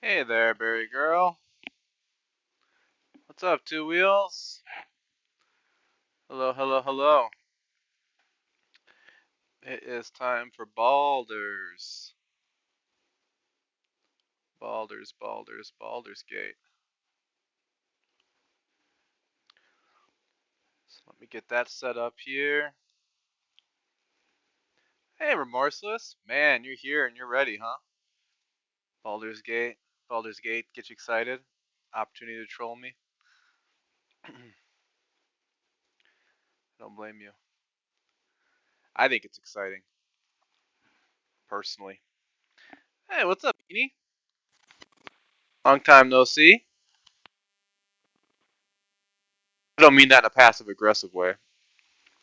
Hey there, Berry Girl. What's up, Two Wheels? Hello, hello, hello. It is time for Baldur's. Baldur's Gate. So let me get that set up here. Hey, Remorseless. Man, you're here and you're ready, huh? Baldur's Gate. Baldur's Gate, get you excited? Opportunity to troll me? Don't blame you. I think it's exciting, personally. Hey, what's up, Beanie? Long time no see. I don't mean that in a passive aggressive way.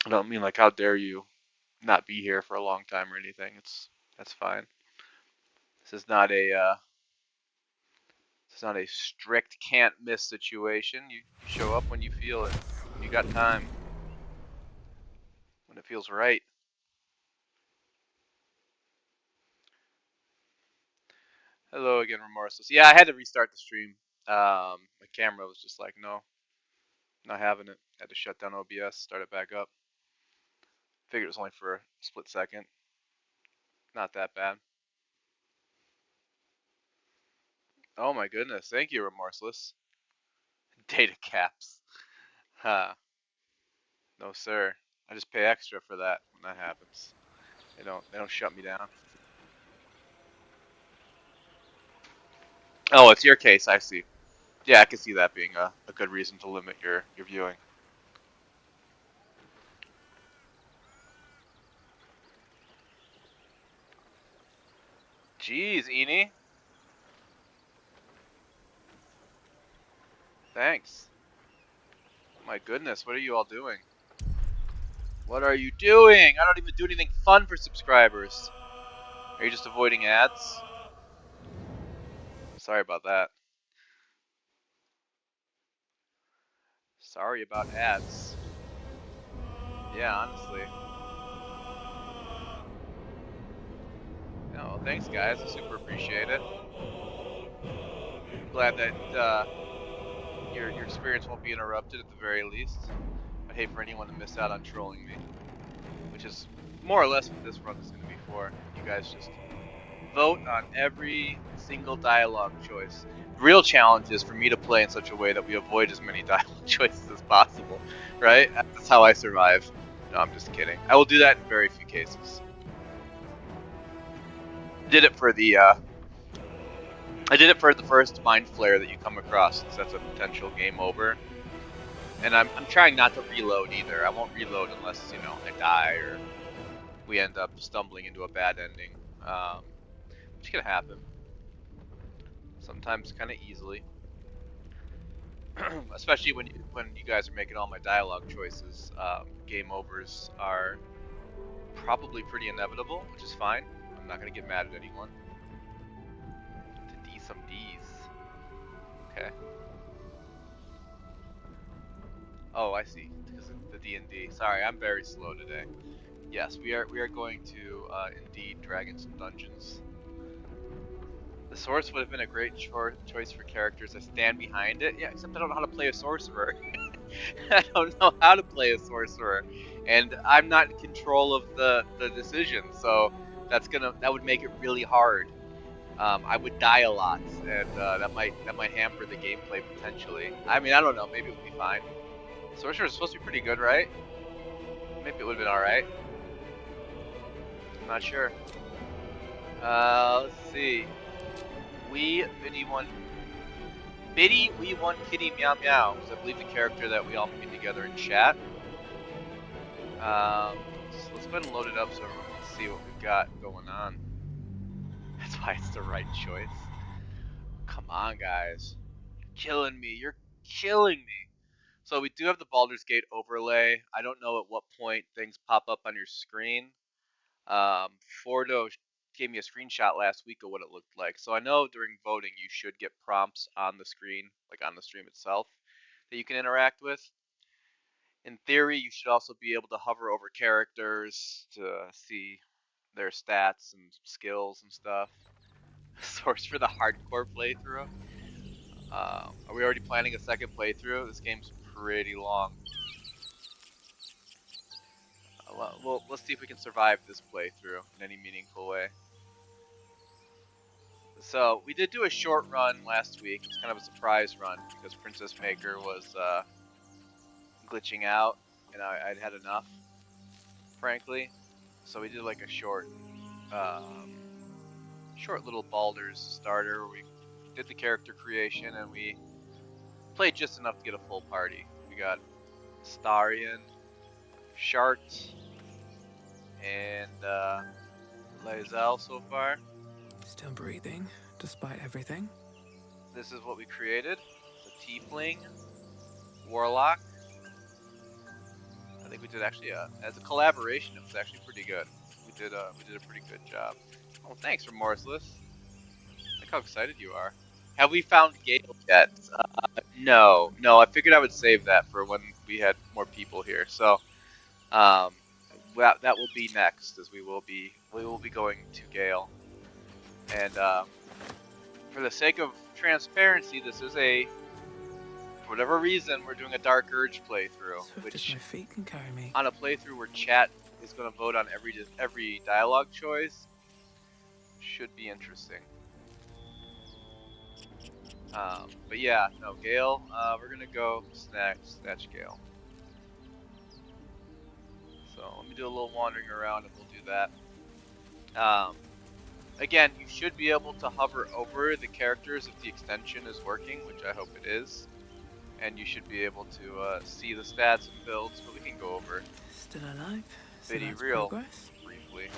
I don't mean like, how dare you not be here for a long time or anything. That's fine. This is not a it's not a strict can't miss situation. You show up when you feel it. When you got time. When it feels right. Hello again, Remorseless. Yeah, I had to restart the stream. My camera was just like, no, not having it. Had to shut down OBS, start it back up. Figured it was only for a split second. Not that bad. Oh my goodness. Thank you, Remorseless. Data caps. Huh. No sir. I just pay extra for that when that happens. They don't shut me down. Oh, it's your case, I see. Yeah, I can see that being a good reason to limit your viewing. Jeez, Eni. Thanks. My goodness, what are you all doing? What are you doing? I don't even do anything fun for subscribers. Are you just avoiding ads? Sorry about that. Sorry about ads. Yeah, honestly. No, thanks guys. I super appreciate it. I'm glad that your experience won't be interrupted at the very least. I'd hate for anyone to miss out on trolling me, which is more or less what this run is going to be for. You guys just vote on every single dialogue choice. The real challenge is for me to play in such a way that we avoid as many dialogue choices as possible, right? That's how I survive. No, I'm just kidding. I will do that in very few cases. Did it for the I did it for the first mind flare that you come across, since that's a potential game over. And I'm trying not to reload either. I won't reload unless, I die or we end up stumbling into a bad ending. Which can happen. Sometimes kind of easily. Especially when you guys are making all my dialogue choices. Game overs are probably pretty inevitable, which is fine. I'm not gonna get mad at anyone. To D some D's. Okay. Oh, I see. Because of the D&D. Sorry, I'm very slow today. Yes, we are going to indeed drag in some dungeons. The source would have been a great choice for characters. I stand behind it. Yeah, except I don't know how to play a sorcerer. I don't know how to play a sorcerer, and I'm not in control of the decision. So that would make it really hard. I would die a lot, and that might hamper the gameplay potentially. I mean, I don't know. Maybe it would be fine. Sorcerer is supposed to be pretty good, right? Maybe it would have been all right. I'm not sure. Let's see. We won Kitty Meow Meow, is I believe the character that we all made together in chat. So let's go ahead and load it up so everyone can see what we've got going on. That's why it's the right choice. Come on, guys. You're killing me. You're killing me. So we do have the Baldur's Gate overlay. I don't know at what point things pop up on your screen. Fordo gave me a screenshot last week of what it looked like. So I know during voting you should get prompts on the screen, like on the stream itself, that you can interact with. In theory, you should also be able to hover over characters to see their stats and skills and stuff. source for the hardcore playthrough. Are we already planning a second playthrough? This game's pretty long. Well, let's see if we can survive this playthrough in any meaningful way. So we did do a short run last week. It was kind of a surprise run because Princess Maker was glitching out, and I'd had enough, frankly. So we did like a short little Baldur's starter. Where we did the character creation and we played just enough to get a full party. We got Starion, Shart, and Lae'zel so far. Still breathing, despite everything. This is what we created. It's a Tiefling, Warlock. I think we did actually as a collaboration. It was actually pretty good. We did a pretty good job. Oh, thanks, Remorseless. Look how excited you are. Have we found Gale yet? No. I figured I would save that for when we had more people here. So, um, that will be next, as we will be going to Gale. And for the sake of transparency, this is for whatever reason, we're doing a Dark Urge playthrough, Swift as which my feet can carry me. on a playthrough where chat is going to vote on every dialogue choice should be interesting. But yeah, no, Gale, we're gonna go snatch Gale. So let me do a little wandering around and we'll do that. Again, you should be able to hover over the characters if the extension is working, which I hope it is. And you should be able to see the stats and builds, but we can go over Still alive, so Bitty that's real progress. briefly.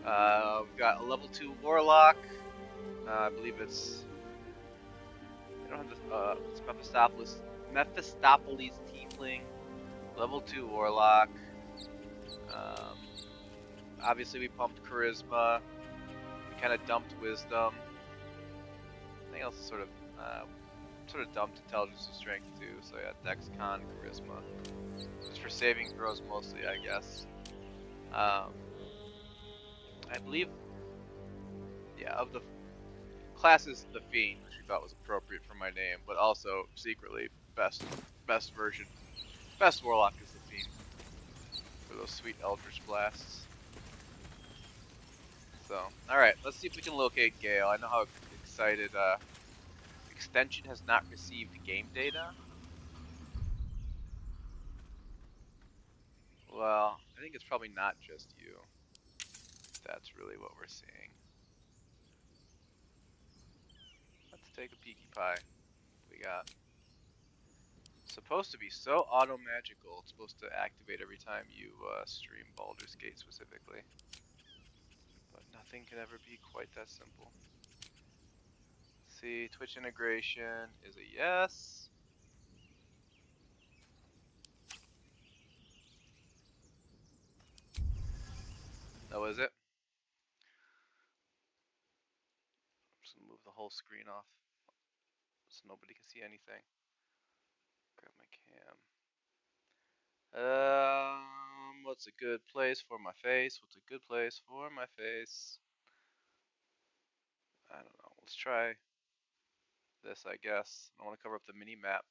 We've got a level 2 Warlock. I believe it's... I don't have this, it's Mephistopheles Tiefling. Level 2 Warlock. Obviously we pumped Charisma. We kind of dumped Wisdom. I think else is sort of dumped Intelligence and Strength too. So yeah, Dex, Con, Charisma. Just for saving throws mostly, I guess. I believe, yeah, of the classes, the Fiend, which we thought was appropriate for my name, but also secretly best version. Best Warlock is the Fiend for those sweet Eldritch Blasts. So, alright, let's see if we can locate Gale. I know how excited, extension has not received game data. Well, I think it's probably not just you. That's really what we're seeing. Let's take a peeky pie. What we got? Supposed to be so auto magical. It's supposed to activate every time you stream Baldur's Gate specifically. But nothing can ever be quite that simple. See, Twitch integration is a yes. Oh, is it? I'm just gonna move the whole screen off so nobody can see anything. Grab my cam. What's a good place for my face? What's a good place for my face? I don't know. Let's try this, I guess. I want to cover up the mini map.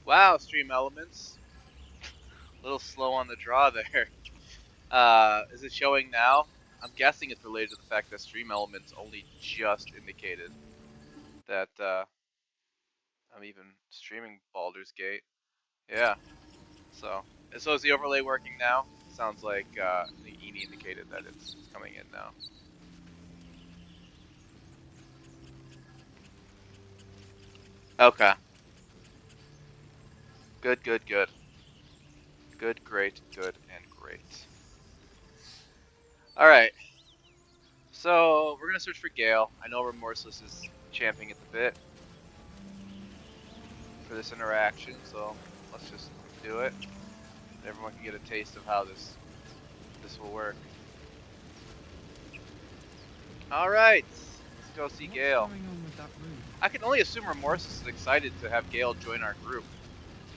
Wow, Stream Elements. A little slow on the draw there. Is it showing now? I'm guessing it's related to the fact that Stream Elements only just indicated that I'm even streaming Baldur's Gate. Yeah. So is the overlay working now? Sounds like the Eni indicated that it's coming in now. Okay. Good. Good, great, good, and great. All right. So we're gonna search for Gale. I know Remorseless is champing at the bit for this interaction, so let's just do it. Everyone can get a taste of how this will work. All right, let's go see Gale. What's going on with that room? I can only assume Remorseless is excited to have Gale join our group.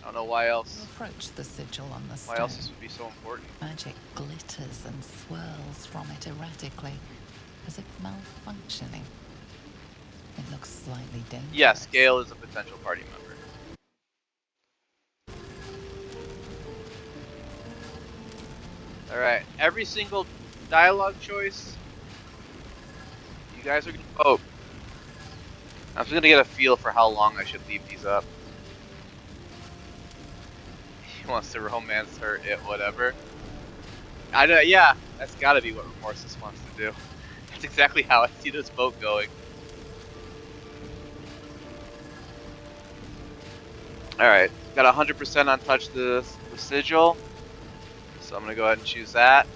I don't know why You else. approach the sigil on the Why else stone. this would be so important? Magic glitters and swirls from it erratically, as if malfunctioning. It looks slightly dangerous. Yes, Gale is a potential party member. Alright, every single dialogue choice, you guys are going to vote. I'm just going to get a feel for how long I should leave these up. He wants to romance her, whatever. I know, yeah, that's got to be what Remorseless wants to do. That's exactly how I see this vote going. Alright, got 100% on touch the sigil. So I'm going to go ahead and choose that.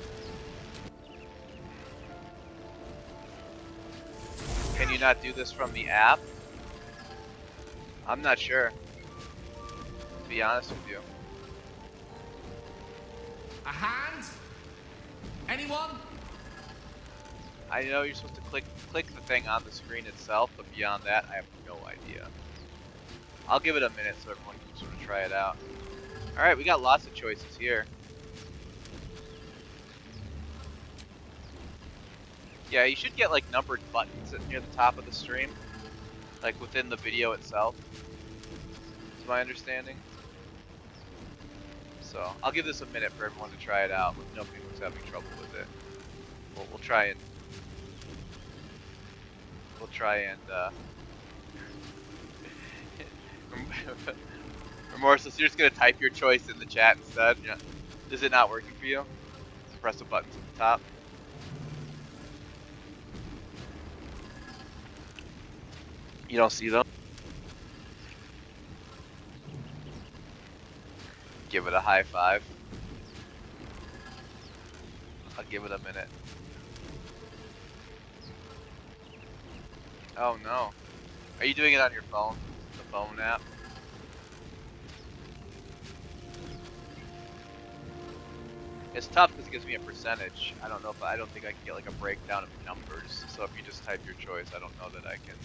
Can you not do this from the app? I'm not sure, to be honest with you. A hand? Anyone? I know you're supposed to click the thing on the screen itself, but beyond that, I have no idea. I'll give it a minute so everyone can sort of try it out. Alright, we got lots of choices here. Yeah, you should get like numbered buttons near the top of the stream, like within the video itself, to my understanding. So I'll give this a minute for everyone to try it out. Let me know if anyone's having trouble with it. We'll try and Remorseless, you're just gonna type your choice in the chat instead. Yeah. Is it not working for you? Just press the buttons at the top. You don't see them? Give it a high five. I'll give it a minute. Oh no. Are you doing it on your phone? The phone app? It's tough because it gives me a percentage. I don't think I can get like a breakdown of numbers. So if you just type your choice, I don't know that I can.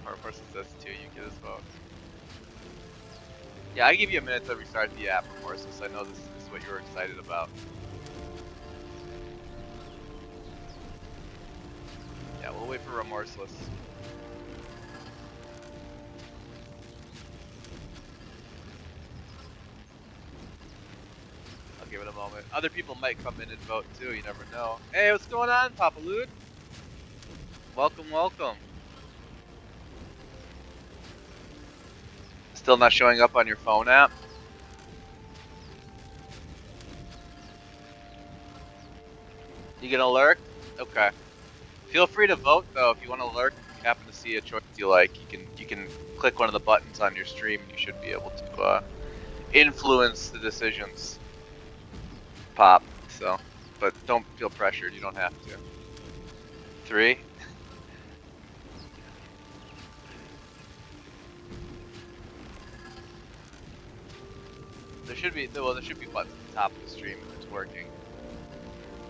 Remorseless says 2, you get his vote. Yeah, I give you a minute to restart the app, Remorseless. I know this is what you were excited about. Yeah, we'll wait for Remorseless. I'll give it a moment. Other people might come in and vote too, you never know. Hey, what's going on, Papa Lude? Welcome, welcome. Still not showing up on your phone app? You gonna lurk? Okay. Feel free to vote though if you want to lurk. If you happen to see a choice you like, you can click one of the buttons on your stream and you should be able to influence the decisions. Pop. So, but don't feel pressured. You don't have to. 3. There should be buttons at the top of the stream if it's working.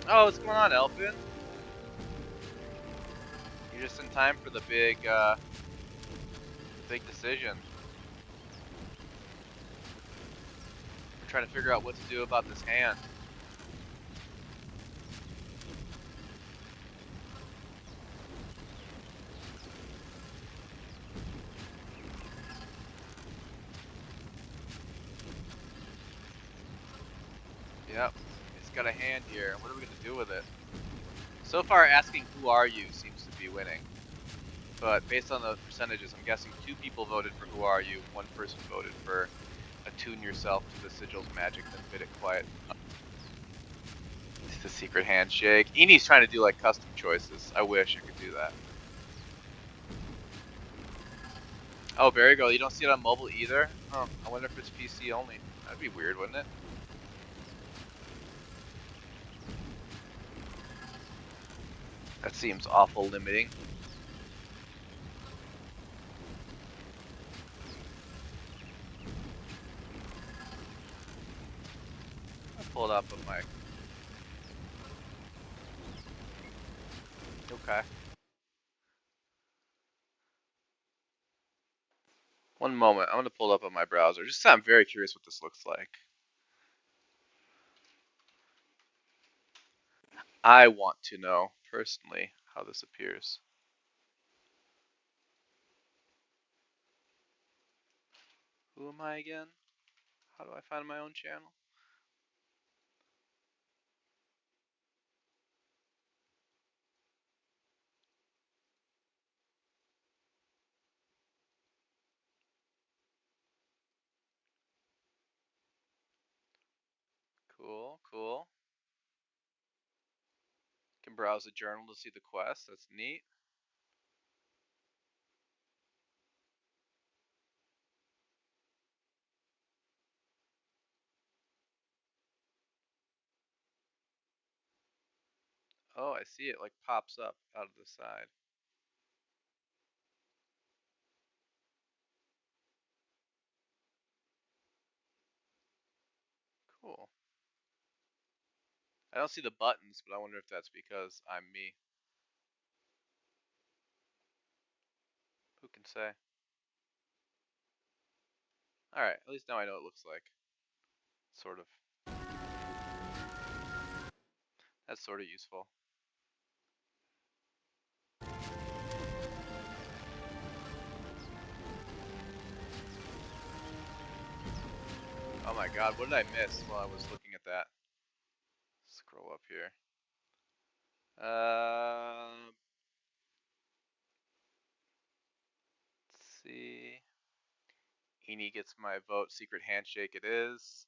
Oh, what's going on, Elfin? You're just in time for the big decision. We're trying to figure out what to do about this hand. Yep, it's got a hand here. What are we gonna do with it? So far, asking who are you seems to be winning. But based on the percentages, I'm guessing 2 people voted for who are you, 1 person voted for attune yourself to the sigil's magic, then bid it quiet. It's the secret handshake. Eni's trying to do like custom choices. I wish I could do that. Oh, Barry Girl, you don't see it on mobile either? Huh, I wonder if it's PC only. That'd be weird, wouldn't it? That seems awful limiting. I pulled up on my... Okay. One moment. I'm going to pull it up on my browser. Just 'cause I'm very curious what this looks like. I want to know, personally, how this appears. Who am I again? How do I find my own channel? Cool, cool. Can browse the journal to see the quest. That's neat. Oh, I see it like pops up out of the side. Cool. I don't see the buttons, but I wonder if that's because I'm me. Who can say? Alright, at least now I know what it looks like. Sort of. That's sort of useful. Oh my god, what did I miss while I was looking at that? Scroll up here. Let's see. Eni gets my vote. Secret handshake it is.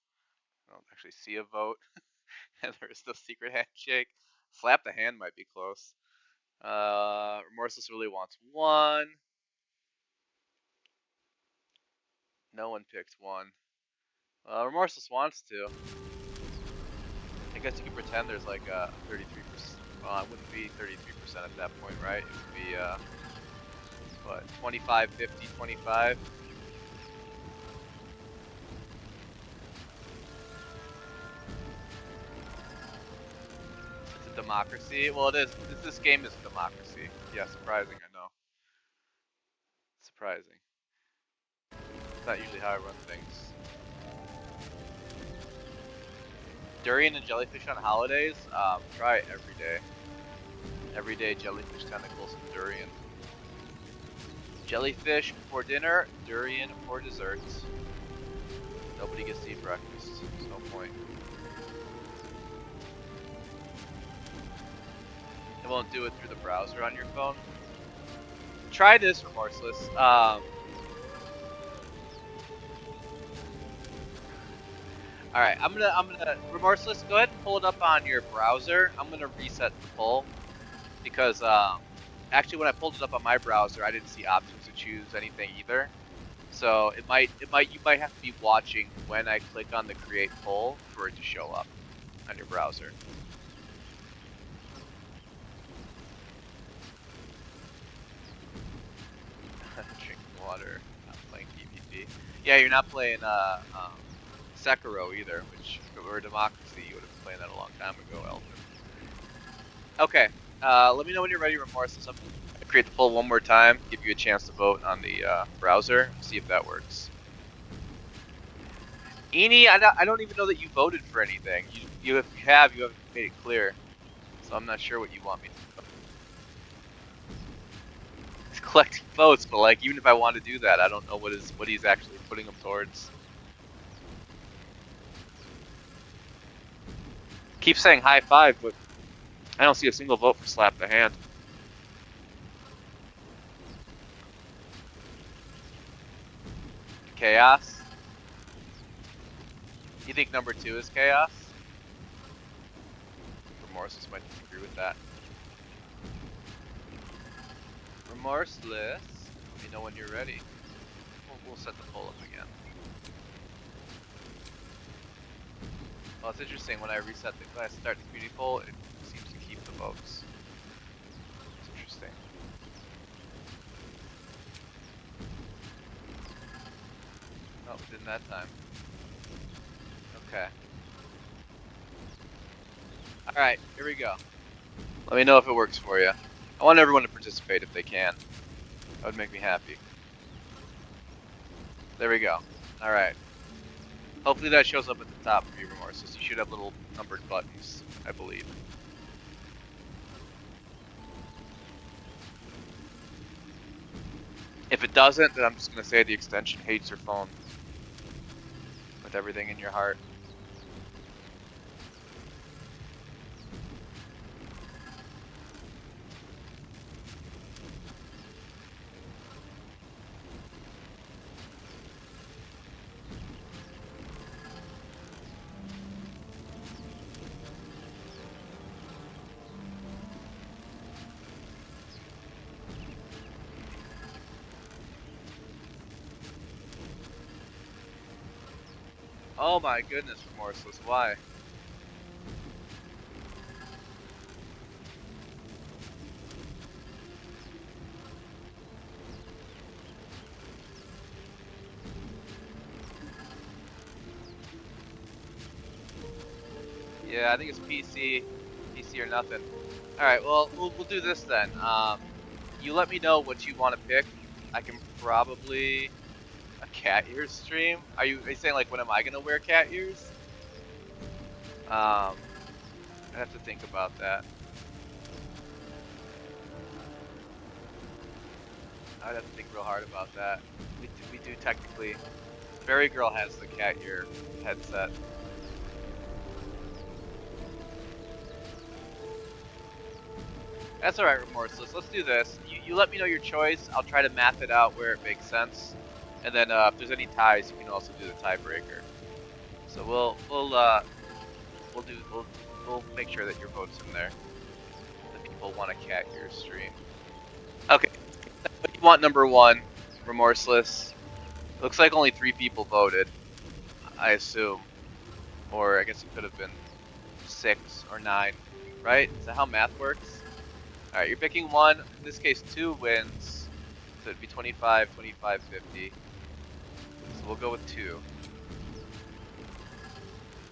I don't actually see a vote. And there is no secret handshake. Slap the hand might be close. Remorseless really wants one. No one picked one. Remorseless wants to. I guess you could pretend there's like a 33%. Well, it wouldn't be 33% at that point, right? It would be, what, 25, 50, 25? It's a democracy. Well, it is. This game is a democracy. Yeah, surprising, I know. Surprising. It's not usually how I run things. Durian and jellyfish on holidays? Try it every day. Every day, jellyfish tentacles and durian. Jellyfish for dinner, durian for dessert. Nobody gets to eat breakfast. There's no point. It won't do it through the browser on your phone. Try this, Remorseless. Alright, I'm gonna Remorseless, go ahead and pull it up on your browser. I'm gonna reset the poll because actually when I pulled it up on my browser, I didn't see options to choose anything either. So you might have to be watching when I click on the create poll for it to show up on your browser. Drinking water, not playing PvP. Yeah, you're not playing Sekiro either, which if it were a democracy, you would have been playing that a long time ago, Elton. Okay, let me know when you're ready, Remorseless. I'm gonna create the poll one more time, give you a chance to vote on the browser, see if that works. Eni, I don't even know that you voted for anything. You if you haven't made it clear, so I'm not sure what you want me to do. He's collecting votes, but like even if I want to do that, I don't know what he's actually putting them towards. Keep saying high five, but I don't see a single vote for slap the hand. Chaos. You think number 2 is chaos? Remorseless might disagree with that. Remorseless. Let me know when you're ready. We'll set the poll up again. Well, it's interesting when I start the community poll, it seems to keep the votes. It's interesting. Oh, it didn't that time. Okay. Alright, here we go. Let me know if it works for you. I want everyone to participate if they can. That would make me happy. There we go. All right. Hopefully that shows up at the top for you, Remorseless. You should have little numbered buttons, I believe. If it doesn't, then I'm just going to say the extension hates your phone with everything in your heart. Oh my goodness, Remorseless, why? Yeah, I think it's PC or nothing. All right, well, we'll do this then. You let me know what you want to pick. I can probably a cat ears stream. Are you saying like when am I gonna wear cat ears? I have to think about that. I'd have to think real hard about that. We do technically. Berry Girl has the cat ear headset. That's alright, Remorseless. Let's do this. You let me know your choice. I'll try to math it out where it makes sense. And then if there's any ties, you can also do the tiebreaker. So we'll make sure that your vote's in there. The people want a cat ear stream. Okay. You want number 1, Remorseless. Looks like only 3 people voted, I assume. Or I guess it could have been 6 or 9, right? Is that how math works? Alright, you're picking 1. In this case, 2 wins. So it'd be 25, 25, 50. So we'll go with 2.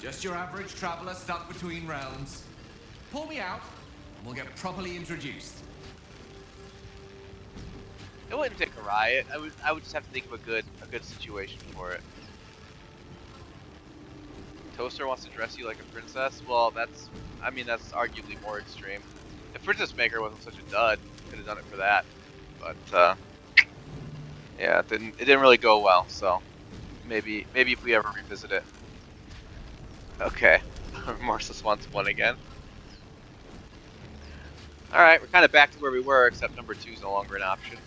Just your average traveler stuck between realms. Pull me out, and we'll get properly introduced. It wouldn't take a riot. I would just have to think of a good situation for it. Toaster wants to dress you like a princess. Well, that's arguably more extreme. If Princess Maker wasn't such a dud, could have done it for that. But yeah, it didn't really go well. So maybe if we ever revisit it. Okay, Remorseless wants 1 again. All right, we're kind of back to where we were, except number 2 is no longer an option.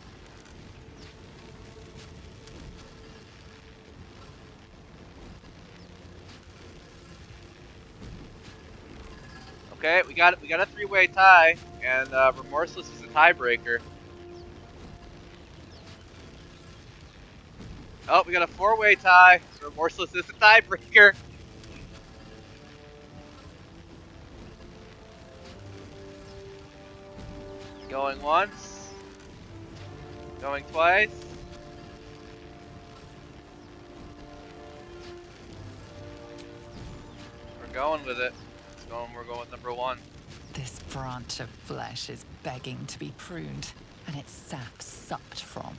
Okay, we got a 3-way tie, and Remorseless is a tiebreaker. Oh, we got a 4-way tie. Remorseless is a tiebreaker. Going once. Going twice. We're going with it. We're going with number 1. This branch of flesh is begging to be pruned, and its sap sucked from.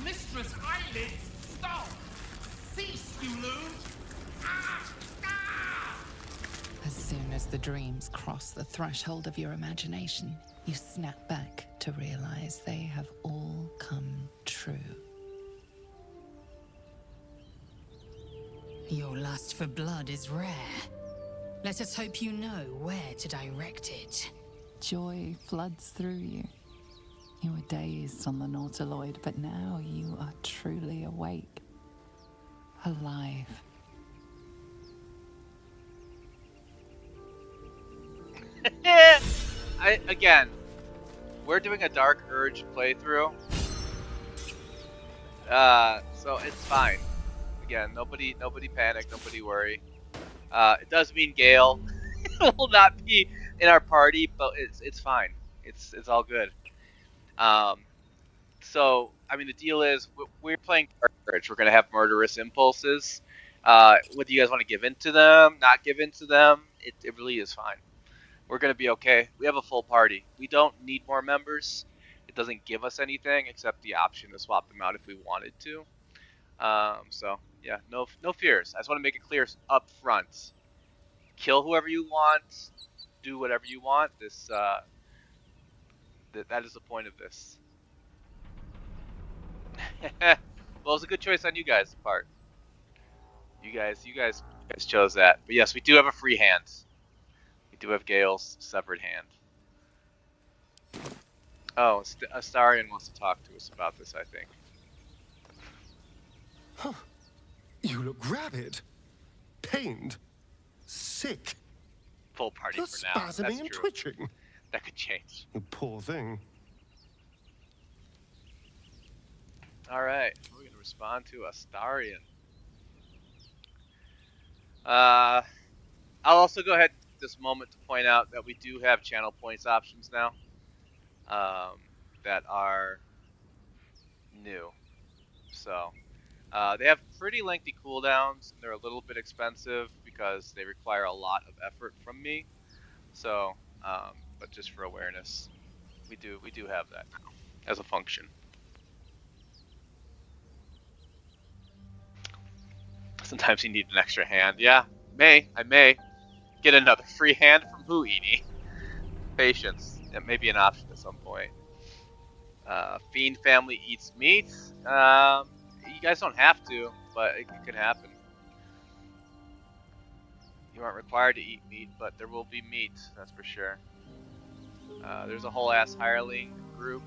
Mistress Eyelids, stop! Cease, you loon! Ah! Ah! As soon as the dreams cross the threshold of your imagination, you snap back to realize they have all come true. Your lust for blood is rare. Let us hope you know where to direct it. Joy floods through you. You were dazed on the Nautiloid, but now you are truly awake. Alive. Again, we're doing a Dark Urge playthrough. So it's fine. Again, nobody panic, nobody worry. It does mean Gale will not be in our party, but it's fine. It's all good. So I mean, the deal is we're playing Dark Urge. We're gonna have murderous impulses. Whether you guys want to give in to them, not give in to them, it really is fine. We're gonna be okay. We have a full party. We don't need more members. doesn't give us anything except the option to swap them out if we wanted to. So yeah, no fears. I just want to make it clear up front. Kill whoever you want, do whatever you want. That is the point of this. Well, it was a good choice on you guys' part. You guys chose that. But yes, we do have a free hand. We do have Gale's severed hand. Oh, Astarion wants to talk to us about this, I think. You look rabid, pained, sick. Full party You're for now. spasming That's and true. twitching. That could change. You poor thing. All right, we're gonna respond to Astarion. I'll also go ahead and take this moment to point out that we do have channel points options now, that are new. So they have pretty lengthy cooldowns, and they're a little bit expensive because they require a lot of effort from me. So, but just for awareness, we do have that now as a function. Sometimes you need an extra hand. Yeah, I may get another free hand from who, Edie? Patience. It may be an option at some point. Fiend family eats meat. You guys don't have to, but it could happen. You aren't required to eat meat, but there will be meat, that's for sure. There's a whole ass hireling group.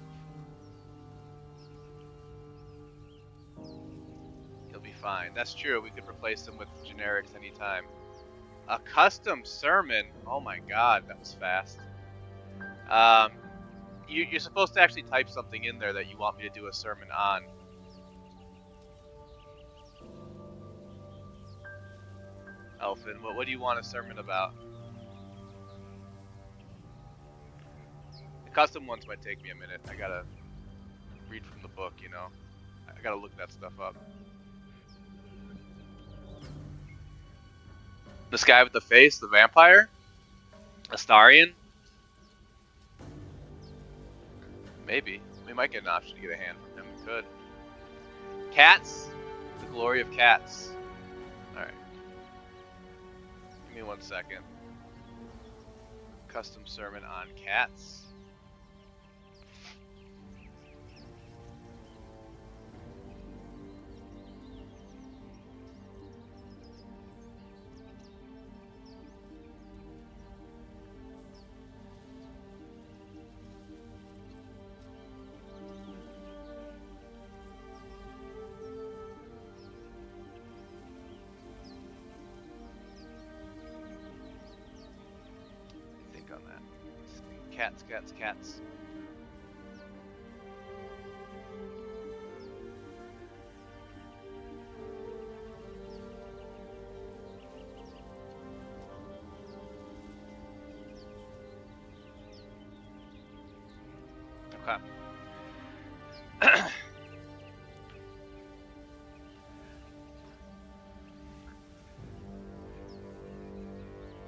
You'll be fine. That's true. We could replace them with generics anytime. A custom sermon. Oh my god, that was fast. You're supposed to actually type something in there that you want me to do a sermon on. Elfin, what do you want a sermon about? The custom ones might take me a minute. I gotta read from the book, you know. I gotta look that stuff up. This guy with the face, the vampire? Astarion? Maybe. We might get an option to get a hand from him. We could. Cats? The glory of cats. Alright. Give me 1 second. Custom sermon on cats. Think on that. Cats, cats, cats. Okay.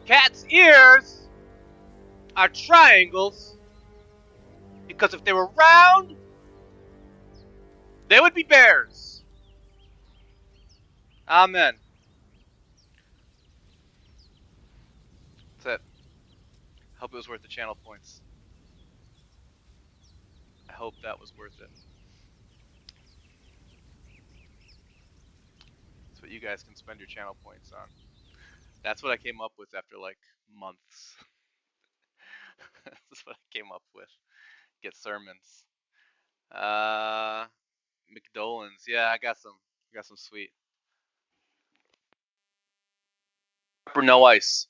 Cat's ears are triangles because if they were round, they would be bears. Amen. That's it. Hope it was worth the channel points. I hope that was worth it. That's what you guys can spend your channel points on. That's what I came up with after like months. That's what I came up with. Get sermons. McDolan's. Yeah, I got some. Sweet. For no ice.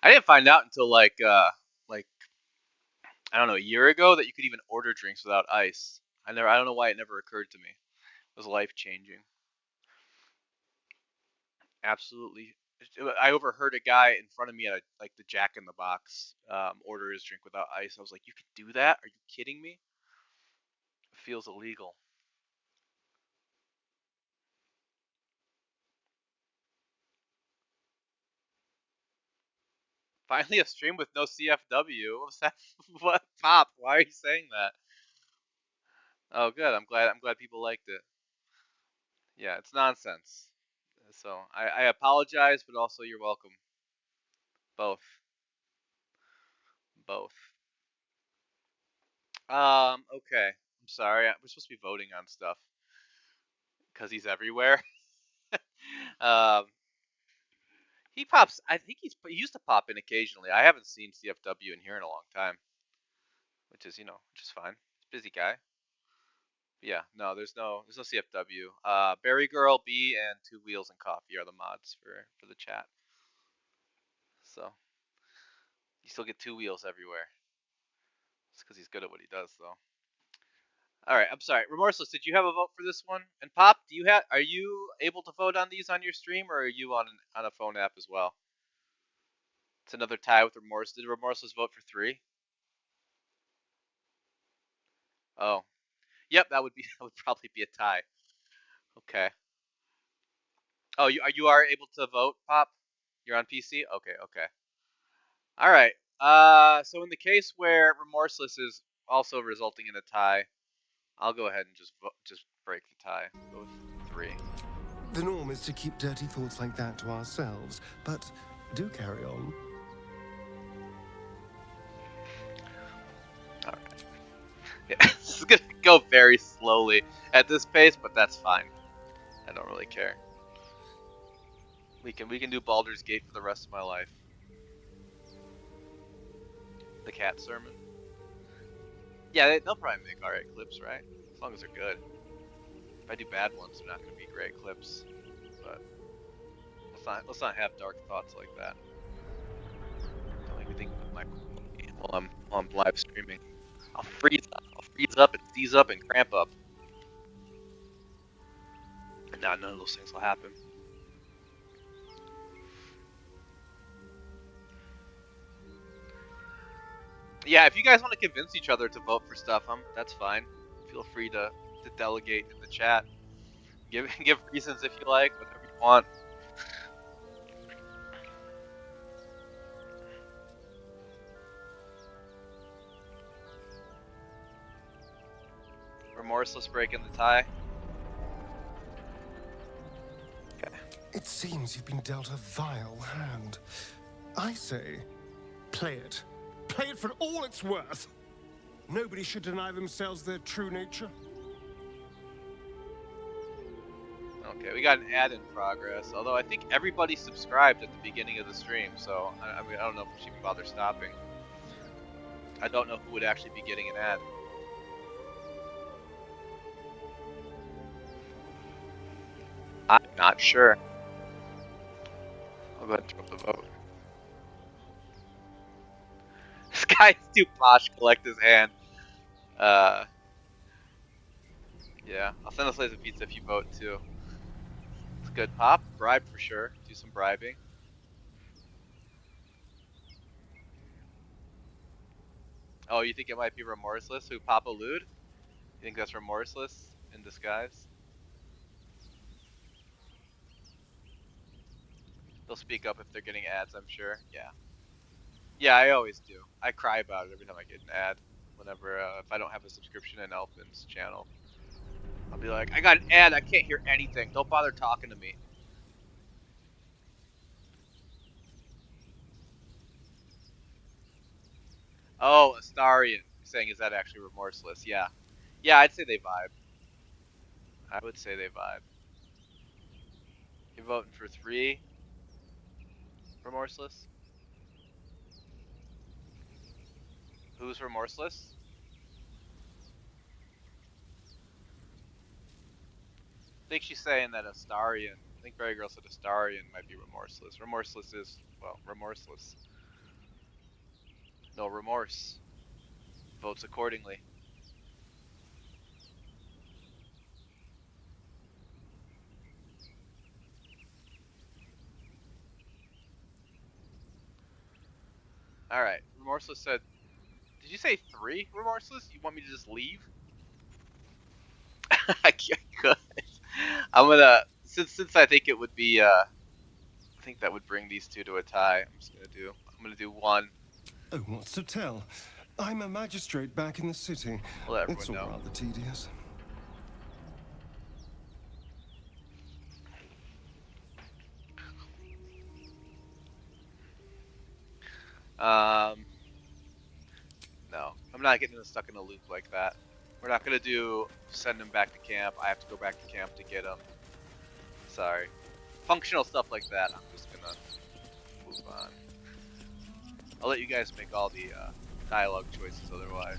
I didn't find out until like I don't know, a year ago that you could even order drinks without ice. I don't know why it never occurred to me. It was life changing. Absolutely. I overheard a guy in front of me at like the Jack in the Box order his drink without ice. I was like, you can do that? Are you kidding me? It feels illegal. Finally, a stream with no CFW. What was that? What, Pop? Why are you saying that? Oh, good. I'm glad. I'm glad people liked it. Yeah, it's nonsense. So I apologize, but also you're welcome. Both. Both. Okay. I'm sorry. We're supposed to be voting on stuff because he's everywhere. um, he pops. I think he used to pop in occasionally. I haven't seen CFW in here in a long time, which is which is fine. He's a busy guy. But yeah, no, there's no CFW. Berry Girl B and Two Wheels and Coffee are the mods for the chat. So you still get Two Wheels everywhere. It's because he's good at what he does, though. All right, I'm sorry. Remorseless, did you have a vote for this one? And Pop, are you able to vote on these on your stream, or are you on a phone app as well? It's another tie with Remorse. Did Remorseless vote for 3? Oh, yep, that would probably be a tie. Okay. Oh, you are able to vote, Pop? You're on PC? Okay, okay. All right. So in the case where Remorseless is also resulting in a tie, I'll go ahead and just break the tie. Go with 3. The norm is to keep dirty thoughts like that to ourselves, but do carry on. All right. Yeah, this is gonna go very slowly at this pace, but that's fine. I don't really care. We can do Baldur's Gate for the rest of my life. The cat sermon. Yeah, they'll probably make alright clips, right? As long as they're good. If I do bad ones, they're not gonna be great clips. But let's not have dark thoughts like that. Don't make me think of my while I'm live streaming. I'll freeze up and seize up and cramp up. And now none of those things will happen. Yeah, if you guys want to convince each other to vote for stuff, that's fine. Feel free to delegate in the chat. Give reasons if you like, whatever you want. Remorseless breaking the tie. Okay. It seems you've been dealt a vile hand. I say, play it. Play it for all it's worth. Nobody should deny themselves their true nature. Okay, we got an ad in progress. Although I think everybody subscribed at the beginning of the stream, so I mean I don't know if we should bother stopping. I don't know who would actually be getting an ad. I'm not sure. I'll go ahead and throw up the vote. This guy's too posh. Collect his hand. Yeah. I'll send a slice of pizza if you vote too. It's good. Pop, bribe for sure. Do some bribing. Oh, you think it might be Remorseless? Who, Papa Lude? You think that's Remorseless in disguise? They'll speak up if they're getting ads, I'm sure. Yeah. Yeah, I always do. I cry about it every time I get an ad. Whenever, if I don't have a subscription in Elfin's channel. I'll be like, I got an ad, I can't hear anything. Don't bother talking to me. Oh, Astarion. You're saying, is that actually Remorseless? Yeah. Yeah, I'd say they vibe. I would say they vibe. You're voting for 3 Remorseless? Who's Remorseless? I think she's saying that Astarion. I think Berry Girl said Astarion might be Remorseless. Remorseless is, well, remorseless. No remorse. Votes accordingly. Alright. Remorseless said, did you say 3 Remorseless? You want me to just leave? I could. I'm gonna, since I think it would be, I think that would bring these two to a tie. I'm gonna do 1. Oh, what's to tell? I'm a magistrate back in the city. Let It's everyone all know. rather tedious. No, I'm not getting stuck in a loop like that. We're not gonna do send him back to camp. I have to go back to camp to get him. Sorry. Functional stuff like that, I'm just gonna move on. I'll let you guys make all the dialogue choices otherwise.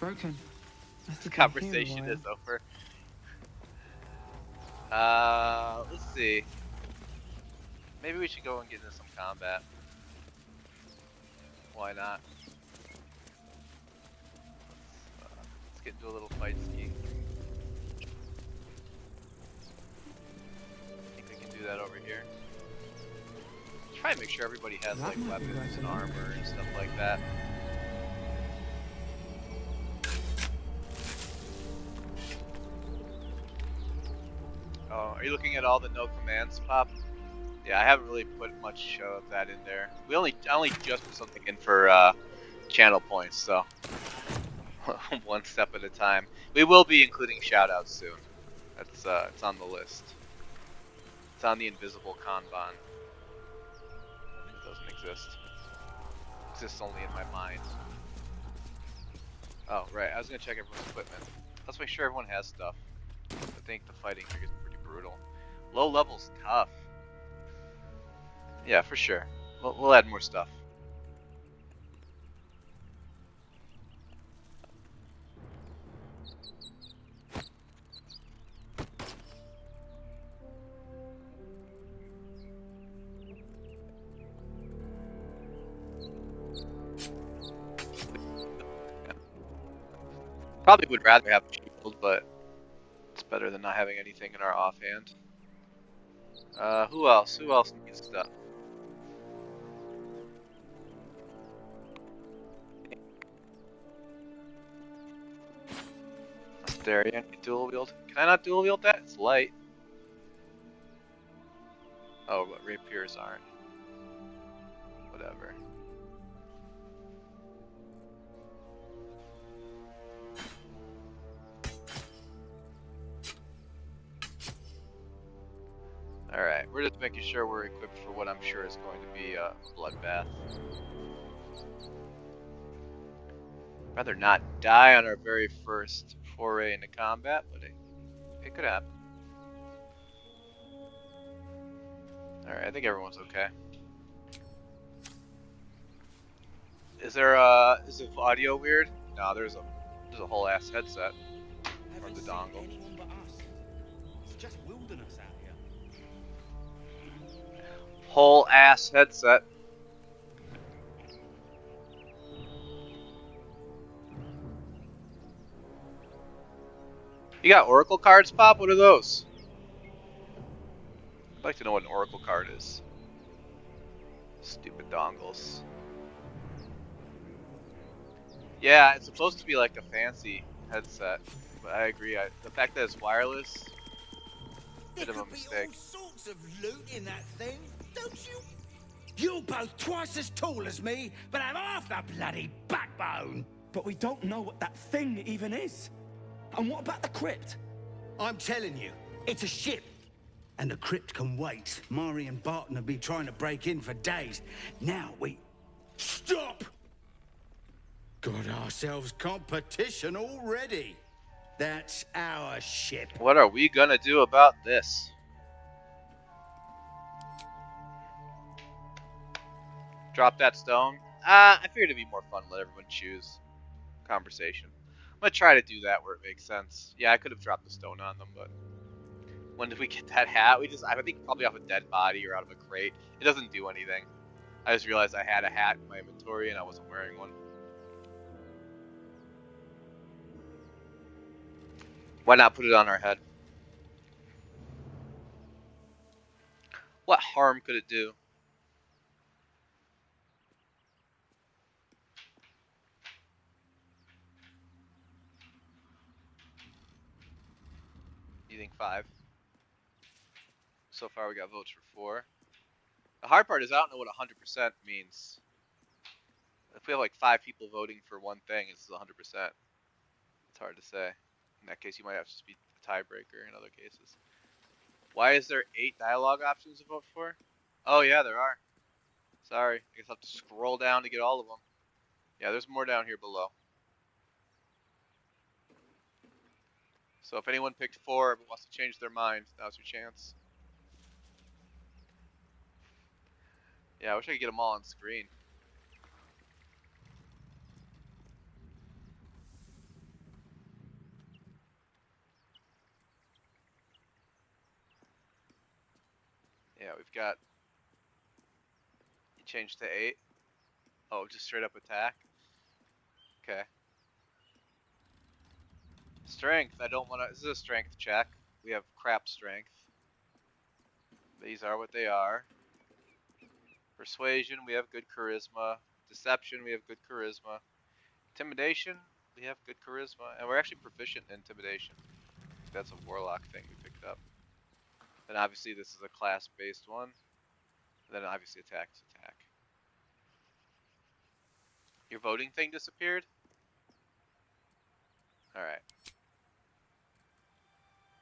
Broken. I This think I'm here a conversation is while. over. Let's see. Maybe we should go and get into some combat. Why not? Let's get into a little fight ski. I think we can do that over here. Try and make sure everybody has That like might be weapons right and enough. armor and stuff like that. Oh, are you looking at all the no commands pop? Yeah, I haven't really put much of that in there. I only just put something in for channel points, so one step at a time. We will be including shoutouts soon. That's it's on the list. It's on the invisible Kanban. It doesn't exist. It exists only in my mind. Oh, right. I was gonna check everyone's equipment. Let's make sure everyone has stuff. I think the fighting here gets pretty brutal. Low level's tough. Yeah, for sure. We'll add more stuff. Probably would rather have a shield, but it's better than not having anything in our offhand. Who else? Who else needs stuff? Asteria, need dual wield. Can I not dual wield that? It's light. Oh, but rapiers aren't. Whatever. Alright, we're just making sure we're equipped for what I'm sure is going to be a bloodbath. Rather not die on our very first foray into combat, but it could happen. Alright, I think everyone's okay. Is the audio weird? No, there's a whole ass headset from the dongle. Anyone but us. It's just wilderness out here. Whole ass headset. You got Oracle cards, Pop? What are those? I'd like to know what an Oracle card is. Stupid dongles. Yeah, it's supposed to be like a fancy headset, but I agree. The fact that it's wireless, bit of a mistake. All sorts of loot in that thing, don't you? You're both twice as tall as me, but have half the bloody backbone. But we don't know what that thing even is. And what about the crypt? I'm telling you, it's a ship. And the crypt can wait. Mari and Barton have been trying to break in for days. Now we... Stop! Got ourselves competition already. That's our ship. What are we gonna do about this? Drop that stone? I figured it'd be more fun to let everyone choose conversation. I'm gonna try to do that where it makes sense. Yeah, I could have dropped the stone on them, but when did we get that hat? I think probably off a dead body or out of a crate. It doesn't do anything. I just realized I had a hat in my inventory and I wasn't wearing one. Why not put it on our head? What harm could it do? You think 5? So far we got votes for 4. The hard part is I don't know what 100% means. If we have like 5 people voting for one thing, it's 100%. It's hard to say. In that case, you might have to just be a tiebreaker in other cases. Why is there 8 dialogue options to vote for? Oh yeah, there are. Sorry, I guess I'll have to scroll down to get all of them. Yeah, there's more down here below. So if anyone picked 4 but wants to change their mind, now's your chance. Yeah, I wish I could get them all on screen. Yeah, we've got. You changed to 8. Oh, just straight up attack. Okay. Strength. I don't want to. This is a strength check. We have crap strength. These are what they are. Persuasion. We have good charisma. Deception. We have good charisma. Intimidation. We have good charisma, and we're actually proficient in intimidation. That's a warlock thing we picked up. Then obviously this is a class-based one. And then obviously attack is attack. Your voting thing disappeared? Alright.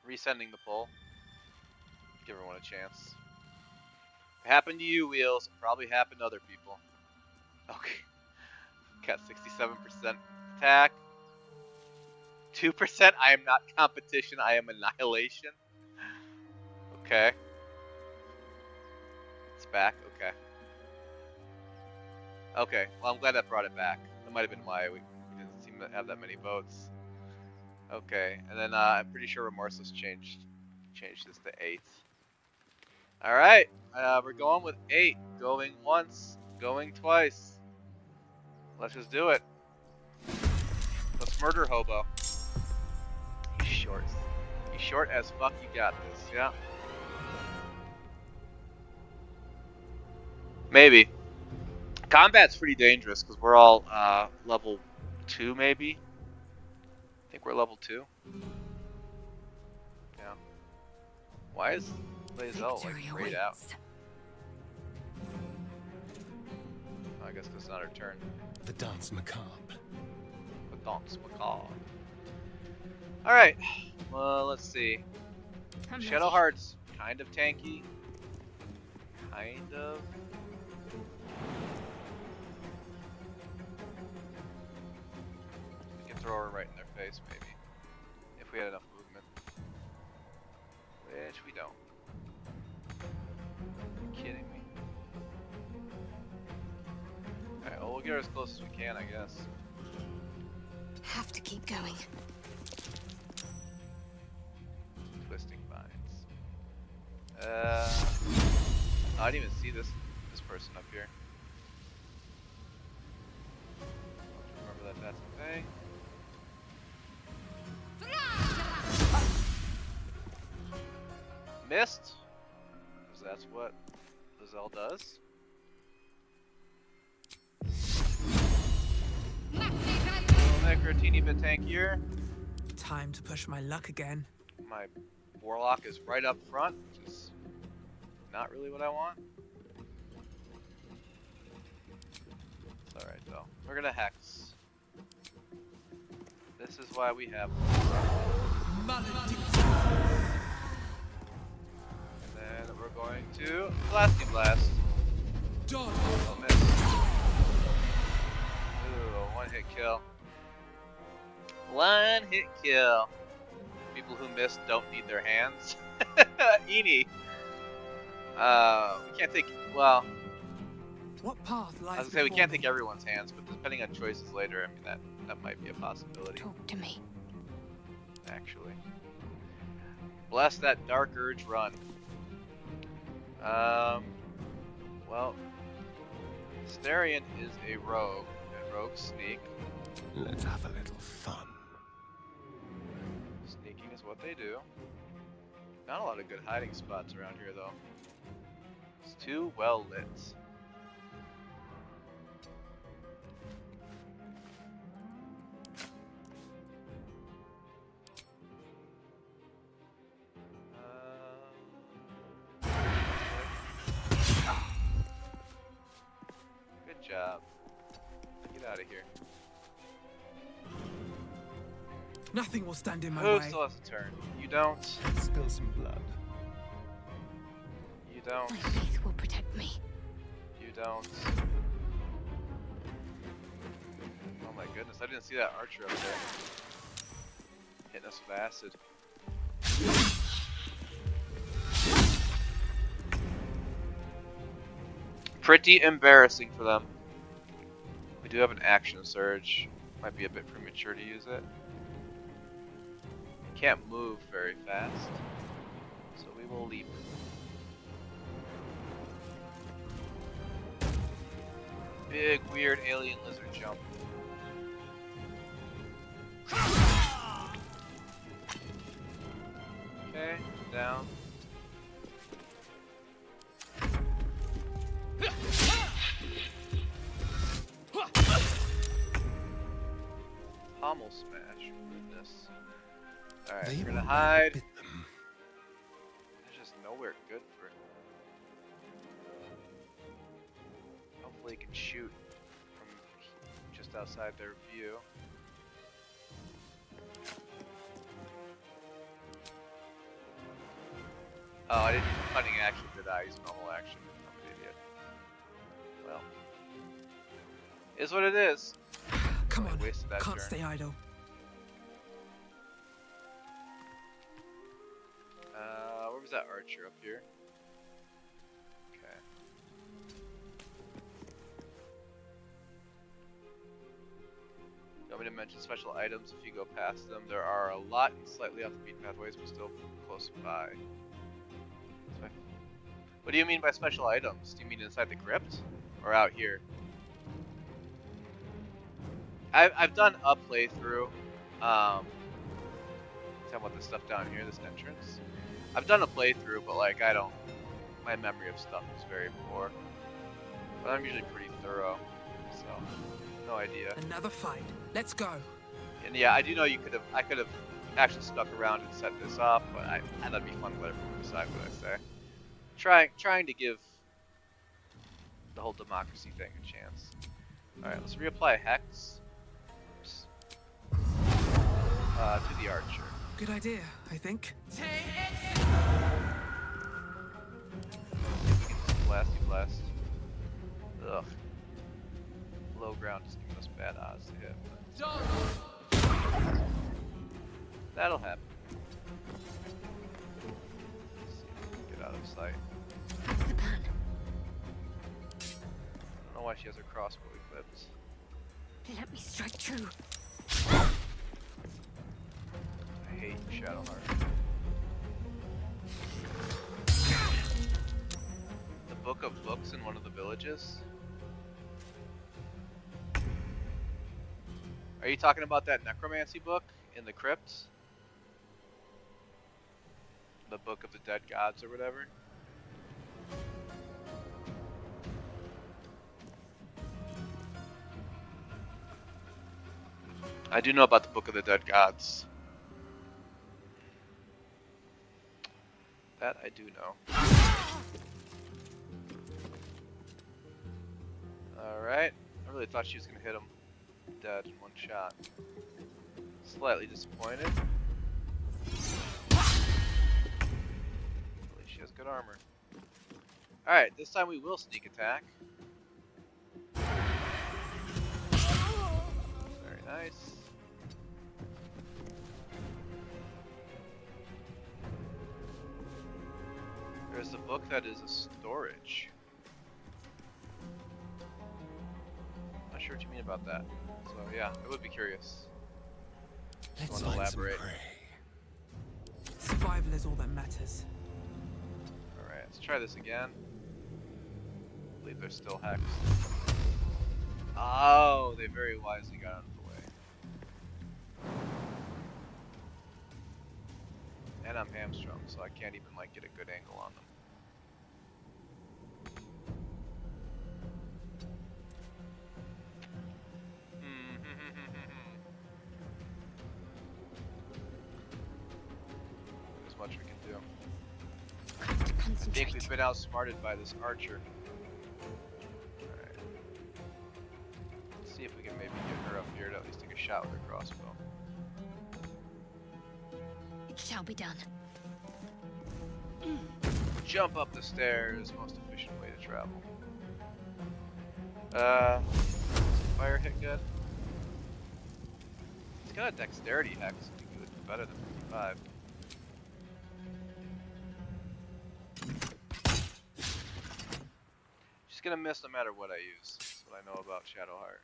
Resending the poll. Give everyone a chance. If it happened to you, Wheels, it probably happened to other people. Okay. Got 67% attack. 2%, I am not competition, I am annihilation. Okay. It's back, okay. Okay, well I'm glad that brought it back. That might have been why we didn't seem to have that many votes. Okay, and then I'm pretty sure Remorseless changed this to 8. Alright, we're going with 8. Going once, going twice. Let's just do it. Let's murder Hobo. He's short. He's short as fuck, you got this, yeah. Maybe. Combat's pretty dangerous because we're all level 2 maybe. I think we're level 2. Yeah. Why is Lae'zel like grayed out? Oh, I guess because it's not her turn. The dance macabre. The dance macabre. Alright. Well, let's see. Shadowheart's kind of tanky. Kind of. We can throw her right in their face, maybe. If we had enough movement. Which we don't. Are you kidding me? Alright, well, we'll get her as close as we can, I guess. Have to keep going. Twisting vines. I didn't even see this person up here. Remember that that's a thing. Missed, because that's what Lae'zel does. We'll make her a teeny bit tankier. Time to push my luck again. My warlock is right up front, which is not really what I want. It's alright though. We're gonna hex. This is why we have. And then we're going to Blasting Blast. Oh, miss. Ooh, one hit kill. One hit kill. People who miss don't need their hands. Eenie. We can't take. Well, What path lies I was gonna say we before can't me? take everyone's hands, but depending on choices later, I mean that might be a possibility. Talk to me. Actually, bless that dark urge run. Well, Starion is a rogue, and rogues sneak. Let's have a little fun. Sneaking is what they do. Not a lot of good hiding spots around here, though. It's too well lit. Good job. Get out of here. Nothing will stand in my Who way. still has a turn? You don't. Spill some blood. You don't. My faith will protect me. You don't. Oh my goodness, I didn't see that archer up there. Hitting us with acid. Pretty embarrassing for them. We do have an action surge. Might be a bit premature to use it. Can't move very fast, so we will leap. Big, weird alien lizard jump. Okay, down. Pommel smash. Goodness. Alright, we're gonna hide. There's just nowhere good for it. Hopefully, he can shoot from just outside their view. Oh, I didn't use cunning action, did I? I used normal action. I'm an idiot. Well, is what it is. Come I on, wasted that can't turn. stay idle. Where was that archer up here? Okay. You want me to mention special items if you go past them? There are a lot slightly off the beaten pathways, but still close by. So what do you mean by special items? Do you mean inside the crypt? Or out here? I've done a playthrough. Talking about this stuff down here, this entrance. I've done a playthrough, but like my memory of stuff is very poor. But I'm usually pretty thorough, so no idea. Another fight. Let's go. And yeah, I do know I could have actually stuck around and set this up, but that'd be fun to let everyone decide what I say. Trying to give the whole democracy thing a chance. All right, let's reapply Hex. Oops. To the archer. Good idea, I think. Blasty blast. Ugh. Low ground is giving us bad odds to hit. That'll happen. Let's see if we can get out of sight. What's the plan? I don't know why she has her crossbow equipped. Let me strike true. I hate Shadowheart. The Book of Books in one of the villages? Are you talking about that necromancy book in the crypt? The Book of the Dead Gods or whatever? I do know about the Book of the Dead Gods. That I do know. Alright. I really thought she was going to hit him dead in one shot. Slightly disappointed. At least she has good armor. Alright, this time we will sneak attack. Very nice. There's a book that is a storage. Not sure what you mean about that. So yeah, I would be curious. Let's Want to find some elaborate? prey. Survival is all that matters. Alright, let's try this again. I believe they're still hexed. Oh, they very wisely got out of the way. And I'm hamstrung, so I can't even like get a good angle on them. There's much we can do. I think we've been outsmarted by this archer. Alright. Let's see if we can maybe get her up here to at least take a shot with her crossbow. It shall be done. Jump up the stairs, most efficient way to travel. Fire hit good. He's got a dexterity hex. I think he would do better than 55. She's gonna miss no matter what I use. That's what I know about Shadowheart.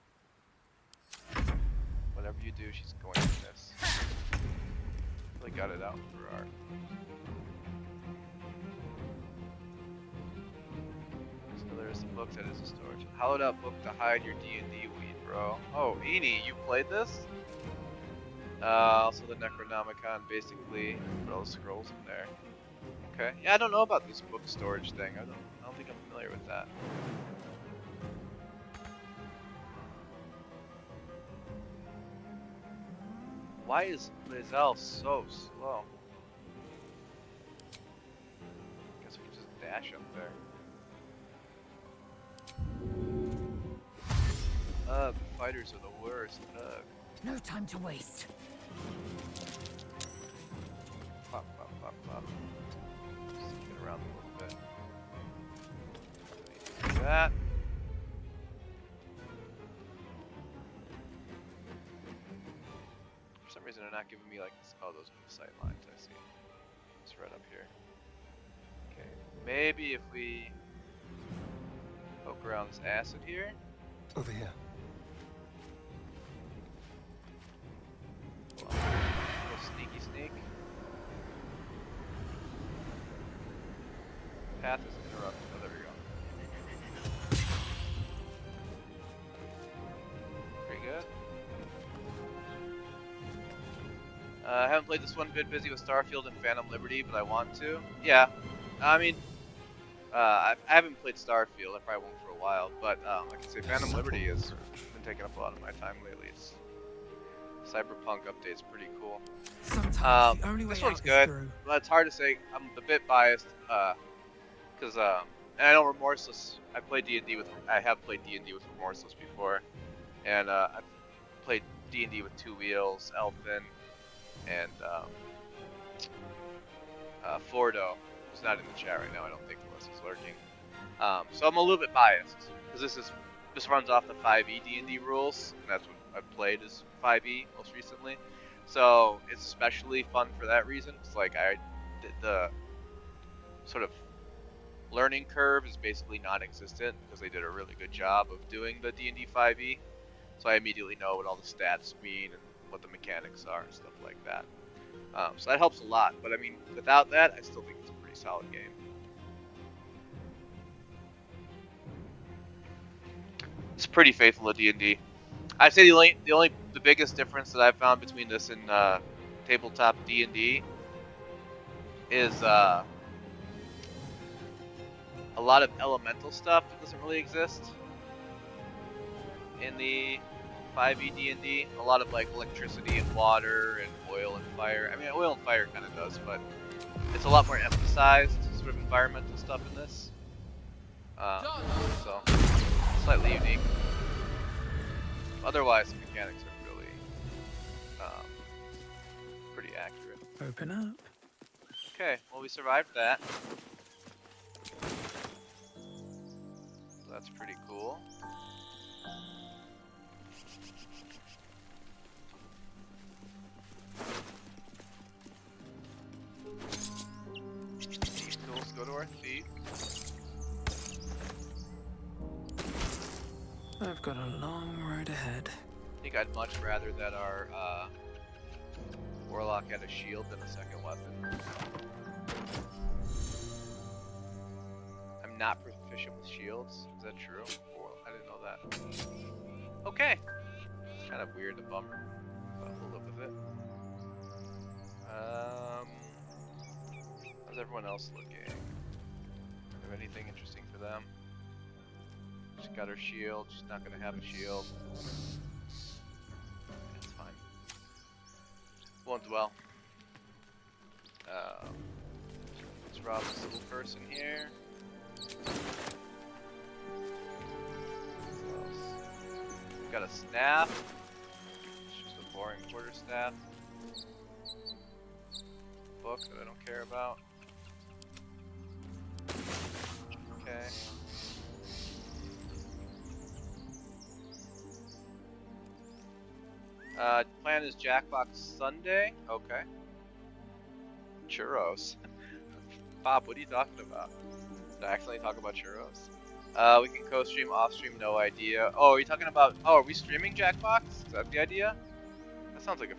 Whatever you do, she's going to miss. Really got it out for art. So there's the book that is a storage. Hollowed out book to hide your D&D weed, bro. Oh, Eni, you played this? Also the Necronomicon, basically. Put all the scrolls in there. Okay. Yeah, I don't know about this book storage thing. I don't think I'm familiar with that. Why is Lizelle so slow? Guess we can just dash up there. The fighters are the worst. No time to waste. Pop, pop, pop, pop. Just get around a little bit. Do that. For some reason, they're not giving me like this. Oh, those are the sight lines. I see. It's right up here. Okay. Maybe if we poke around this acid here. Over here. A little sneaky sneak. Path is interrupted. Oh, there we go. Pretty good. I haven't played this one. Bit busy with Starfield and Phantom Liberty, but I want to. Yeah, I mean, I haven't played Starfield. I probably won't for a while, but like I say, Phantom Liberty has been taking up a lot of my time lately. It's Cyberpunk update's pretty cool. Sometimes the only way This one's out good, is through. but it's hard to say. I'm a bit biased, because and I know Remorseless. I have played D&D with Remorseless before, and I've played D&D with Two Wheels, Elfin, and Fordo, who's not in the chat right now. I don't think unless he's lurking. So I'm a little bit biased because this runs off the 5e D&D rules, and that's what I've played is 5e most recently. So it's especially fun for that reason. It's like the sort of learning curve is basically non-existent because they did a really good job of doing the D&D 5e. So I immediately know what all the stats mean and what the mechanics are and stuff like that. So that helps a lot. But I mean, without that, I still think it's a pretty solid game. It's pretty faithful to D&D. I'd say the biggest difference that I've found between this and tabletop D&D is a lot of elemental stuff that doesn't really exist in the 5e D&D. A lot of like electricity and water and oil and fire. I mean, oil and fire kind of does, but it's a lot more emphasized sort of environmental stuff in this. So slightly unique. Otherwise, the mechanics are really pretty accurate. Open up. Okay, well we survived that. So that's pretty cool. These tools go to our feet. I've got a long road ahead. I think I'd much rather that our Warlock had a shield than a second weapon. I'm not proficient with shields. Is that true? Or, I didn't know that. Okay. It's kind of weird, a bummer. But we'll live with it. How's everyone else looking? Have anything interesting for them? She's got her shield. She's not going to have a shield. It's fine. Won't dwell. Let's rob this little person here. Got a staff. It's just a boring quarterstaff. Book that I don't care about. Okay. Plan is Jackbox Sunday. Okay. Churros. Bob, what are you talking about? Did I accidentally talk about churros? We can co-stream, off-stream, no idea. Oh, are you talking about? Oh, are we streaming Jackbox? Is that the idea? That sounds like a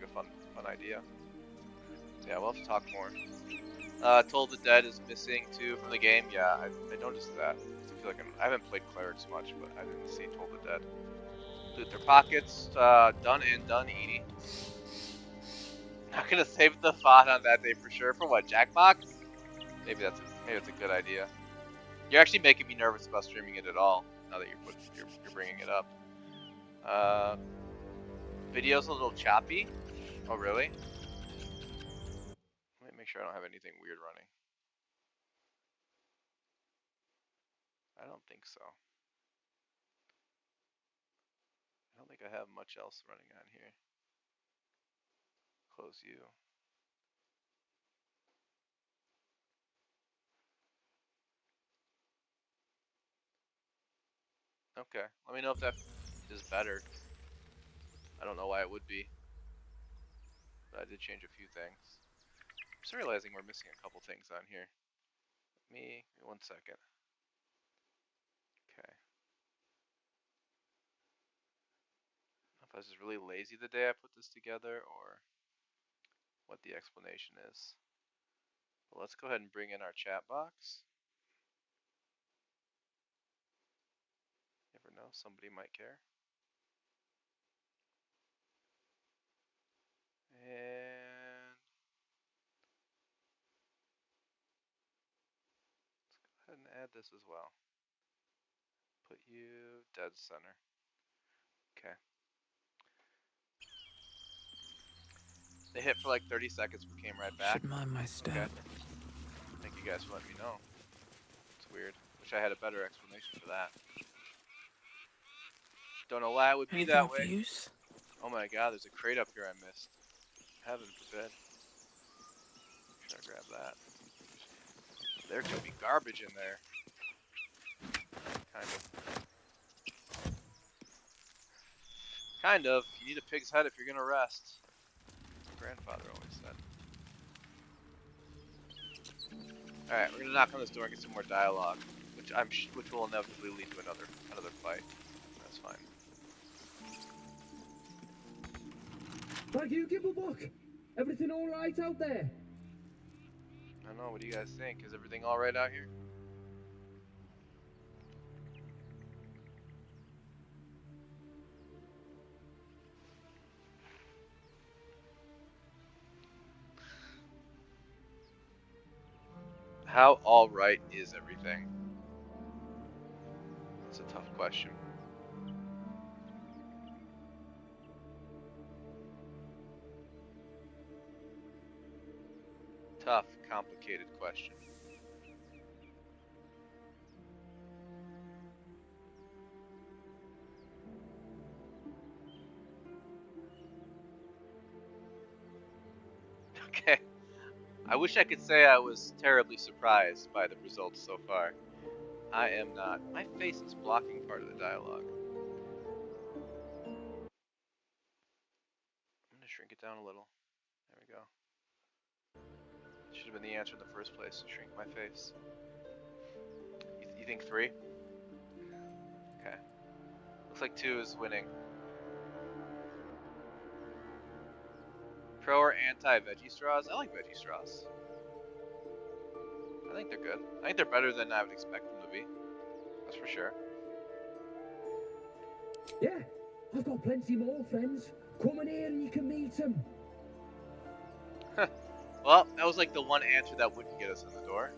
fun idea. Yeah, we'll have to talk more. Told the Dead is missing too from the game. Yeah, I noticed that. I feel like I haven't played Clerics much, but I didn't see Told the Dead. Loot their pockets. Done and done, Edie. Not gonna save the thought on that day for sure. For what? Jackbox? Maybe that's a good idea. You're actually making me nervous about streaming it at all. Now that you're bringing it up. Video's a little choppy. Oh really? Let me make sure I don't have anything weird running. I don't think so. I don't think I have much else running on here. Close you. Okay, let me know if that is better. I don't know why it would be, but I did change a few things. I'm just realizing we're missing a couple things on here. Give me 1 second. Okay. If I was just really lazy the day I put this together, or what the explanation is. Well, let's go ahead and bring in our chat box. Never know, somebody might care. And let's go ahead and add this as well. Put you dead center. Okay. They hit for like 30 seconds but came right back. Should mind my step. Okay. Thank you guys for letting me know. It's weird. Wish I had a better explanation for that. Don't know why it would be Anything that of way. use? Oh my god, there's a crate up here I missed. Heaven forbid. Should I grab that? There could be garbage in there. Kind of. Kind of. You need a pig's head if you're gonna rest. My grandfather always said. Alright, we're gonna knock on this door and get some more dialogue, which will inevitably lead to another fight. That's fine. Thank you, Gibblebuck. Everything all right out there? I don't know. What do you guys think? Is everything all right out here? How all right is everything? That's a tough question. Tough, complicated question. Okay. I wish I could say I was terribly surprised by the results so far. I am not. My face is blocking part of the dialogue. I'm gonna shrink it down a little. There we go. Should have been the answer in the first place, to shrink my face. You think 3? Okay. Looks like 2 is winning. Pro or anti-veggie straws? I like veggie straws. I think they're good. I think they're better than I would expect them to be. That's for sure. Yeah, I've got plenty more friends. Come in here and you can meet them. Well, that was like the one answer that wouldn't get us in the door.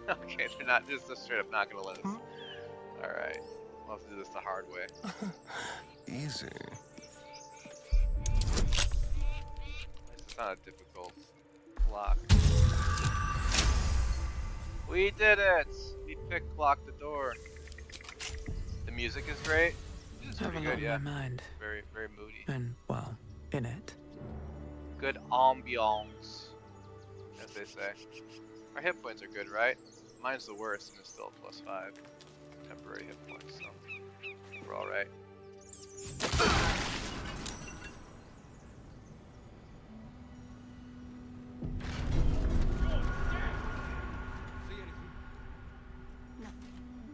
Okay, they're not just straight up not gonna let us. Alright. We'll have to do this the hard way. Easy. It's not a difficult lock. We did it! We pick locked the door. The music is great. It's Have a pretty lot good, in yeah. my mind. Very, very moody. And, well, in it. Good ambiance, as they say. Our hit points are good, right? Mine's the worst, and it's still a +5 temporary hit points, so we're all right.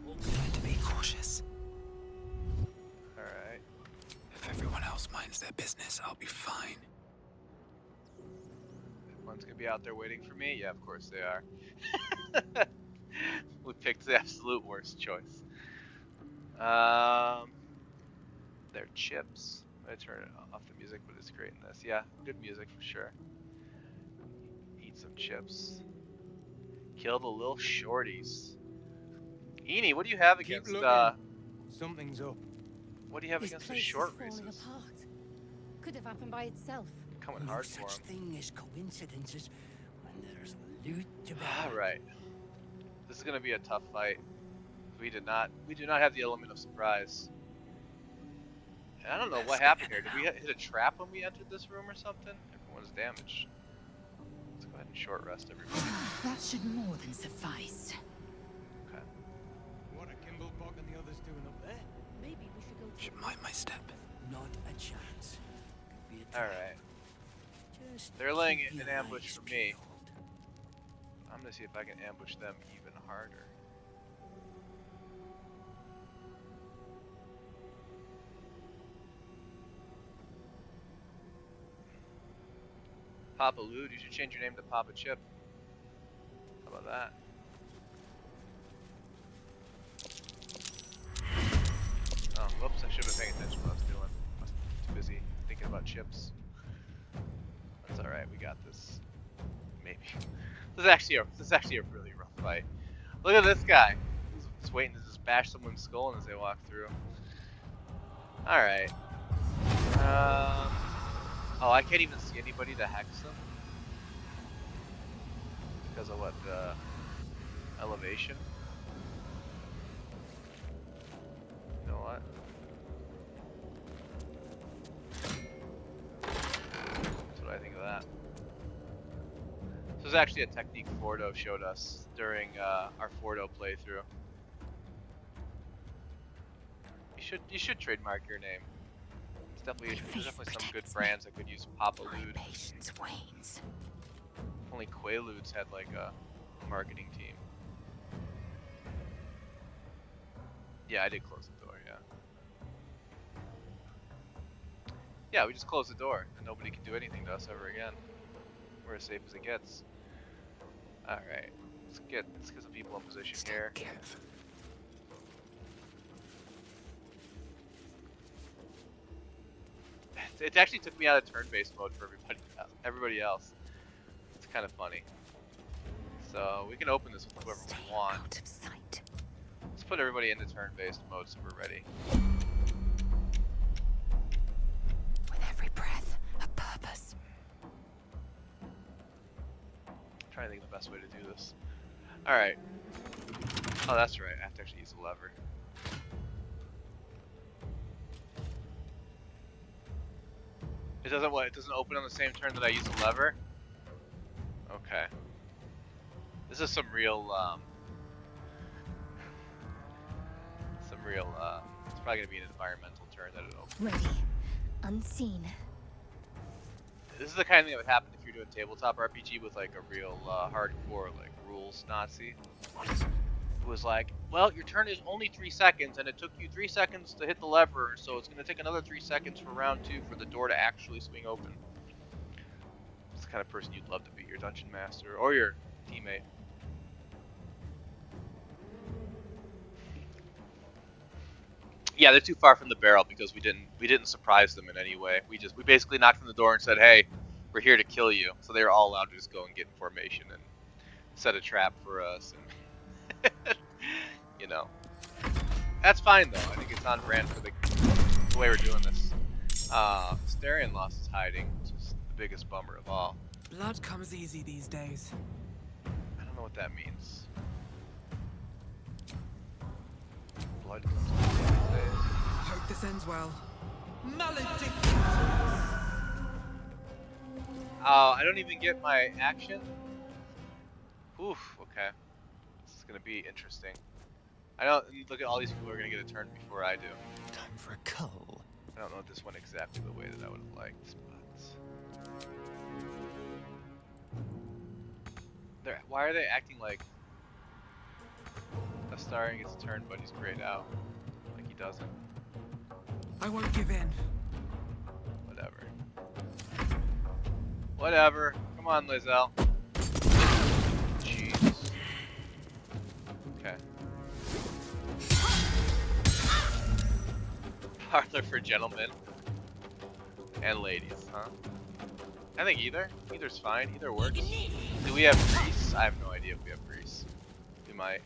Learn to be cautious. All right. If everyone else minds their business, I'll be fine. Everyone's gonna be out there waiting for me. Yeah, of course they are. We picked the absolute worst choice. They're chips. I turn off the music, but it's great in this. Yeah, good music for sure. Eat some chips. Kill the little shorties. Eenie, what do you have Keep against looking. Something's up. what do you have This against the place short is falling races? apart. Could have happened by itself. Coming No hard for such them. thing as coincidences when there's loot to be All had. right. This is gonna be a tough fight. We do not have the element of surprise. And I don't know what happened here. Did we hit a trap when we entered this room or something? Everyone's damaged. Let's go ahead and short rest everybody. That should more than suffice. Okay. What are Kimblebog and the others doing up there? Maybe we should go. Should mind my step. Not a chance. Could be a All trap. right. Just They're laying keep an your ambush eyes for me. peeled. I'm gonna see if I can ambush them even harder. Papa Lude, you should change your name to Papa Chip. How about that? Oh, whoops, I should have been paying attention to what I was doing. I was too busy thinking about chips. That's alright, we got this. Maybe. This is actually a really rough fight. Look at this guy. He's just waiting to just bash someone's skull as they walk through. Alright. Oh, I can't even see anybody to hex them. Because of what, elevation? You know what? That's what I think of that. This is actually a technique Fordo showed us during our Fordo playthrough. You should trademark your name. There's definitely some good brands that could use Papa My Lude. patience wanes. If only Quaaludes had like a marketing team. Yeah, I did close the door, yeah. Yeah, we just closed the door and nobody can do anything to us ever again. We're as safe as it gets. Alright, let's get some people in position here. It actually took me out of turn-based mode for everybody else. It's kind of funny. So we can open this with whoever Stay we want. out of sight. Let's put everybody into turn-based mode so we're ready. With every breath, a purpose. I'm trying to think of the best way to do this. Alright. Oh, that's right. I have to actually use the lever. It doesn't what? It doesn't open on the same turn that I use the lever? Okay. This is some real, it's probably gonna be an environmental turn that it opens. Ready. Unseen. This is the kind of thing that would happen if you're doing tabletop RPG with like a real hardcore like rules Nazi. Who was like, well, your turn is only 3 seconds, and it took you 3 seconds to hit the lever, so it's gonna take another 3 seconds for round 2 for the door to actually swing open. It's the kind of person you'd love to be, your dungeon master or your teammate. Yeah, they're too far from the barrel because we didn't surprise them in any way. We basically knocked on the door and said, "Hey, we're here to kill you." So they were all allowed to just go and get in formation and set a trap for us, and you know, that's fine though. I think it's on brand for the way we're doing this. Starion lost his hiding, which is the biggest bummer of all. Blood comes easy these days. I don't know what that means. Blood comes easy these days. Hope this ends well. Malediction! Oh, I don't even get my action? Oof, okay. This is gonna be interesting. I don't look at all these people who are gonna get a turn before I do. Time for a cull. I don't know if this went exactly the way that I would have liked, but why are they acting like a Astarion gets a turn, but he's grayed out? Like he doesn't. I won't give in. Whatever. Whatever. Come on, Lizelle. Jeez. Okay. Parlor for gentlemen and ladies, huh? I think either's fine. Either works. Do we have grease? I have no idea if we have grease. We might.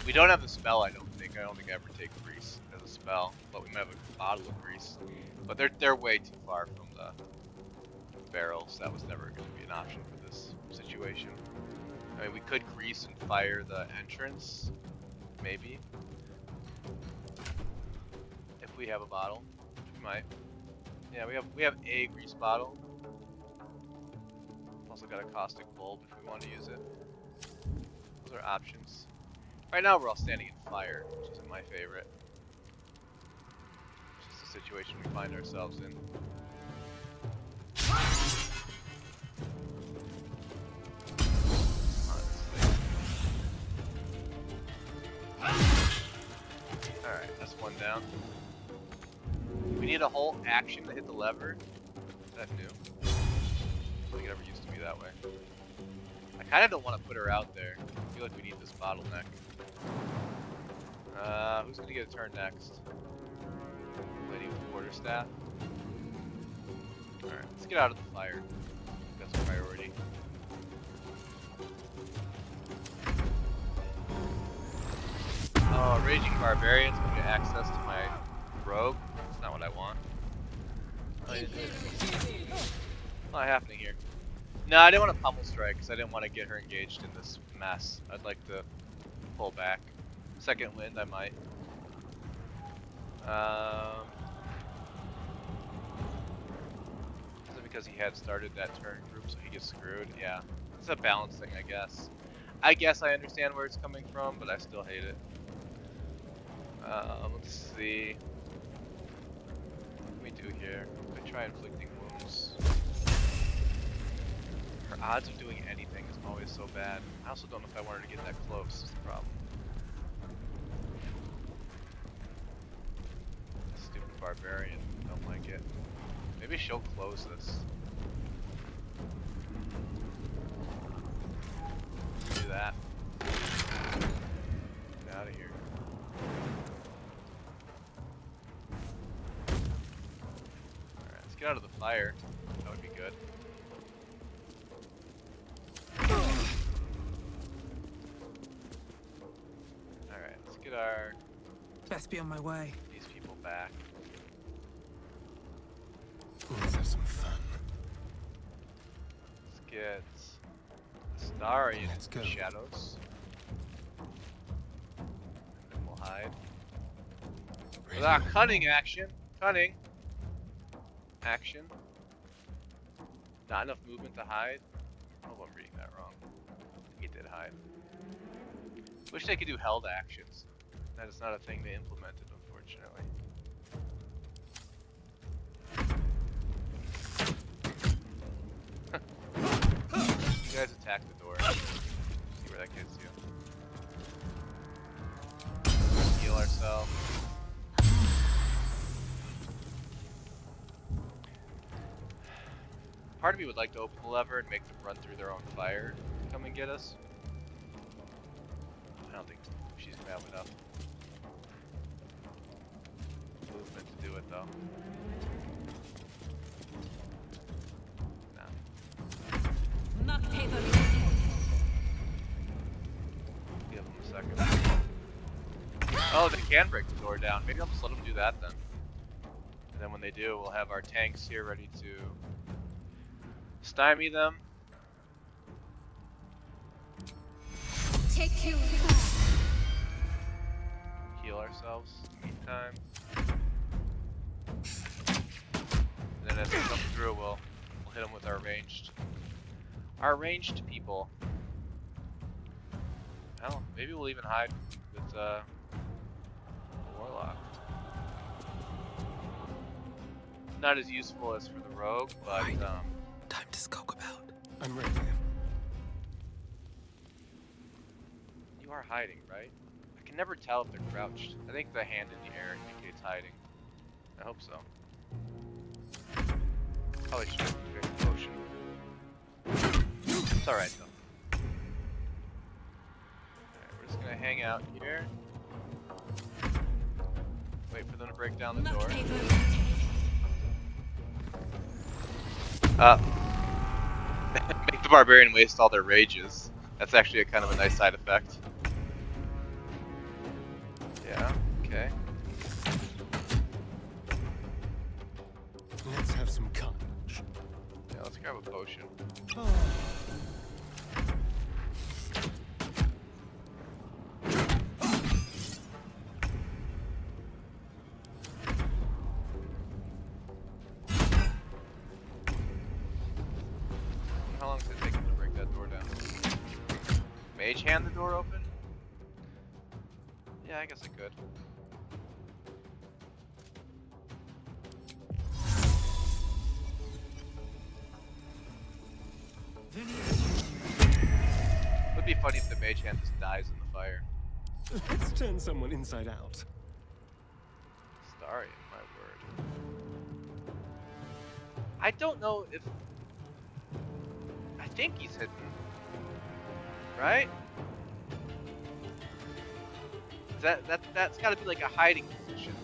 We don't have the spell, I don't think. I don't think I ever take grease as a spell, but we might have a bottle of grease. But they're way too far from the barrels. That was never going to be an option for this situation. I mean, we could grease and fire the entrance, maybe. If we have a bottle, we might. Yeah, we have a grease bottle. Also got a caustic bulb if we want to use it. Those are options. Right now we're all standing in fire, which isn't my favorite. It's just the situation we find ourselves in. Alright, that's one down. We need a whole action to hit the lever. Is that new? I don't think it ever used to be that way. I kind of don't want to put her out there. I feel like we need this bottleneck. Who's gonna get a turn next? Lady with the quarterstaff. Alright, let's get out of the fire. That's a priority. Oh, Raging Barbarian's gonna get access to my rogue. That's not what I want. Not happening here. No, I didn't want to pummel strike because I didn't want to get her engaged in this mess. I'd like to pull back. Second wind, I might. Is it because he had started that turn group so he gets screwed? Yeah. It's a balance thing, I guess. I guess I understand where it's coming from, but I still hate it. Let's see. What do we do here? I try inflicting wounds. Her odds of doing anything is always so bad. I also don't know if I want her to get that close, is the problem. Stupid barbarian, don't like it. Maybe she'll close this. Do that. Get out of here. Alright, let's get out of the fire. That would be good. Alright, let's get our Best be on my way. these people back. Let's have some fun. Let's get Astarion Let's go. shadows. And then we'll hide. With our cunning action. Cunning. Action. Not enough movement to hide. I hope I'm reading that wrong. He did hide. Wish they could do held actions. That is not a thing they implemented, unfortunately. You guys attack the door. See where that gets you. Heal ourselves. Part of me would like to open the lever and make them run through their own fire to come and get us. I don't think she's gonna have enough movement to do it though. Nah. Give them a second. Oh, they can break the door down. Maybe I'll just let them do that then. And then when they do, we'll have our tanks here ready to stymie them. Take you. Heal ourselves in the meantime. And then as they come through, we'll hit them with our ranged people. Hell, maybe we'll even hide with the Warlock. not as useful as for the rogue, but Right. Time to skulk about. I'm ready. you are hiding, right? I can never tell if they're crouched. I think the hand in the air indicates hiding. I hope so. Probably should have picked a potion. It's alright though. Alright, we're just gonna hang out here. Wait for them to break down the door. Make the barbarian waste all their rages. That's actually a kind of a nice side effect. Yeah, okay. Let's have some carnage. Yeah, let's grab a potion. How long does it take them to break that door down? Mage hand the door open? Yeah, I guess it could. Would be funny if the mage hand just dies in the fire. Let's turn someone inside out. Starry, my word. I don't know if... I think he's hidden. Right? That's gotta be like a hiding position.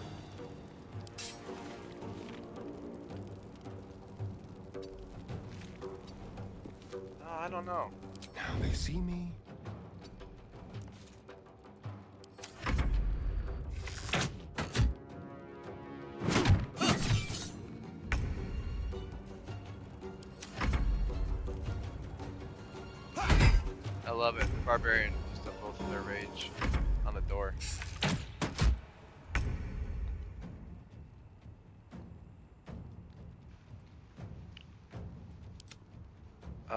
Oh, I don't know. Now they see me. I love it. The barbarian just up both of their rage on the door.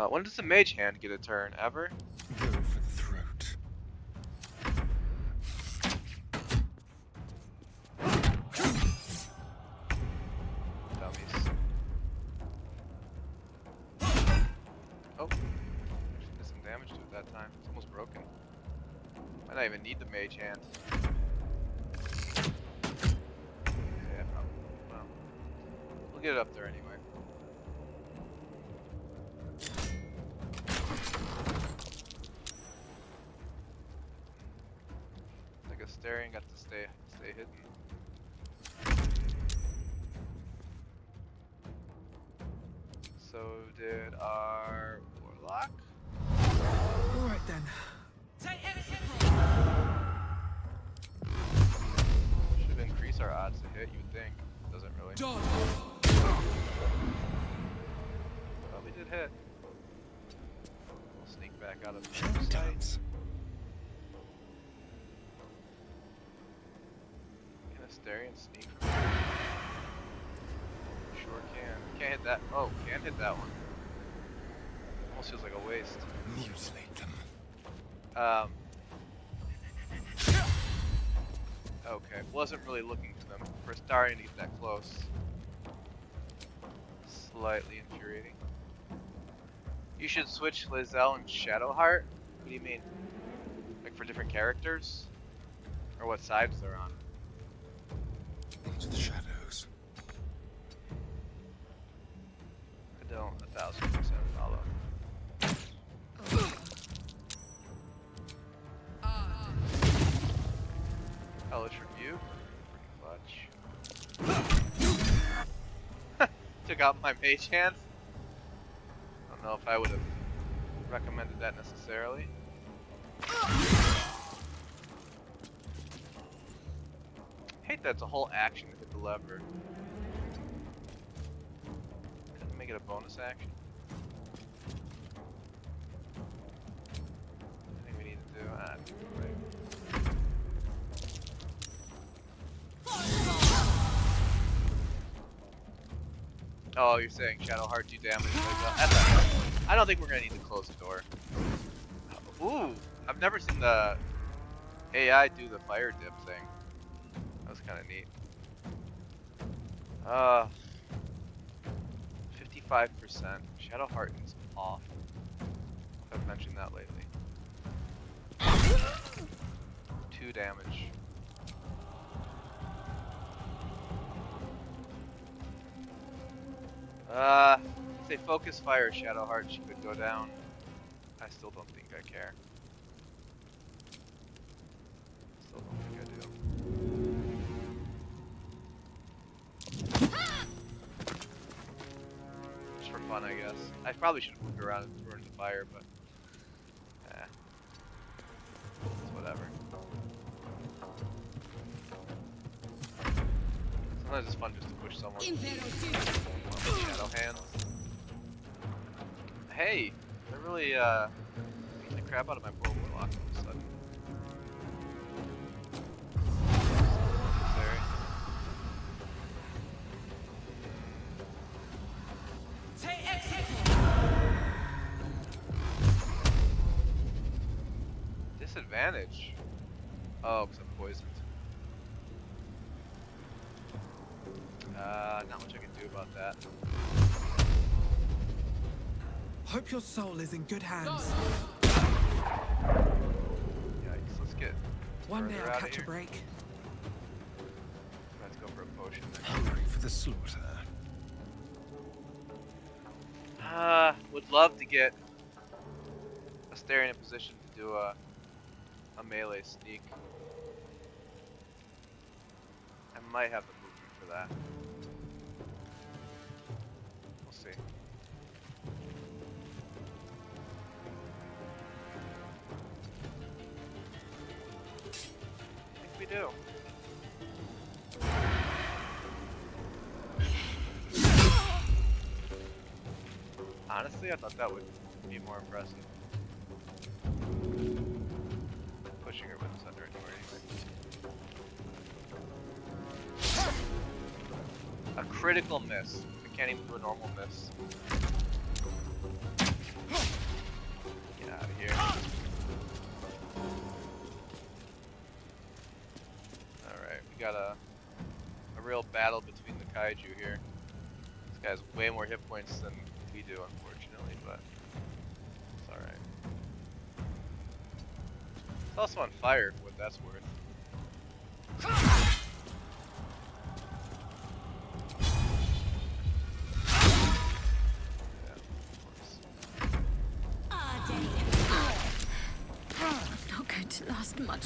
When does the mage hand get a turn? Ever? Go for the throat. Dummies. Oh. Actually did some damage to it that time. It's almost broken. Might not even need the mage hand. Yeah, probably. Well, we'll get it up there anyway. Like a Astarion got to stay hidden. So did our warlock. All right then. Should increase our odds to hit, you would think. Doesn't really. Well, we did hit. We'll sneak back out of Shall we the sight. dance? Can Astarion sneak from here? Sure can. Can't hit that. Oh, can hit that one. Almost feels like a waste. Mutilate them. Okay, wasn't really looking for them. For Astarion to get that close. Slightly infuriating. You should switch Lizelle and Shadowheart? What do you mean? Like for different characters? Or what sides they're on? Into the shadows. I don't 1000% follow. Hellish Rebuke. Freaking clutch. Took out my mage hand. I don't know if I would have recommended that necessarily. Hate that it's a whole action to hit the lever. Couldn't make it a bonus action. I think we need to do. Right. Oh, you're saying Shadowheart do damage? I don't think we're gonna need to close the door. Ooh, I've never seen the AI do the fire dip thing. That was kind of neat. 5%. Shadow Heart is off. I've mentioned that lately. 2 damage. If they focus fire Shadow Heart, she could go down. I still don't think I care. Still don't think I do. Just for fun, I guess. I probably should have moved around and thrown the fire, but it's whatever. Sometimes it's fun just to push someone. Shadow hand. Hey, they're really beating the crap out of my bow warlock all of a sudden. Necessary. Disadvantage. Oh, because I'm poisoned. Not much I can do about that. Hope your soul is in good hands. Yikes, let's get One day further I'll out of catch a here. break. Let's go for a potion. Hungry for the slaughter. Would love to get Astarion in position to do a melee sneak. I might have the movement for that. We'll see. I think we do. Honestly, I thought that would be more impressive. Pushing her with us under anywhere anyway. A critical miss. I can't even do a normal miss. Get out of here. Alright, we got a real battle between the kaiju here. This guy has way more hit points than we do, unfortunately, but it's alright. It's also on fire, for what that's worth. Yeah, of course. Not going to last much.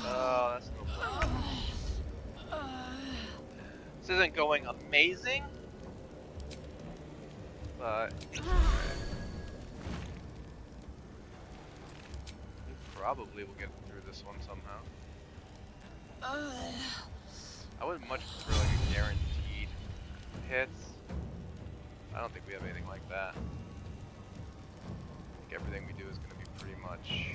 Oh, that's no point. This isn't going amazing, but it's alright. We probably will get through this one somehow. I would much prefer like a guaranteed hits. I don't think we have anything like that. I think everything we do is going to be pretty much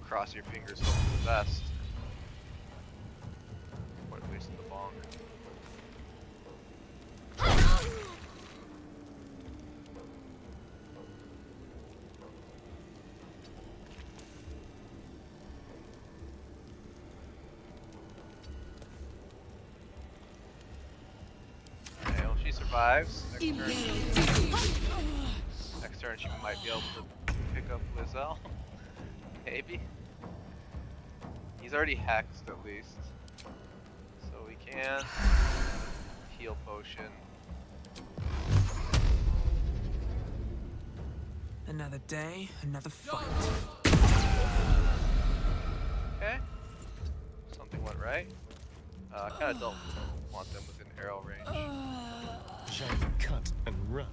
cross your fingers, hope for the best. What a waste of the bong. Okay, well, she survives. Next turn she might be able to pick up Lizelle. Maybe. He's already hexed at least. So we can heal potion. Another day, another fight. Okay. Something went right. I kinda don't want them within arrow range. Shall we cut and run?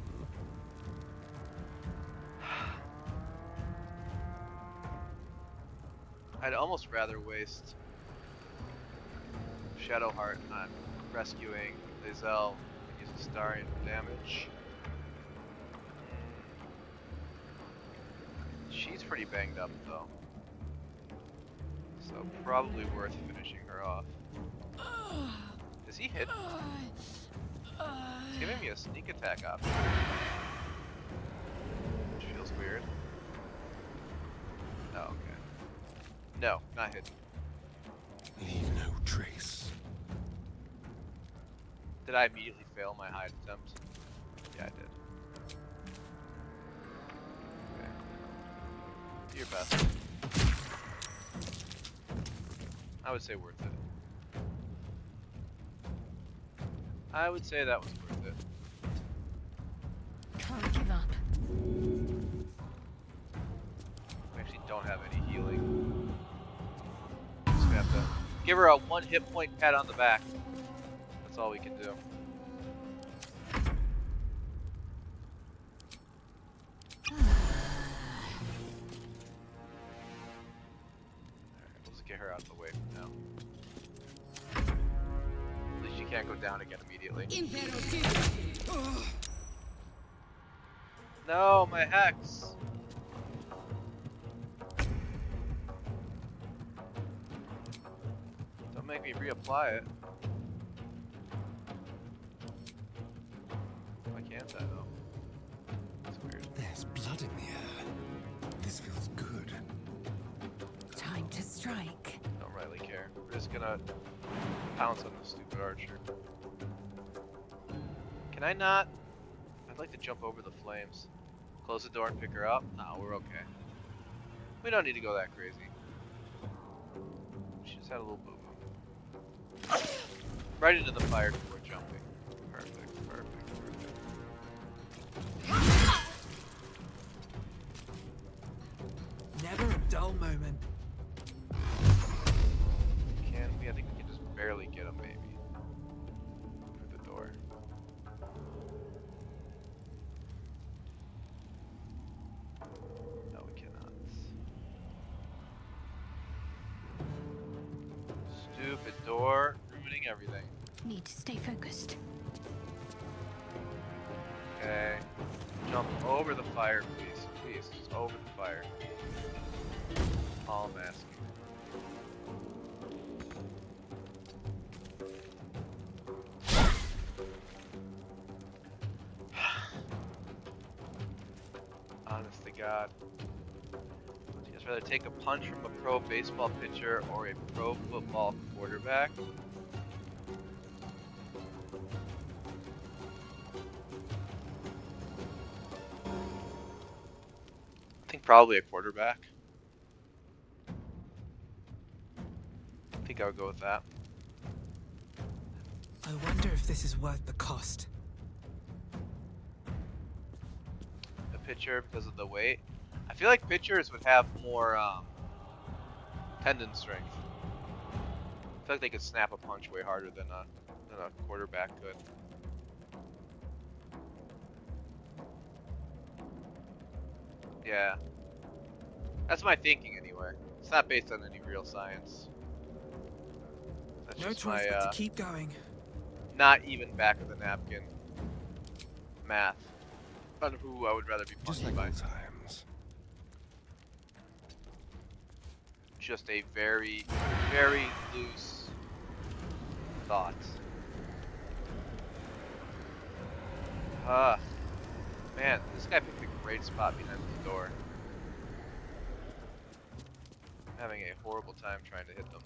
I'd almost rather waste Shadowheart on rescuing Lizelle and use Astarion for damage. She's pretty banged up though, so probably worth finishing her off. Is he hit? He's giving me a sneak attack option, which feels weird. Oh, okay. No, not hidden. Leave no trace. Did I immediately fail my hide attempt? Yeah, I did. Okay. Do your best. I would say worth it. I would say that was worth it. Can't give up. We actually don't have any healing. Just gonna have to give her a 1 hit point pat on the back. That's all we can do. Alright, let's get her out of the way for now. At least she can't go down again immediately. No, my hex! Don't make me reapply it. Why can't I though? That's weird. There's blood in the air. This feels good. Time to strike. Don't really care. We're just gonna pounce on the stupid archer. Can I not? I'd like to jump over the flames. Close the door and pick her up? No, we're okay. We don't need to go that crazy. She just had a little boo-boo. Right into the fire before jumping. Perfect, perfect, perfect. Never a dull moment. Can we? I think we can just barely get him, maybe. Through the door. No, we cannot. Stupid door, ruining everything. Need to stay focused. Okay. Jump over the fire, please. Please, just over the fire. All I'm asking. Honest to God. Would you guys rather take a punch from a pro baseball pitcher or a pro football quarterback? I think probably a quarterback. I think I would go with that. I wonder if this is worth the cost. A pitcher because of the weight. I feel like pitchers would have more tendon strength. I feel like they could snap a punch way harder than a quarterback could. Yeah. That's my thinking anyway. It's not based on any real science. That's No just choice my, but to keep going. not even back of the napkin math on who I would rather be Just punched like by. old times. Just a very, very loose thought. Man, this guy picked a great spot behind the door. I'm having a horrible time trying to hit them.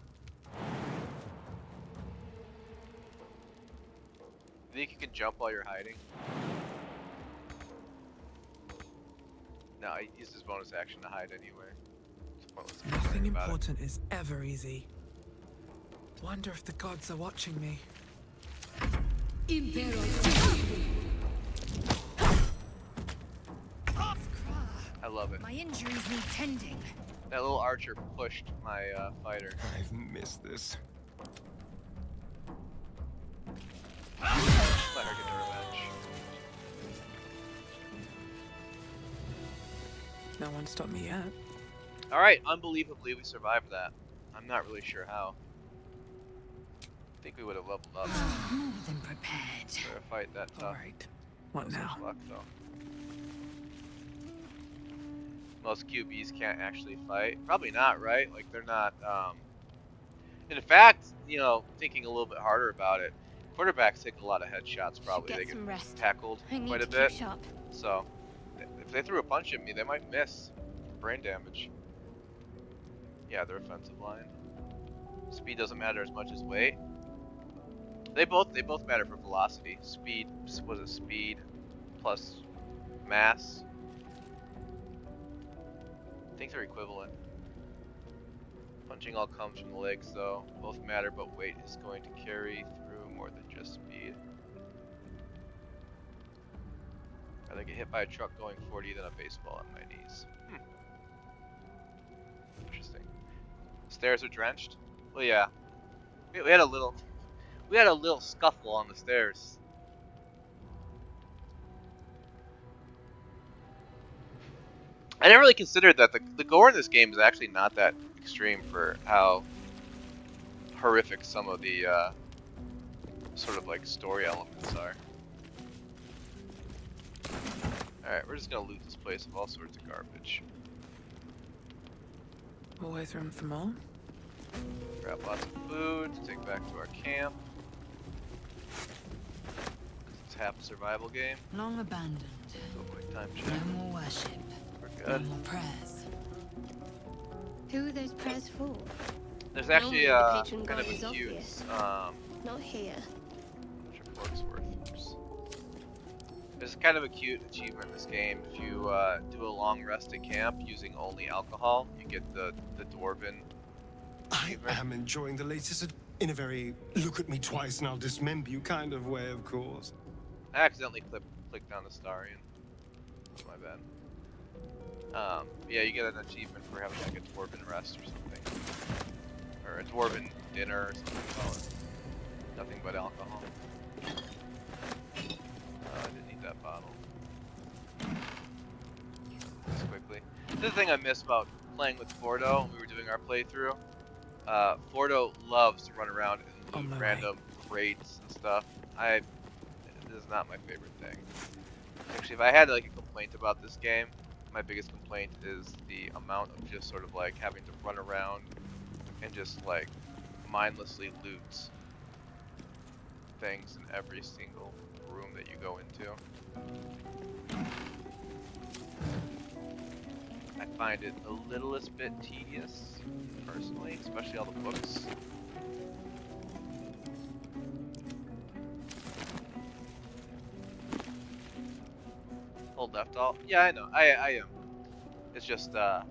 You think you can jump while you're hiding? No, he used his bonus action to hide anyway. It's pointless to Nothing worry about it. important is ever easy. Wonder if the gods are watching me. I love it. My injuries need tending. That little archer pushed my fighter. I've missed this. Let her get her revenge. No one stopped me yet. Alright, unbelievably we survived that. I'm not really sure how. I think we would have leveled up More than prepared. for a fight that tough. Alright. What No now? such luck, though. Most QBs can't actually fight. Probably not, right? Like, they're not, in fact, you know, thinking a little bit harder about it, quarterbacks take a lot of headshots, probably. They Should get get some rest. tackled I need quite to a keep bit. sharp. So, if they threw a punch at me, they might miss. Brain damage. Yeah, their offensive line. Speed doesn't matter as much as weight. They both matter for velocity. Speed was it speed plus mass? I think they're equivalent. Punching all comes from the legs though. Both matter, but weight is going to carry through more than just speed. Rather get hit by a truck going 40 than a baseball on my knees. Interesting. Stairs are drenched? Well, yeah. We had a little scuffle on the stairs. I never really considered that the gore in this game is actually not that extreme for how horrific some of the sort of like story elements are. Alright, we're just gonna loot this place of all sorts of garbage. Always room for more. Grab lots of food to take back to our camp. It's half a survival game. Long abandoned. So quick time check. No more worship. We're No good. more prayers. Who are those prayers for? There's actually Normally the patron kind god of a is cute obvious. not Not here. sure fork's worth. Oops. There's kind of a cute achievement in this game. If you do a long rest at camp using only alcohol, you get the dwarven I achievement. am enjoying the latest in a very look at me twice and I'll dismember you kind of way, of course. I accidentally clicked on the Starian. That's my bad. Yeah, you get an achievement for having like a dwarven rest or something. Or a dwarven dinner or something call it. Nothing but alcohol. I didn't need that bottle. Just quickly. This is the thing I miss about playing with Fordo when we were doing our playthrough. Fordo loves to run around and loot random crates and stuff. This is not my favorite thing. Actually, if I had like a complaint about this game, my biggest complaint is the amount of just sort of like having to run around and just like mindlessly loot things in every single room that you go into. I find it a littlest bit tedious, personally, especially all the books. Hold left alt. Yeah, I know. I am. It's just it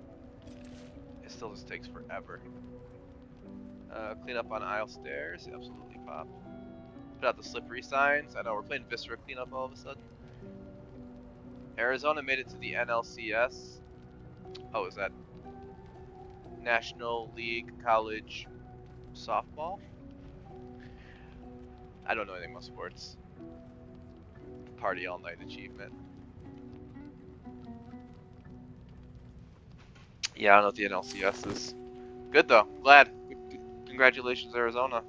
still just takes forever. Clean up on aisle stairs. Absolutely pop. Put out the slippery signs. I know we're playing Viscera cleanup all of a sudden. Arizona made it to the NLCS. Oh, is that National League College Softball? I don't know anything about sports. Party all night achievement. Yeah, I don't know what the NLCS is. Good though. Glad. Good. Congratulations, Arizona.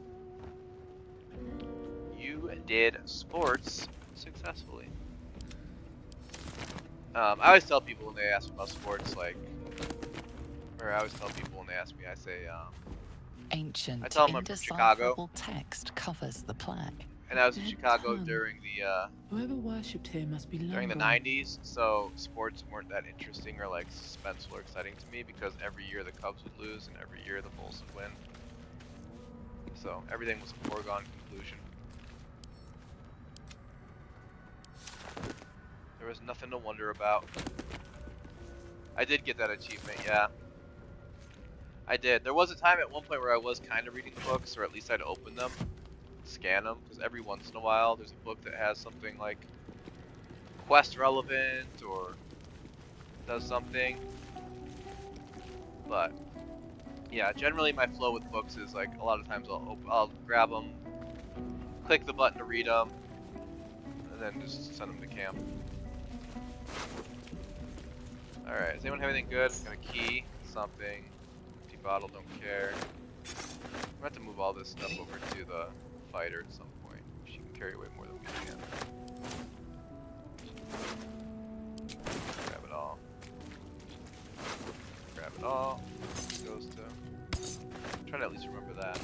You did sports successfully. I always tell people when they ask me about sports, like, or I always tell people when they ask me, I say, Ancient, I tell them I'm from Chicago, indecipherable text covers the plaque. and I was in Dead Chicago tongue. during Whoever worshipped here must be the long gone. 90s, so sports weren't that interesting or like suspenseful or exciting to me because every year the Cubs would lose and every year the Bulls would win. So everything was a foregone conclusion. There was nothing to wonder about. I did get that achievement, yeah. I did. There was a time at one point where I was kind of reading the books, or at least I'd open them, scan them, because every once in a while there's a book that has something like quest relevant or does something. But yeah, generally my flow with books is like a lot of times I'll grab them, click the button to read them, and then just send them to camp. Alright, does anyone have anything good? Got a key, something, empty bottle, don't care. I'm gonna have to move all this stuff over to the fighter at some point. She can carry away more than we can. Grab it all. Grab it all. It goes to. Try to at least remember that.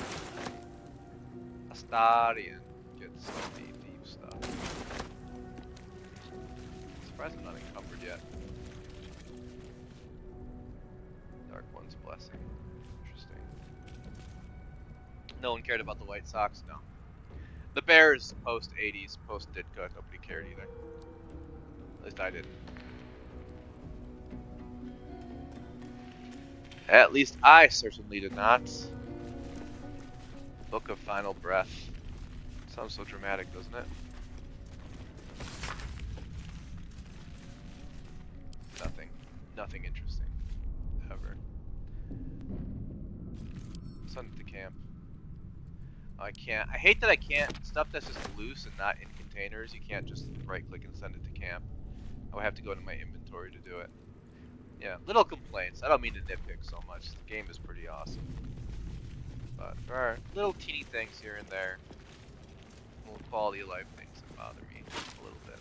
Astarian gets the deep stuff. Surprised I'm not encumbered yet. Dark One's Blessing. Interesting. No one cared about the White Sox? No. The Bears post 80s, post Ditka, nobody cared either. At least I didn't. At least I certainly did not. Book of Final Breath. Sounds so dramatic, doesn't it? Nothing. Nothing interesting. Ever. Send it to camp. I can't. I hate that I can't. Stuff that's just loose and not in containers, you can't just right click and send it to camp. I would have to go into my inventory to do it. Yeah, little complaints. I don't mean to nitpick so much. The game is pretty awesome. But there are little teeny things here and there. Little quality of life things that bother me a little bit.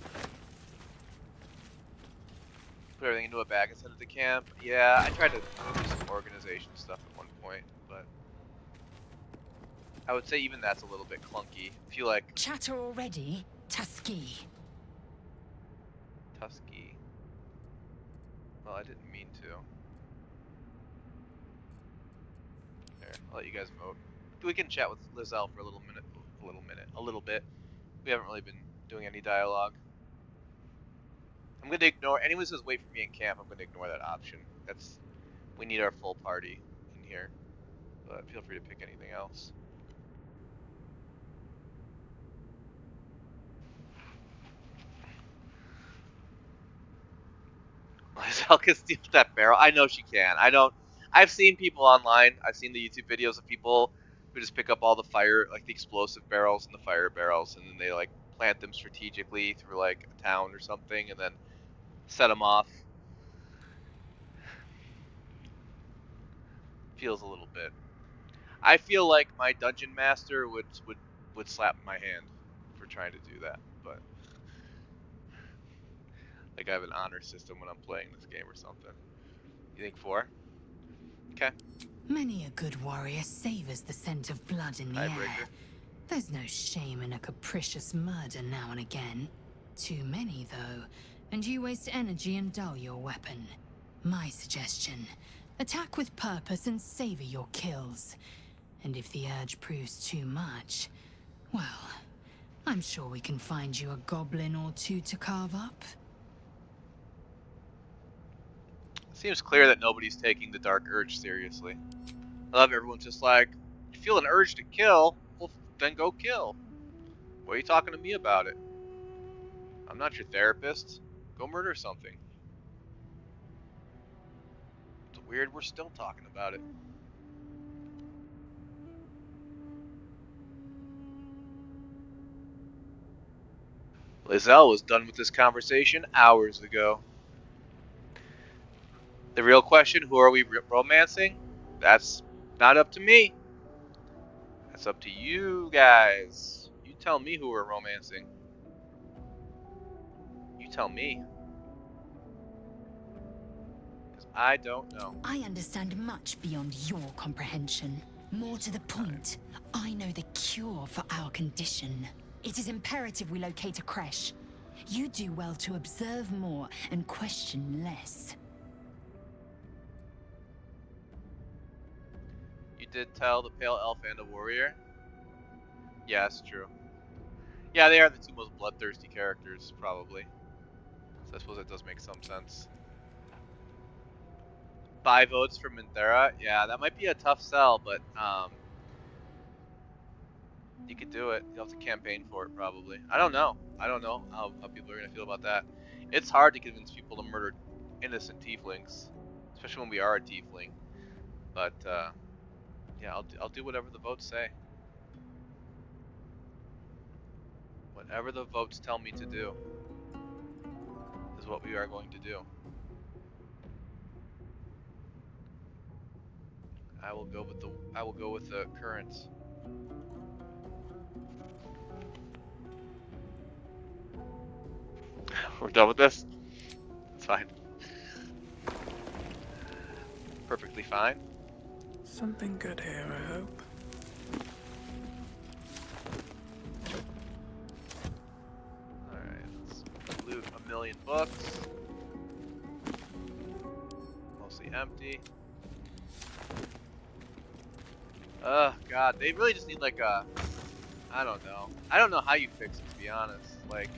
Put everything into a bag and send it to camp. Yeah, I tried to do some organization stuff at one point, but I would say even that's a little bit clunky. I feel like Chatter already? Tusky. Tusky. Well, I didn't mean to. There, I'll let you guys vote. We can chat with Lizelle for a little bit. We haven't really been doing any dialogue. I'm gonna ignore anyone who says wait for me in camp. I'm gonna ignore that option. We need our full party in here. But feel free to pick anything else. Lizelle can steal that barrel. I know she can. I've seen people online. I've seen the YouTube videos of people who just pick up all the fire, like the explosive barrels and the fire barrels, and then they like plant them strategically through like a town or something, and then set them off. Feels a little bit. I feel like my dungeon master would slap my hand for trying to do that, but like I have an honor system when I'm playing this game or something. You think 4? Okay. Many a good warrior savors the scent of blood in the air. There's no shame in a capricious murder now and again. Too many, though, and you waste energy and dull your weapon. My suggestion, attack with purpose and savor your kills. And if the urge proves too much, well, I'm sure we can find you a goblin or two to carve up. Seems clear that nobody's taking the dark urge seriously. I love everyone's just like, you feel an urge to kill? Well, then go kill. What are you talking to me about it? I'm not your therapist. Go murder something. It's weird we're still talking about it. Lizelle was done with this conversation hours ago. The real question, who are we romancing? That's not up to me. That's up to you guys. You tell me who we're romancing. You tell me. Because I don't know. I understand much beyond your comprehension. More to the point, I know the cure for our condition. It is imperative we locate a creche. You do well to observe more and question less. You did tell the Pale Elf and the Warrior? Yeah, that's true. Yeah, they are the 2 most bloodthirsty characters, probably. So I suppose it does make some sense. 5 votes for Minthera? Yeah, that might be a tough sell, but you could do it. You'll have to campaign for it, probably. I don't know. I don't know how people are going to feel about that. It's hard to convince people to murder innocent tieflings, especially when we are a tiefling. But, yeah, I'll do whatever the votes say. Whatever the votes tell me to do is what we are going to do. I will go with the currents. We're done with this? It's fine. Perfectly fine. Something good here, I hope. Alright, let's loot 1,000,000 books. Mostly empty. Oh god, they really just need like a, I don't know. I don't know how you fix it, to be honest. Like,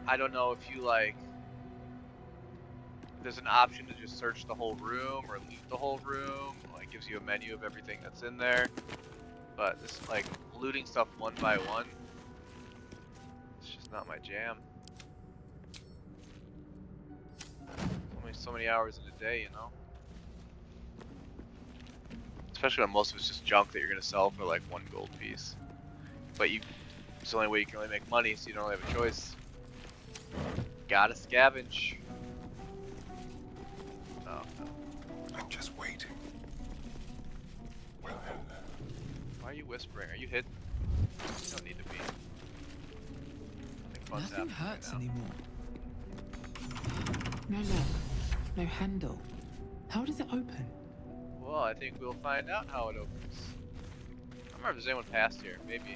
I don't know if you like. There's an option to just search the whole room or loot the whole room. Like, gives you a menu of everything that's in there. But this, like, looting stuff one by one, it's just not my jam. Only so many hours in a day, you know? Especially when most of it's just junk that you're gonna sell for like 1 gold piece. But it's the only way you can really make money, so you don't really have a choice. Gotta scavenge. Oh no. I'm just waiting. Well, hello. Why are you whispering? Are you hidden? You don't need to be. Nothing hurts anymore. No lock. No handle. How does it open? Well, I think we'll find out how it opens. I don't remember if there's anyone past here. Maybe.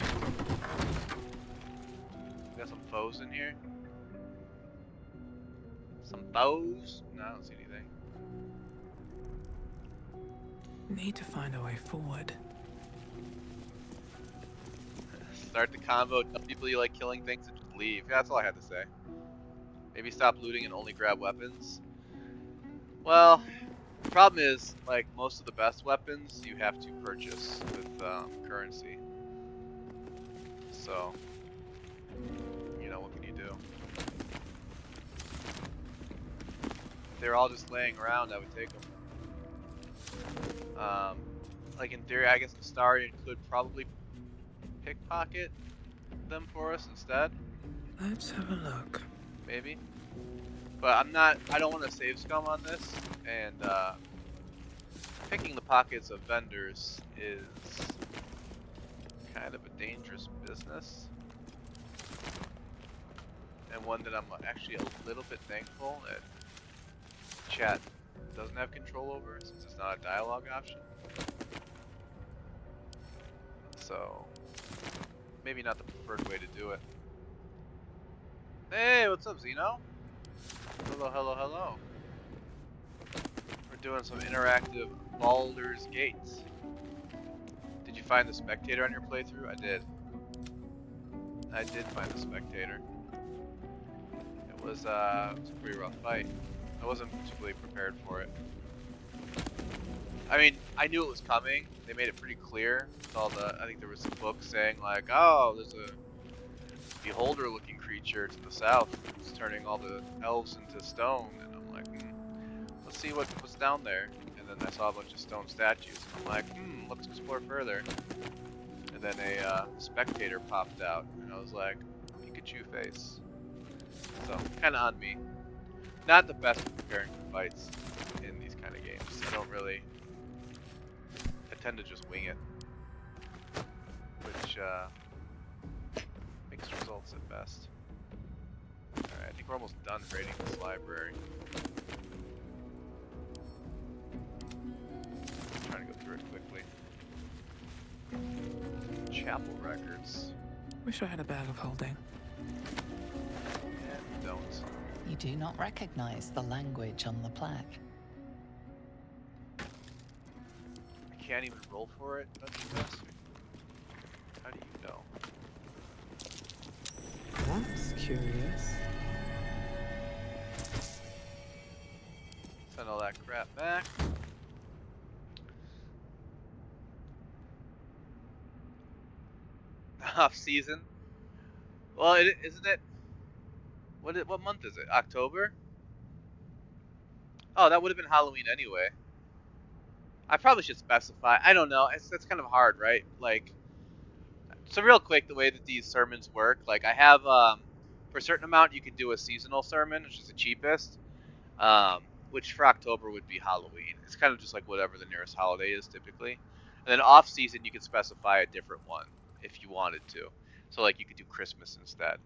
Got some foes in here? Some foes? No, I don't see anything. Need to find a way forward. Start the convo, tell people you like killing things, and just leave. That's all I had to say. Maybe stop looting and only grab weapons. Well, the problem is, like, most of the best weapons you have to purchase with currency. So, you know, what can you do? If they're all just laying around, I would take them. Like, in theory, I guess Astarion could probably pickpocket them for us instead. Let's have a look. Maybe. But I don't want to save scum on this, and picking the pockets of vendors is kind of a dangerous business. And one that I'm actually a little bit thankful that chat doesn't have control over, since it's not a dialogue option. So, maybe not the preferred way to do it. Hey, what's up, Zeno? Hello, hello, hello. We're doing some interactive Baldur's Gates. Did you find the spectator on your playthrough? I did. I did find the spectator. It was a pretty rough fight. I wasn't particularly prepared for it. I mean, I knew it was coming. They made it pretty clear. With all I think there was some books saying like, oh, there's a beholder-looking creature to the south. It's turning all the elves into stone. And I'm like, let's see what's down there. And then I saw a bunch of stone statues. And I'm like, let's explore further. And then a spectator popped out. And I was like, Pikachu face. So, kind of on me. Not the best at preparing for fights in these kind of games. I don't really... I tend to just wing it. Which, mixed results at best. Alright, I think we're almost done raiding this library. I'm trying to go through it quickly. Chapel records. Wish I had a bag of holding. And don't. You do not recognize the language on the plaque. I can't even roll for it, Dungeon Master. How do you know? That's curious. Send all that crap back. Off season. Well, isn't it? What month is it? October? Oh, that would have been Halloween anyway. I probably should specify. I don't know. That's kind of hard, right? Like, so real quick, the way that these sermons work, like I have for a certain amount you can do a seasonal sermon, which is the cheapest. Which for October would be Halloween. It's kind of just like whatever the nearest holiday is typically. And then off season you could specify a different one if you wanted to. So like you could do Christmas instead.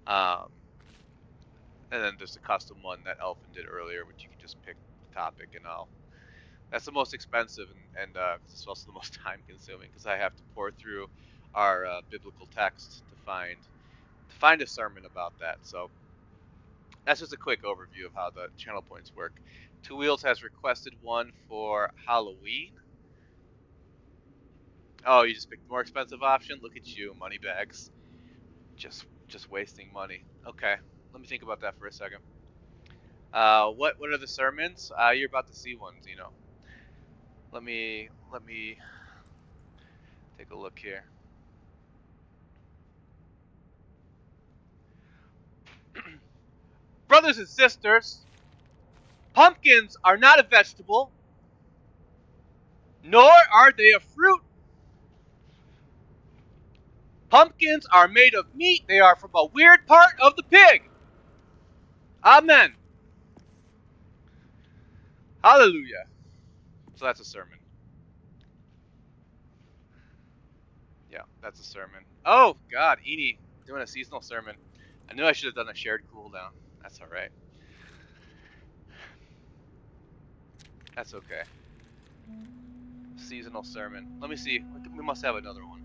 And then there's the custom one that Elfin did earlier, which you can just pick the topic and all. That's the most expensive and it's also the most time consuming because I have to pour through our biblical text to find a sermon about that. So that's just a quick overview of how the channel points work. Two Wheels has requested one for Halloween. Oh, you just picked the more expensive option? Look at you, money bags. Just wasting money. Okay, let me think about that for a second. What are the sermons? You're about to see one, Zeno. Let me take a look here. Brothers and sisters, pumpkins are not a vegetable, nor are they a fruit. Pumpkins are made of meat. They are from a weird part of the pig. Amen. Hallelujah. So that's a sermon. Yeah, that's a sermon. Oh, God, Edie, doing a seasonal sermon. I knew I should have done a shared cooldown. That's alright. That's okay. Seasonal sermon. Let me see. We must have another one.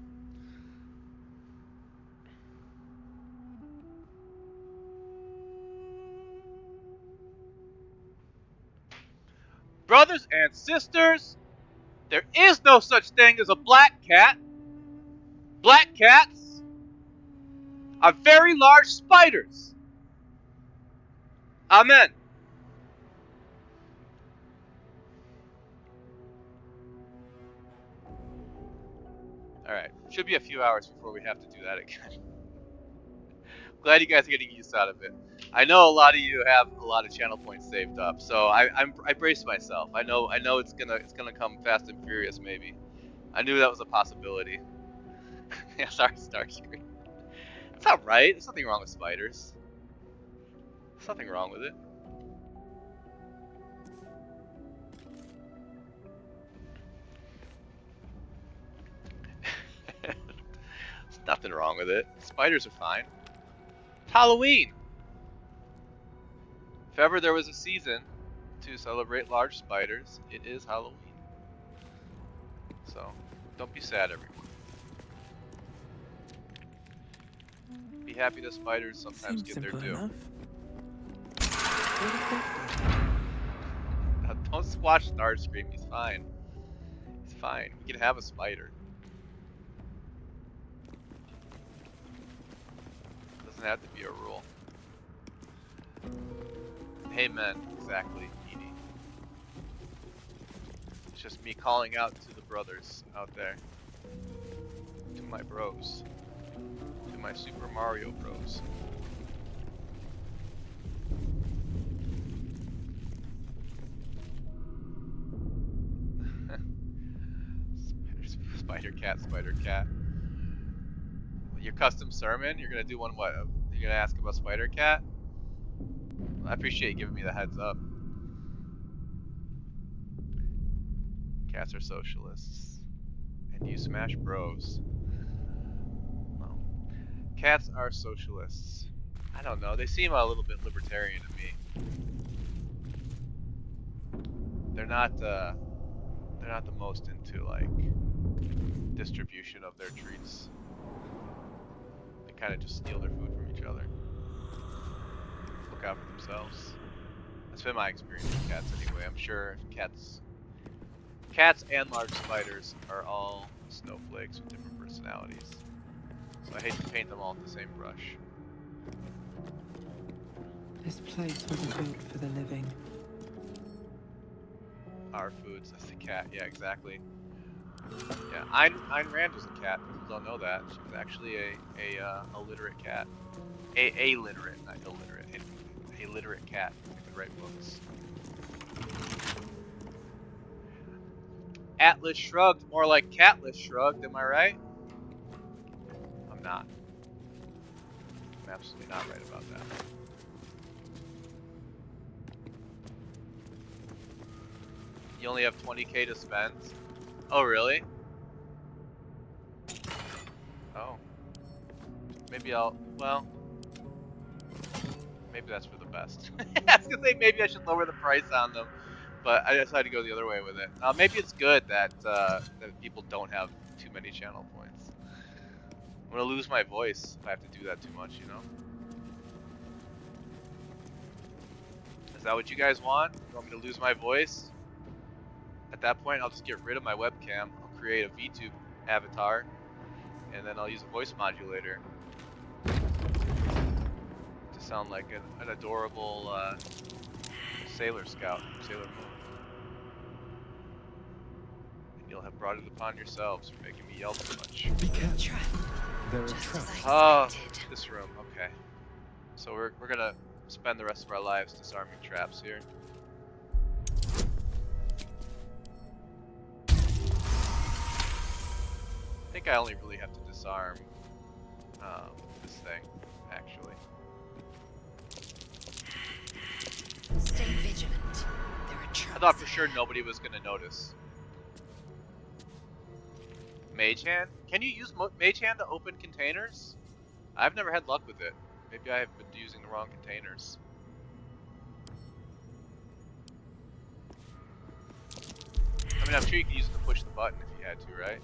Brothers and sisters, there is no such thing as a black cat. Black cats are very large spiders. Amen. Alright, should be a few hours before we have to do that again. Glad you guys are getting use out of it. I know a lot of you have a lot of channel points saved up, so I brace myself. I know it's gonna come fast and furious maybe. I knew that was a possibility. Yeah, sorry, Starscream. That's not right. There's nothing wrong with spiders. There's nothing wrong with it. There's nothing wrong with it. Spiders are fine. It's Halloween. If ever there was a season to celebrate large spiders, it is Halloween. So, don't be sad, everyone. Be happy that spiders sometimes Seems get their simple due. enough. Don't squash Starscream, he's fine. He's fine. We can have a spider. Doesn't have to be a rule. Amen, exactly, Edie. It's just me calling out to the brothers out there. To my bros. To my Super Mario bros. Spider cat, spider cat. Your custom sermon? You're gonna do one what? You're gonna ask about spider cat? I appreciate you giving me the heads up. Cats are socialists. And you smash bros. Well, cats are socialists. I don't know, they seem a little bit libertarian to me. They're not the most into like distribution of their treats. They kind of just steal their food from each other. Look out for themselves. That's been my experience with cats anyway. I'm sure cats and large spiders are all snowflakes with different personalities. So I hate to paint them all with the same brush. This place wasn't built for the living. Our foods, that's the cat. Yeah, exactly. Yeah, Ayn Rand was a cat. People don't know that. She was actually a literate cat. A literate, not illiterate. A literate cat who could write books. Atlas shrugged, more like Catless shrugged, am I right? I'm not. I'm absolutely not right about that. You only have 20k to spend? Oh, really? Oh. Maybe well, maybe that's for the best. I was gonna say maybe I should lower the price on them, but I decided to go the other way with it. Maybe it's good that people don't have too many channel points. I'm gonna lose my voice if I have to do that too much, you know? Is that what you guys want? You want me to lose my voice? At that point, I'll just get rid of my webcam. I'll create a VTube avatar, and then I'll use a voice modulator to sound like an adorable sailor scout, Sailor Moon. And you'll have brought it upon yourselves for making me yell so much. Be careful. Trap. There are Just as traps. I Oh, expected. this room. Okay. So we're gonna spend the rest of our lives disarming traps here. I think I only really have to disarm this thing, actually. Stay vigilant. There are traps. I thought for sure nobody was gonna notice. Mage Hand? Can you use Mage Hand to open containers? I've never had luck with it. Maybe I have been using the wrong containers. I mean, I'm sure you can use it to push the button if you had to, right?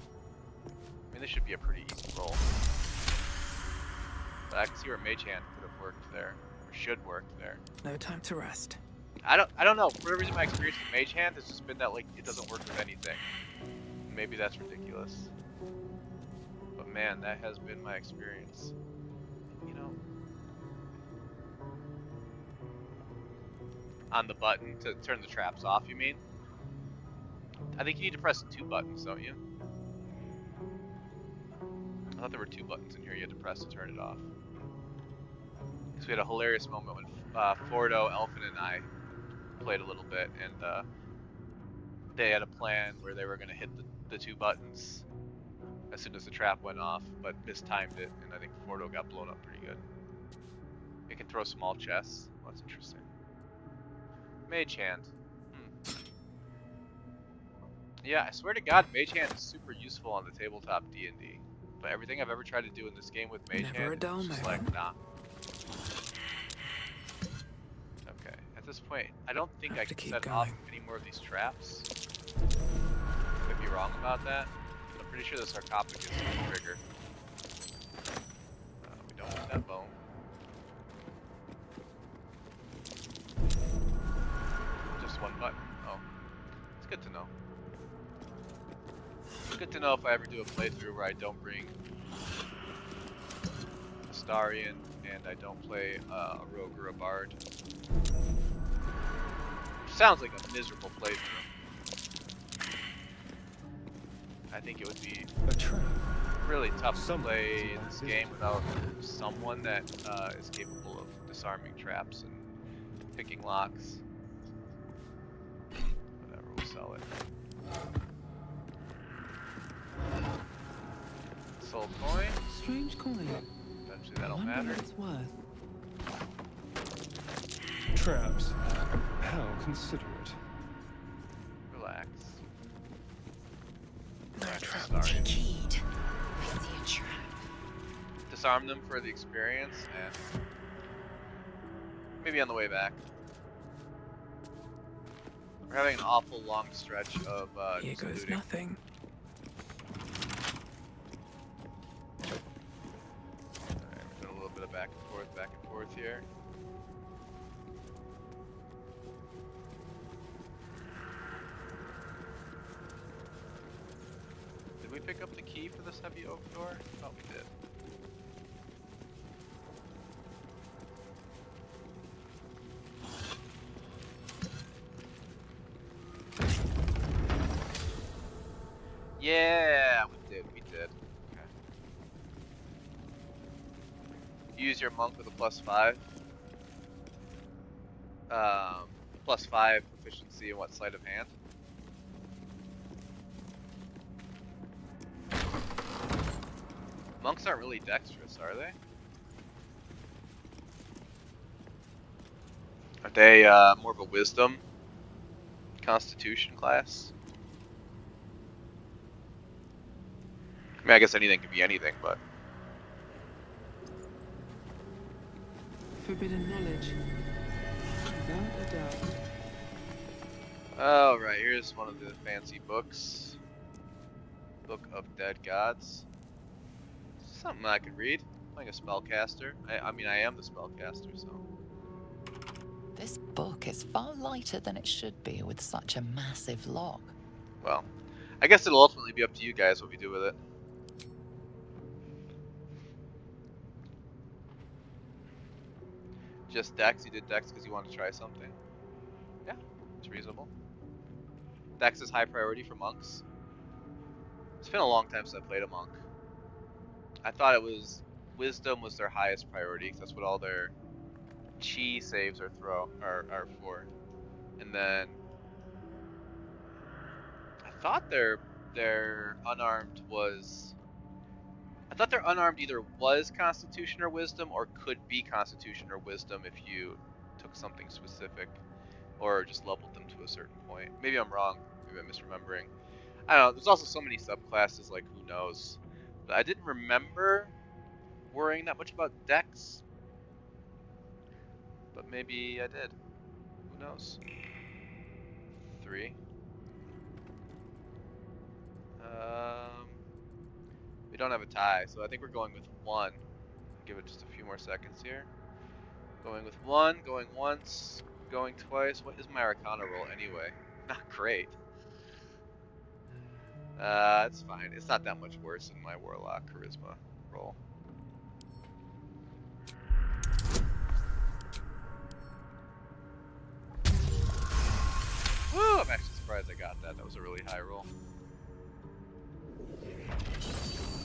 I mean, this should be a pretty easy roll. But I can see where Mage Hand could have worked there, or should work there. No time to rest. I don't know. For whatever reason, my experience with Mage Hand has just been that like it doesn't work with anything. Maybe that's ridiculous. But man, that has been my experience. You know, on the button to turn the traps off. You mean? I think you need to press 2 buttons, don't you? I thought there were 2 buttons in here you had to press to turn it off. Because we had a hilarious moment when Fordo, Elfin, and I played a little bit, and they had a plan where they were going to hit the 2 buttons as soon as the trap went off, but mistimed it, and I think Fordo got blown up pretty good. It can throw small chests. Oh, that's interesting. Mage Hand. Yeah, I swear to God, Mage Hand is super useful on the tabletop D&D. But everything I've ever tried to do in this game with Mage Never Hand a dull is just moment. like, nah. Okay, at this point, I don't think I Have to can keep set off going. any more of these traps. Could be wrong about that. But I'm pretty sure the sarcophagus is the trigger. We don't need that bone. Just 1 button. Oh, it's good to know. It's good to know if I ever do a playthrough where I don't bring Astarion and I don't play a rogue or a bard. Sounds like a miserable playthrough. I think it would be A trap. really tough to Someone play is this alive, game without someone that is capable of disarming traps and picking locks. Whatever, we'll sell it. Sold coin. Strange coin. Eventually that'll Wonder matter. what it's worth. Traps. How considerate. Relax. No Relax, trap. Astarion. Take heed. I see a trap. Disarm them for the experience and maybe on the way back. We're having an awful long stretch of Here just goes looting. nothing. Alright, we're doing a little bit of back and forth here. Did we pick up the key for this heavy oak door? Oh, we did. Yeah, we did. Okay. Use your monk with a +5. +5 proficiency in what, sleight of hand? Monks aren't really dexterous, are they? Are they more of a wisdom constitution class? I mean, I guess anything could be anything, but Forbidden knowledge. Without a doubt. oh right, here's one of the fancy books. Book of Dead Gods. Something I could read. I'm like a spellcaster. I mean, I am the spellcaster, so. This book is far lighter than it should be with such a massive lock. Well, I guess it'll ultimately be up to you guys what we do with it. Just Dex? You did Dex because you wanted to try something? Yeah, it's reasonable. Dex is high priority for monks. It's been a long time since I played a monk. I thought it was Wisdom was their highest priority because that's what all their chi saves are for. And then I thought their unarmed was I thought their unarmed either was Constitution or Wisdom or could be Constitution or Wisdom if you took something specific or just leveled them to a certain point. Maybe I'm wrong. Maybe I'm misremembering. I don't know. There's also so many subclasses, like who knows. But I didn't remember worrying that much about Dex. But maybe I did. Who knows? 3. We don't have a tie, so I think we're going with 1. Give it just a few more seconds here. Going with 1, going once, going twice. What is my Arcana roll anyway? Not great. It's fine. It's not that much worse than my Warlock Charisma roll. Woo! I'm actually surprised I got that. That was a really high roll.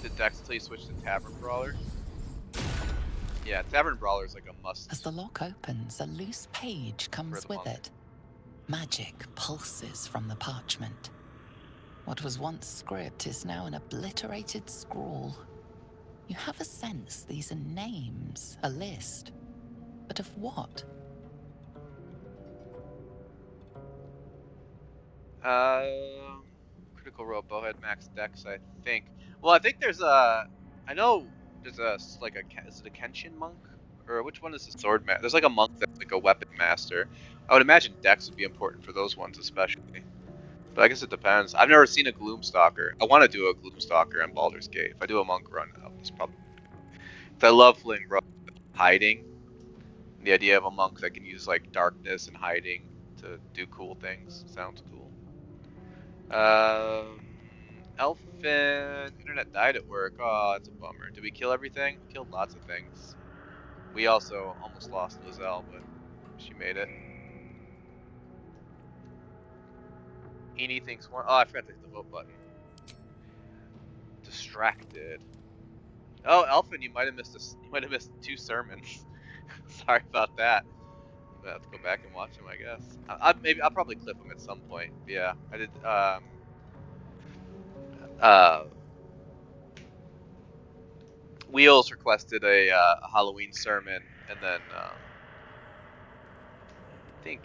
Did Dex until you switch to Tavern Brawler? Yeah, Tavern Brawler is like a must. As the lock opens, a loose page comes with it. Magic pulses from the parchment. What was once script is now an obliterated scrawl. You have a sense these are names, a list. But of what? Critical Role, Bowhead, Max Dex, I think. Well, I think there's a. I know there's a like a. Is it a Kenshin monk or which one is the sword man? There's like a monk that's like a weapon master. I would imagine Dex would be important for those ones especially. But I guess it depends. I've never seen a Gloomstalker. I want to do a Gloomstalker on Baldur's Gate. If I do a monk run, it's probably. I love playing hiding. The idea of a monk that can use like darkness and hiding to do cool things sounds cool. Elfin internet died at work. Oh, that's a bummer. Did we kill everything? We killed lots of things. We also almost lost Lizelle, but she made it. Eni thinks one. Oh, I forgot to hit the vote button. Distracted. Oh, Elfin, you might have missed You might have missed 2 sermons. Sorry about that. I'm gonna have to go back and watch them, I guess. Maybe I'll probably clip them at some point. But yeah, I did. Wheels requested a Halloween sermon, and then I think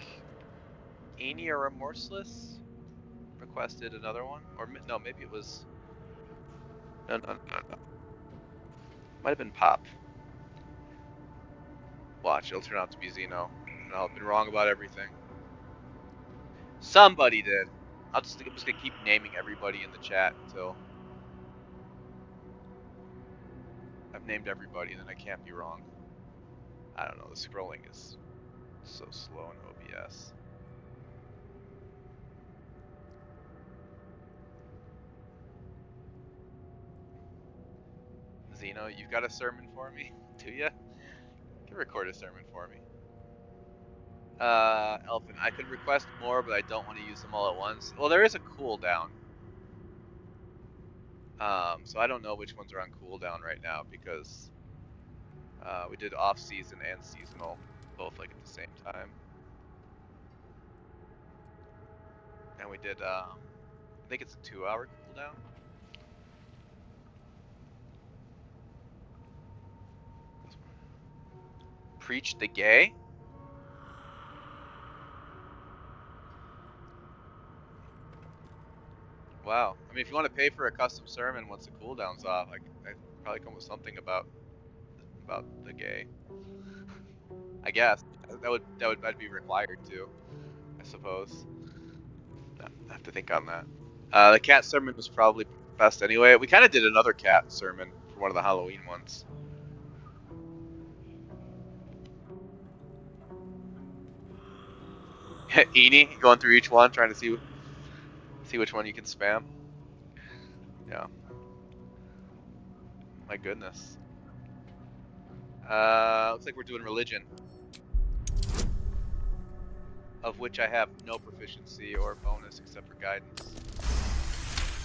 Eni or Remorseless requested another one, or no, maybe it was no. Might have been Pop. Watch, it'll turn out to be Xeno, and I'll have been wrong about everything. Somebody did. I'm just gonna keep naming everybody in the chat until I've named everybody, and then I can't be wrong. I don't know. The scrolling is so slow in OBS. Xeno, you've got a sermon for me? Do ya? You can record a sermon for me. Elfin, I could request more, but I don't want to use them all at once. Well, there is a cooldown. So I don't know which ones are on cooldown right now because we did off-season and seasonal both like at the same time. And we did, I think it's a 2-hour cooldown. Preach the gay? Wow. I mean, if you want to pay for a custom sermon once the cooldown's off, I probably come with something about the gay. I guess that'd be required too, I suppose. I have to think on that. The cat sermon was probably best anyway. We kind of did another cat sermon for one of the Halloween ones. Eni going through each one, trying to see which one you can spam. Yeah. My goodness. Looks like we're doing religion. of which I have no proficiency or bonus except for guidance.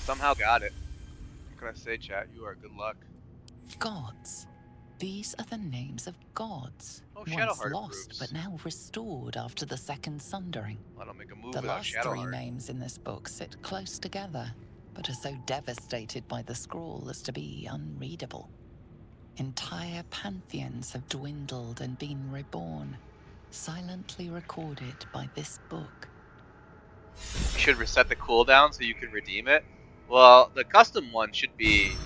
Somehow got it. What can I say, chat? You are good luck. Gods. These are the names of gods, Oh, once Shadowheart lost approves. but now restored after the Second Sundering. I don't make a move The without last three Shadowheart. names in this book sit close together, but are so devastated by the scroll as to be unreadable. Entire pantheons have dwindled and been reborn, silently recorded by this book. You should reset the cooldown so you can redeem it. Well, the custom one should be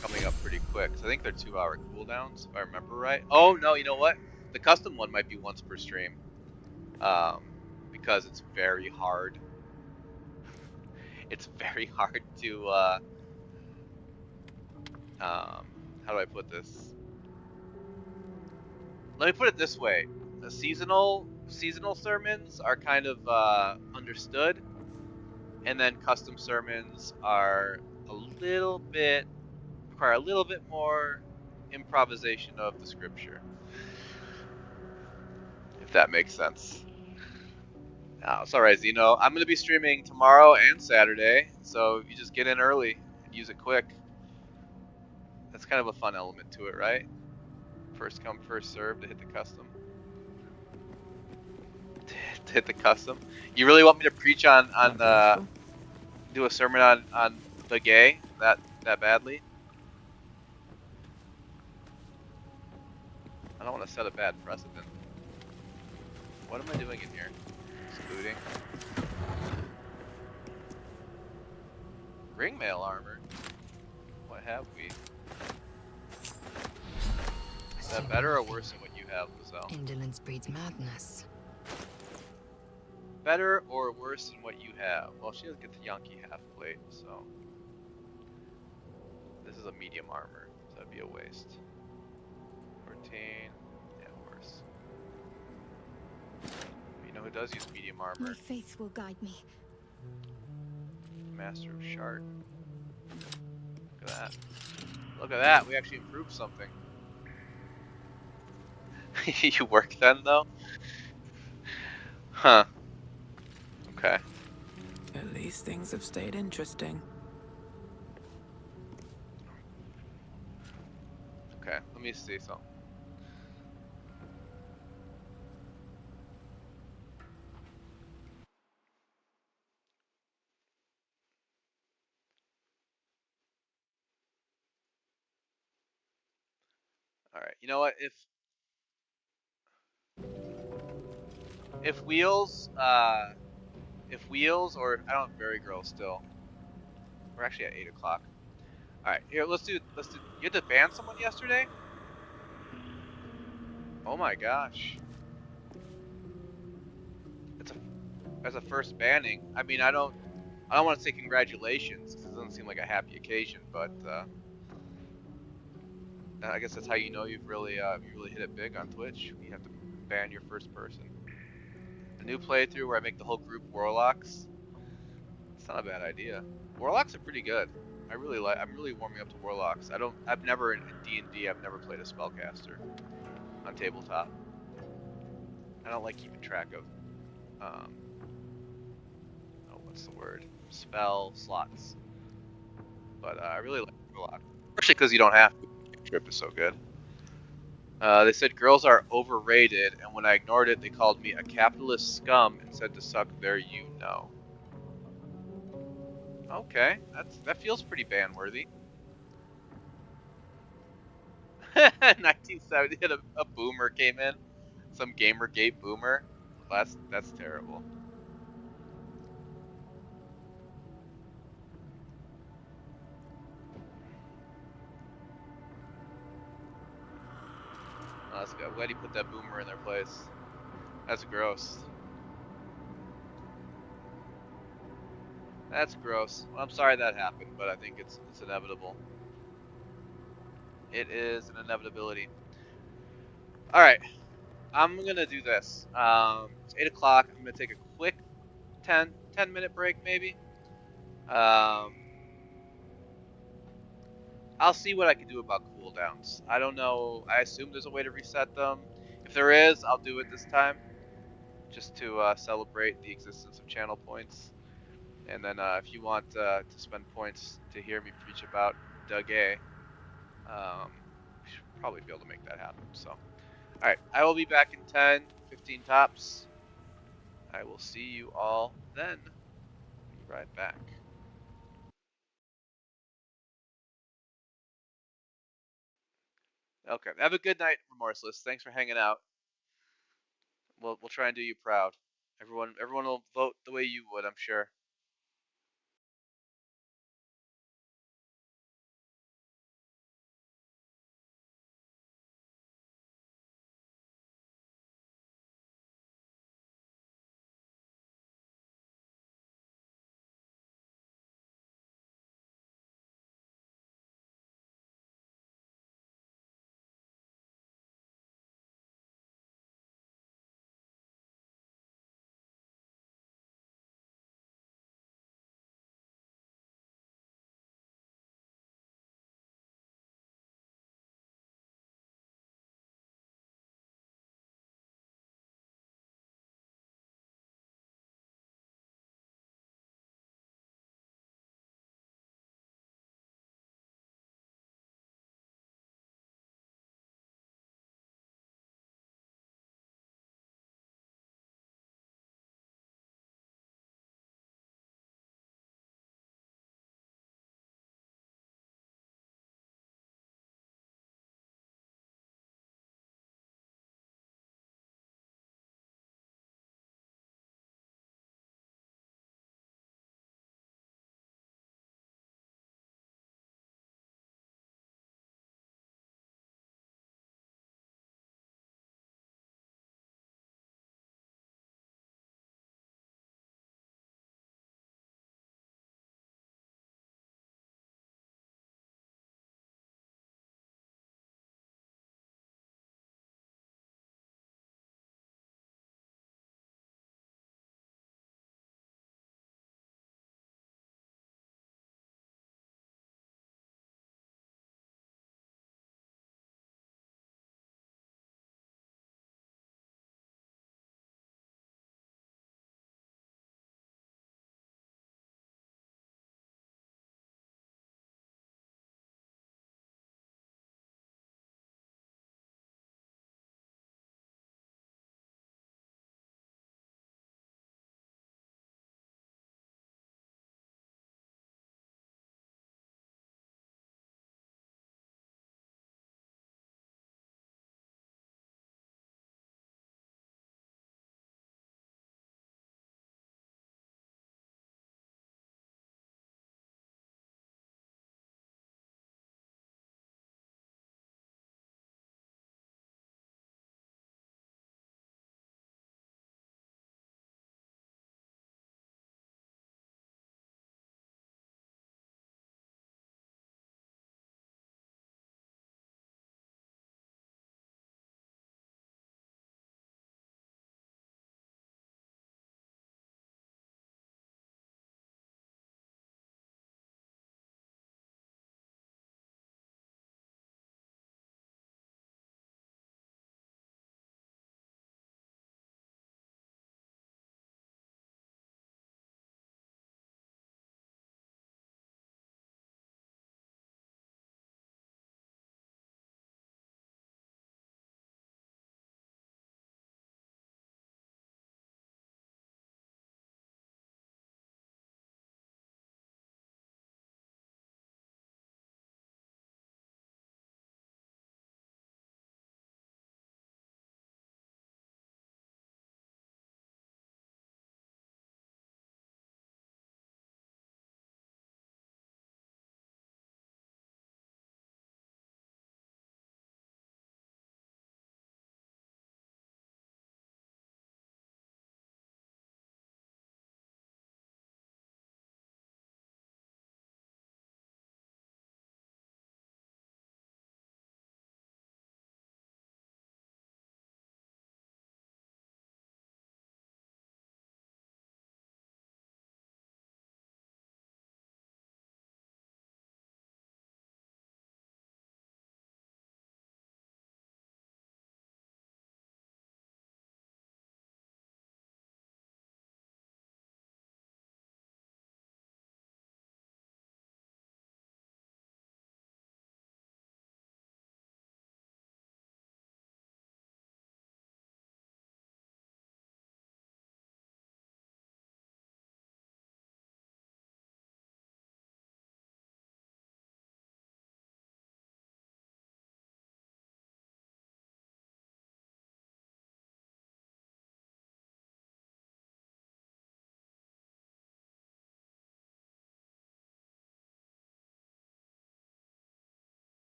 coming up pretty quick. So I think they're 2-hour cooldowns, if I remember right. Oh no, you know what? The custom one might be once per stream, because it's very hard. It's very hard to how do I put this? Let me put it this way: the seasonal sermons are kind of understood, and then custom sermons are a little bit require a little bit more improvisation of the scripture, if that makes sense. It's alright, Zeno. I'm going to be streaming tomorrow and Saturday, so you just get in early and use it quick. That's kind of a fun element to it, right? First come, first serve to hit the custom. To hit the custom. You really want me to preach on do a sermon on the gay that badly? I don't want to set a bad precedent. What am I doing in here? Looting. Ringmail armor. What have we? Is that better or worse than what you have, Lizelle? Indolence breeds madness. Better or worse than what you have? Well, she doesn't get the Yankee half plate, so this is a medium armor, so that'd be a waste. 14, yeah, worse. You know who does use medium armor? My faith will guide me. Master of Shard. Look at that. Look at that, we actually improved something. You work then, though? Huh. Okay. At least things have stayed interesting. Okay, let me see something. Alright, you know what, if wheels, or I don't Berry Girl still. We're actually at 8 o'clock. Alright, here, let's do, you had to ban someone yesterday? Oh my gosh. That's a first banning. I mean, I don't want to say congratulations, because it doesn't seem like a happy occasion, but, I guess that's how you know you really hit it big on Twitch. You have to ban your first person. A new playthrough where I make the whole group Warlocks. It's not a bad idea. Warlocks are pretty good. I'm really warming up to Warlocks. I've never in D&D, I've never played a spellcaster on tabletop. I don't like keeping track of, what's the word? Spell slots. But I really like Warlock, especially because you don't have to. Trip is so good. They said girls are overrated, and when I ignored it, they called me a capitalist scum and said to suck their you-know. Okay, that feels pretty ban-worthy. 1970, a boomer came in, some Gamergate boomer. That's terrible. Oh, that's good. I'm glad you put that boomer in their place. That's gross. That's gross. Well, I'm sorry that happened, but I think it's inevitable. It is an inevitability. All right, I'm gonna do this. It's 8 o'clock. I'm gonna take a quick 10-minute break, maybe. I'll see what I can do about cooldowns. I don't know. I assume there's a way to reset them. If there is, I'll do it this time, just to celebrate the existence of channel points. And then if you want to spend points to hear me preach about Doug A, we should probably be able to make that happen. So, all right, I will be back in 10, 15 tops. I will see you all then. Be right back. Okay, have a good night, Remorseless. Thanks for hanging out. We'll try and do you proud. Everyone will vote the way you would, I'm sure.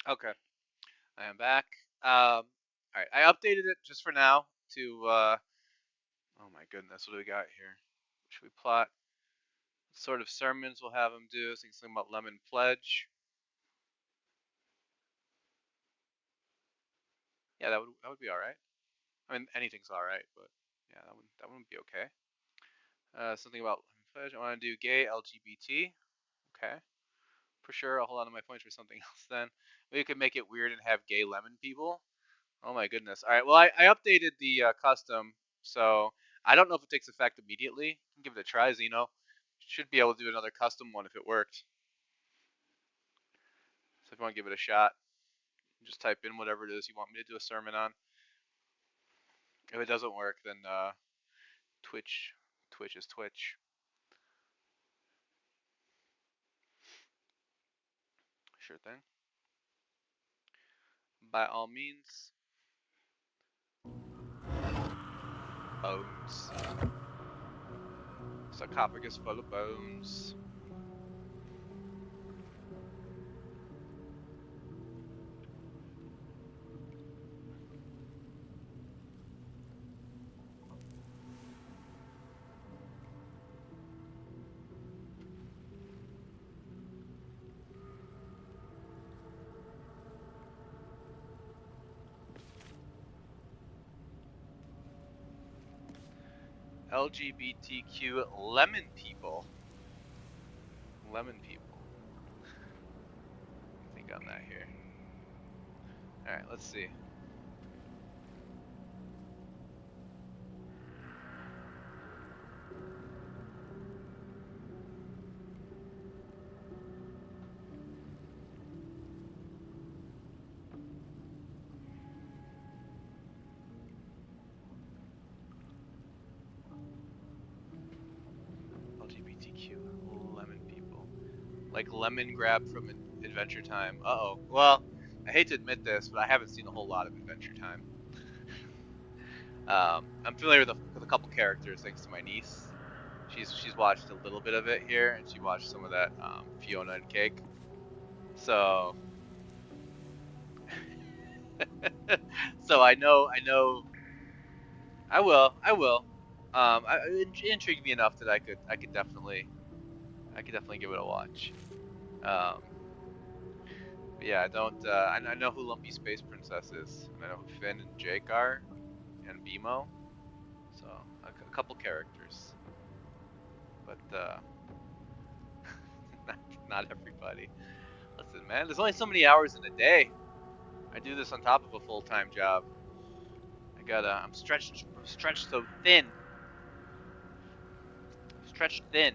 Okay, I am back. All right, I updated it just for now to. Oh my goodness, what do we got here? Should we plot what sort of sermons we'll have him do? Something about Lemon Pledge. Yeah, that would be all right. I mean, anything's all right, but yeah, that would be okay. Something about Lemon Pledge. I want to do gay LGBT. Okay, for sure. I'll hold on to my points for something else then. Maybe we could make it weird and have gay lemon people. Oh my goodness. All right. Well, I updated the custom, so I don't know if it takes effect immediately. Give it a try, Zeno. Should be able to do another custom one if it worked. So if you want to give it a shot, just type in whatever it is you want me to do a sermon on. If it doesn't work, then Twitch is Twitch. Sure thing. By all means. Bones. Sarcophagus full of bones. LGBTQ lemon people. Lemon people. Let me think on that here. Alright, let's see. LGBTQ lemon people. Like lemon grab from Adventure Time. Uh-oh. Well, I hate to admit this, but I haven't seen a whole lot of Adventure Time. I'm familiar with a couple characters thanks to my niece. She's watched a little bit of it here, and she watched some of that Fiona and Cake. So, so I know. I will. It intrigued me enough that I could definitely give it a watch. Um, but yeah, I don't. I know who Lumpy Space Princess is, and I know who Finn and Jake are, and BMO. So a couple characters, but not everybody. Listen, man, there's only so many hours in a day. I do this on top of a full-time job. I'm stretched so thin. Stretched thin.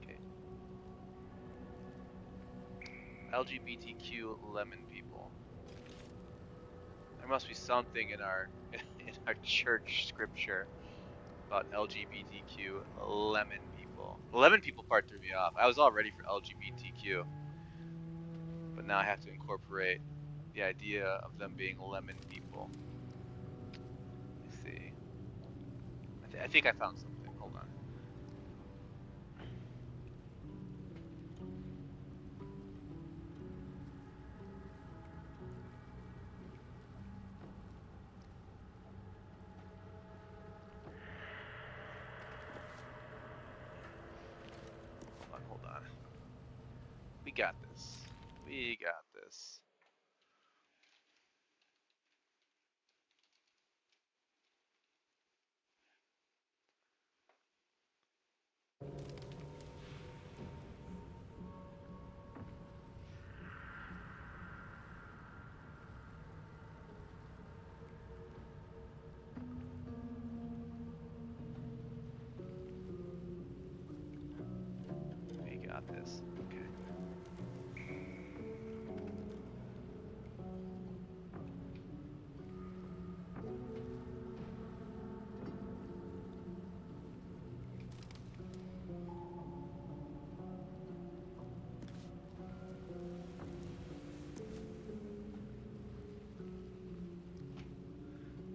Okay. LGBTQ lemon people. There must be something in our in our church scripture about LGBTQ lemon people. The lemon people part threw me off. I was all ready for LGBTQ, but now I have to incorporate the idea of them being lemon people. Let's see. I think I found something. Hold on. Hold on. We got this. We got this. We got this. Okay.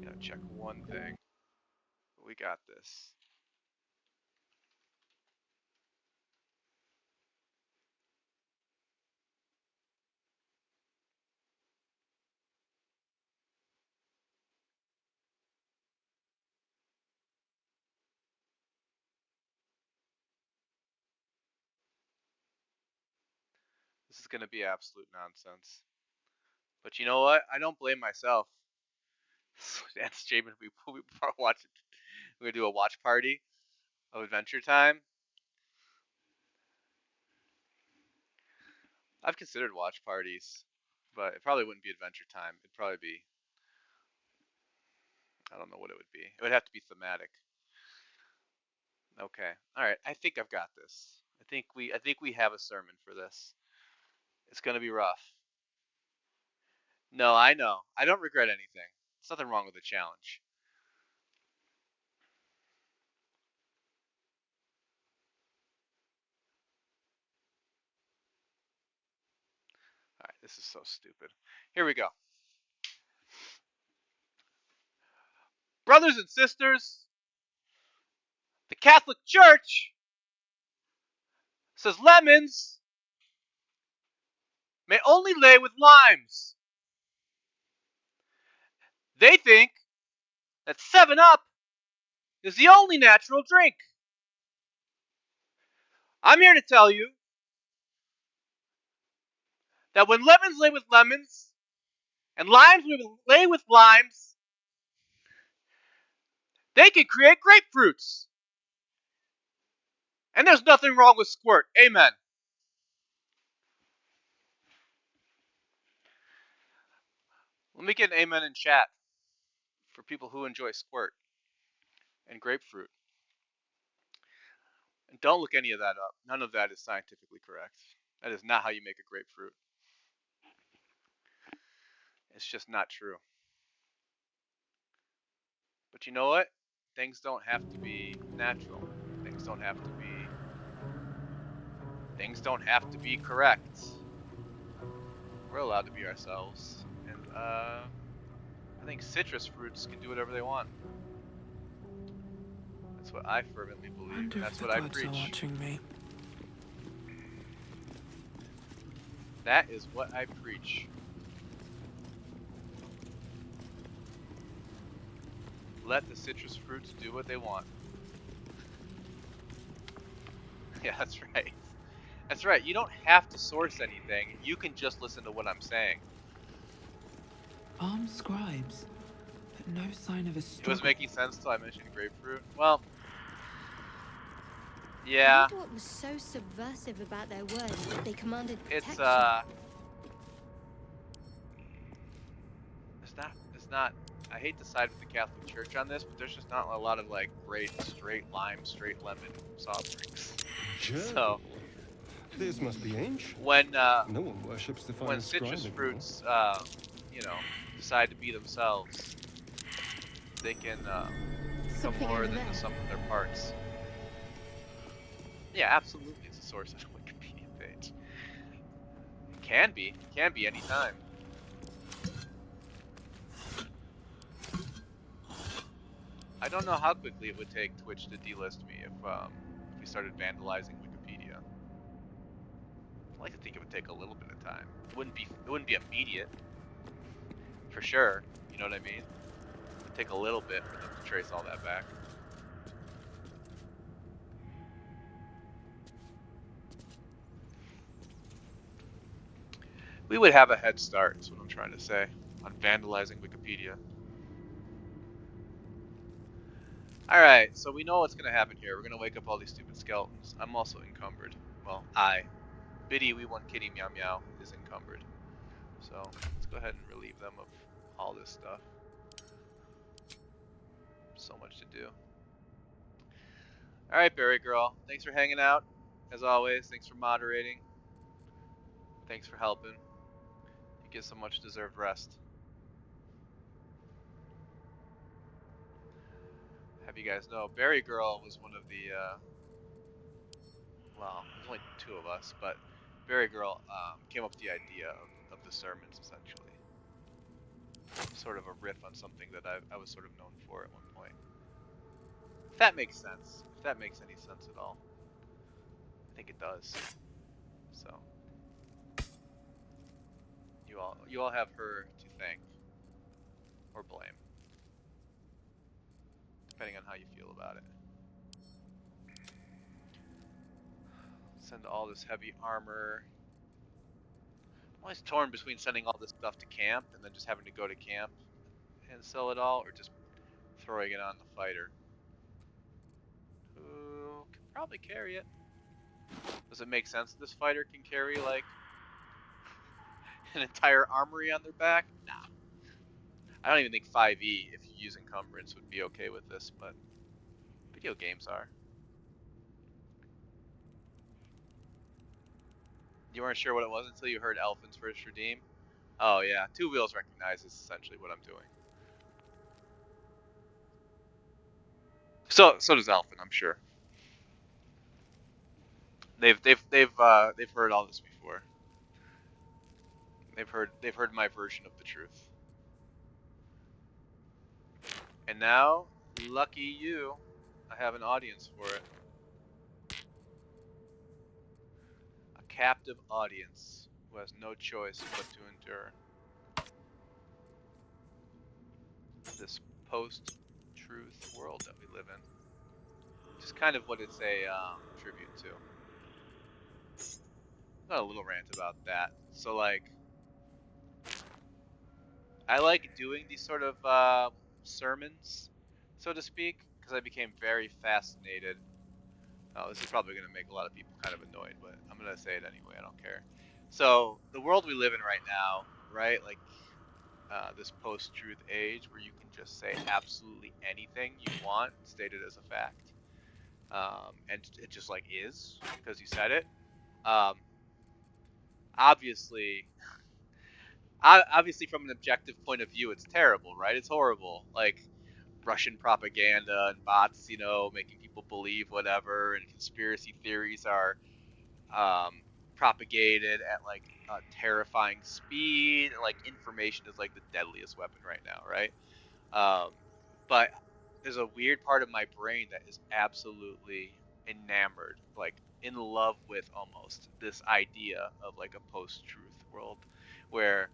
Gotta check one thing. We got this. This is gonna be absolute nonsense. But you know what? I don't blame myself. That's Jamin. We watch it. We're gonna do a watch party of Adventure Time. I've considered watch parties, but it probably wouldn't be Adventure Time. It'd probably be, I don't know what it would be. It would have to be thematic. Okay. All right. I think I've got this. I think we have a sermon for this. It's gonna be rough. No, I know. I don't regret anything. There's nothing wrong with the challenge. All right. This is so stupid. Here we go. Brothers and sisters, the Catholic Church says lemons may only lay with limes. They think that 7 Up is the only natural drink. I'm here to tell you that when lemons lay with lemons and limes lay with limes, they can create grapefruits. And there's nothing wrong with squirt. Amen. Let me get an amen in chat for people who enjoy squirt and grapefruit. And don't look any of that up. None of that is scientifically correct. That is not how you make a grapefruit. It's just not true. But you know what? Things don't have to be natural. Things don't have to be correct. We're allowed to be ourselves. And I think citrus fruits can do whatever they want. That's what I fervently believe. That's what I preach. Are watching me. That is what I preach. Let the citrus fruits do what they want. Yeah, that's right. That's right. You don't have to source anything. You can just listen to what I'm saying. Armed scribes, but no sign of a struggle. It was making sense till I mentioned grapefruit. Well, yeah. I wonder what was so subversive about their words that they commanded protection. It's not. I hate to side with the Catholic Church on this, but there's just not a lot of like great straight lime, straight lemon soft drinks. Sure. So this must be ancient. When no one worships the when citrus fruits, decide to be themselves, they can become more than the sum of their parts. Yeah, absolutely, it's a source of a Wikipedia page. Can be anytime. I don't know how quickly it would take Twitch to delist me if we started vandalizing Wikipedia. I like to think it would take a little bit of time. It wouldn't be immediate, for sure. You know what I mean? It would take a little bit for them to trace all that back. We would have a head start, is what I'm trying to say, on vandalizing Wikipedia. Alright, so we know what's going to happen here. We're going to wake up all these stupid skeletons. I'm also encumbered. Well, Biddy, we want Kitty Meow Meow, is encumbered. So, let's go ahead and relieve them of all this stuff. So much to do. Alright, Berry Girl. Thanks for hanging out. As always, thanks for moderating. Thanks for helping. You get some much deserved rest. Have you guys know, Berry Girl was one of the, well, there's only 2 of us, but Berry Girl came up with the idea of the sermons, essentially. Sort of a riff on something that I was sort of known for at one point. If that makes sense. If that makes any sense at all. I think it does. So. You all have her to thank. Or blame. Depending on how you feel about it. Send all this heavy armor. I'm always torn between sending all this stuff to camp and then just having to go to camp and sell it all, or just throwing it on the fighter, who can probably carry it. Does it make sense that this fighter can carry, like, an entire armory on their back? Nah. I don't even think 5e, if you use encumbrance, would be okay with this, but video games are. You weren't sure what it was until you heard Elfin's first redeem? Oh yeah, two wheels recognize is essentially what I'm doing. So does Elfin, I'm sure. They've heard all this before. They've heard my version of the truth. And now, lucky you, I have an audience for it. A captive audience who has no choice but to endure this post-truth world that we live in. Which is kind of what it's a tribute to. Got a little rant about that. So, like, I like doing these sort of sermons, so to speak, because I became very fascinated. Oh, this is probably going to make a lot of people kind of annoyed, but I'm going to say it anyway. I don't care. So, the world we live in right now, right? Like, this post-truth age where you can just say absolutely anything you want, stated as a fact. And it just, like, is, because you said it. Obviously, from an objective point of view, it's terrible, right? It's horrible. Like, Russian propaganda and bots, you know, making people believe whatever, and conspiracy theories are propagated at, like, a terrifying speed. Like, information is, like, the deadliest weapon right now, right? But there's a weird part of my brain that is absolutely enamored, like, in love with almost this idea of, like, a post-truth world where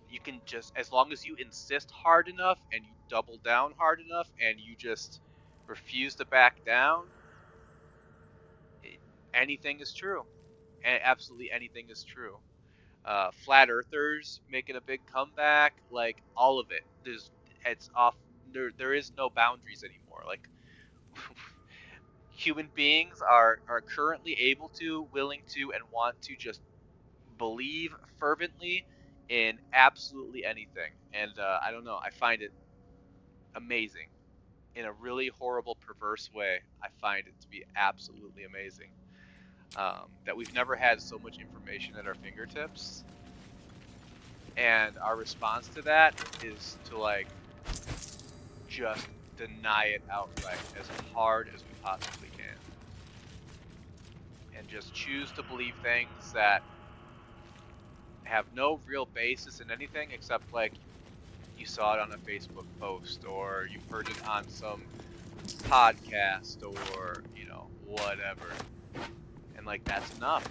you can just, as long as you insist hard enough and you double down hard enough and you just refuse to back down, anything is true. And absolutely anything is true. Flat earthers making a big comeback, like, all of it. It's off. There is no boundaries anymore. Like, human beings are currently able to, willing to, and want to just believe fervently in absolutely anything. And I don't know, I find it amazing. In a really horrible, perverse way, I find it to be absolutely amazing. That we've never had so much information at our fingertips. And our response to that is to, like, just deny it outright as hard as we possibly can. And just choose to believe things that have no real basis in anything except, like, you saw it on a Facebook post, or you've heard it on some podcast, or, you know, whatever. And, like, that's enough.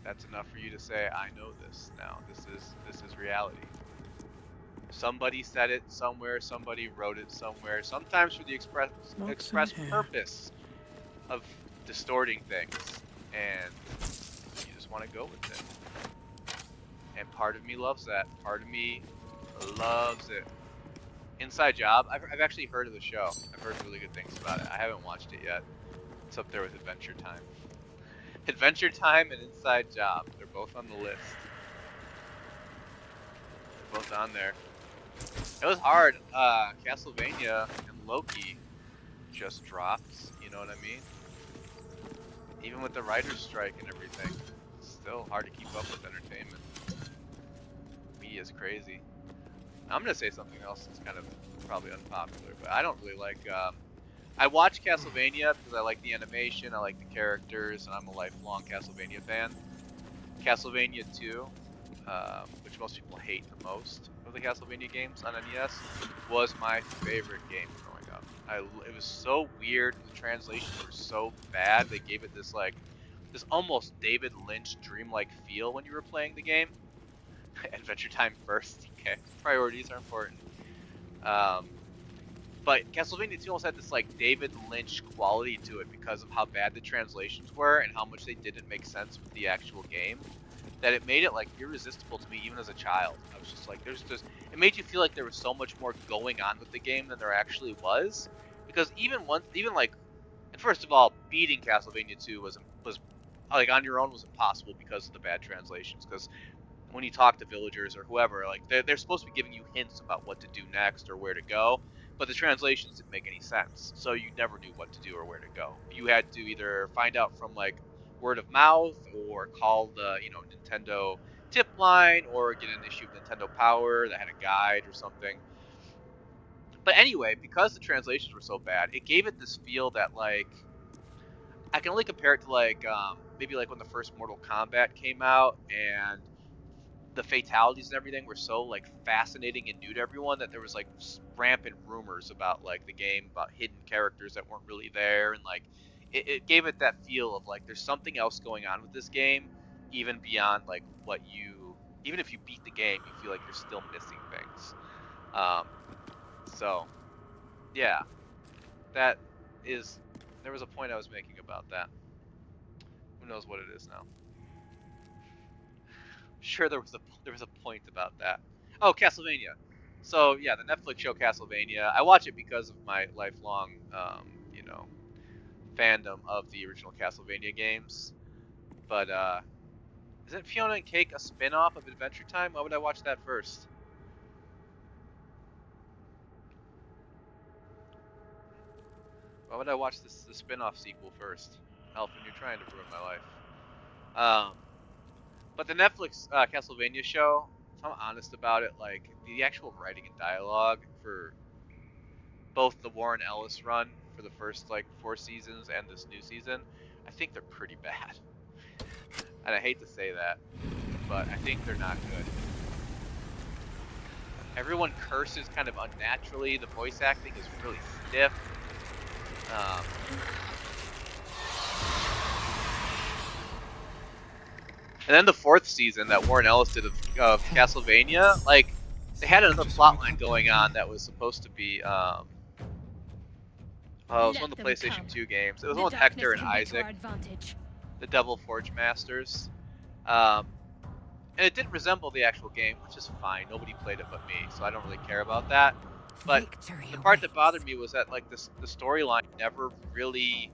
That's enough for you to say, I know this now. This is reality. Somebody said it somewhere, somebody wrote it somewhere, sometimes for the express purpose of distorting things, and you just want to go with it. And part of me loves that. Part of me loves it. Inside Job, I've actually heard of the show. I've heard really good things about it. I haven't watched it yet. It's up there with Adventure Time. Adventure Time and Inside Job, they're both on the list. They're both on there. It was hard. Castlevania and Loki just dropped, you know what I mean? Even with the writer's strike and everything, it's still hard to keep up with entertainment. Media's crazy. I'm gonna say something else that's kind of probably unpopular, but I don't really like, I watch Castlevania because I like the animation, I like the characters, and I'm a lifelong Castlevania fan. Castlevania 2, which most people hate the most of the Castlevania games on NES, was my favorite game growing up. It was so weird, the translations were so bad, they gave it this, like, this almost David Lynch dreamlike feel when you were playing the game. Adventure Time first, okay, priorities are important. But Castlevania 2 almost had this, like, David Lynch quality to it because of how bad the translations were and how much they didn't make sense with the actual game. that it made it like irresistible to me even as a child. I was just like, it made you feel like there was so much more going on with the game than there actually was. Because even like, and first of all, beating Castlevania 2 was like on your own was impossible because of the bad translations. Because when you talk to villagers or whoever, like they're supposed to be giving you hints about what to do next or where to go, but the translations didn't make any sense, so you never knew what to do or where to go. You had to either find out from like word of mouth or call the Nintendo tip line or get an issue of Nintendo Power that had a guide or something. But anyway, because the translations were so bad, it gave it this feel that like I can only compare it to like maybe like when the first Mortal Kombat came out and the fatalities and everything were so like fascinating and new to everyone that there was like rampant rumors about like the game, about hidden characters that weren't really there, and like it gave it that feel of like there's something else going on with this game, even beyond like even if you beat the game, you feel like you're still missing things. So yeah, that is there was a point I was making about that. Who knows what it is now? Sure, there was a point about that. Oh, Castlevania. So yeah, the Netflix show Castlevania. I watch it because of my lifelong, fandom of the original Castlevania games. But isn't Fiona and Cake a spin-off of Adventure Time? Why would I watch that first? Why would I watch the spin-off sequel first? Alfred, you're trying to ruin my life. But the Netflix Castlevania show, if I'm honest about it, like the actual writing and dialogue for both the Warren Ellis run for the first like 4 seasons and this new season, I think they're pretty bad. And I hate to say that, but I think they're not good. Everyone curses kind of unnaturally. The voice acting is really stiff. And then the 4th season that Warren Ellis did of Castlevania, like they had another plot line going on that was supposed to be it was one of the PlayStation 2 games. It was one with Hector and Isaac, the Devil Forge Masters. And it didn't resemble the actual game, which is fine. Nobody played it but me, so I don't really care about that. But the part that bothered me was that like the storyline never really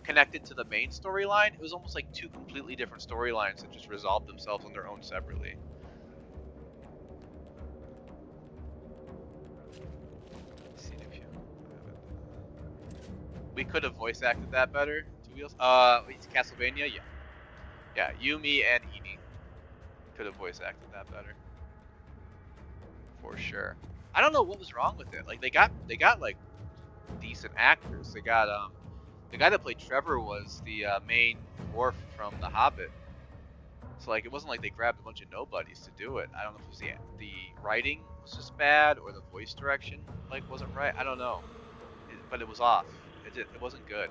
connected to the main storyline. It was almost like 2 completely different storylines that just resolved themselves on their own separately. We could have voice acted that better. 2 Wheels. Castlevania, yeah. Yeah, Yumi and Edie could have voice acted that better. For sure. I don't know what was wrong with it. Like they got like decent actors. They got the guy that played Trevor was the main dwarf from The Hobbit. So like it wasn't like they grabbed a bunch of nobodies to do it. I don't know if it was the writing was just bad or the voice direction like wasn't right. I don't know. But it was off. It wasn't good.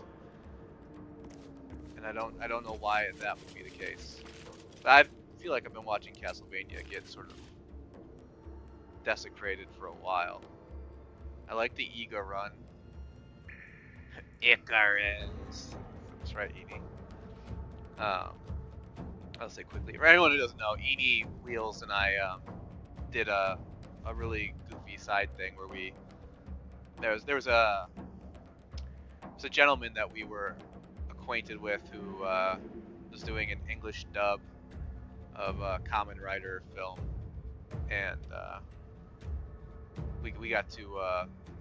And I don't know why that would be the case. But I feel like I've been watching Castlevania get sort of desecrated for a while. I like the Iga run. Icarus. That's right, Edie. I'll say quickly. For anyone who doesn't know, Edie, Wheels, and I did a really goofy side thing where there was a gentleman that we were acquainted with who was doing an English dub of a Kamen Rider film, and we got to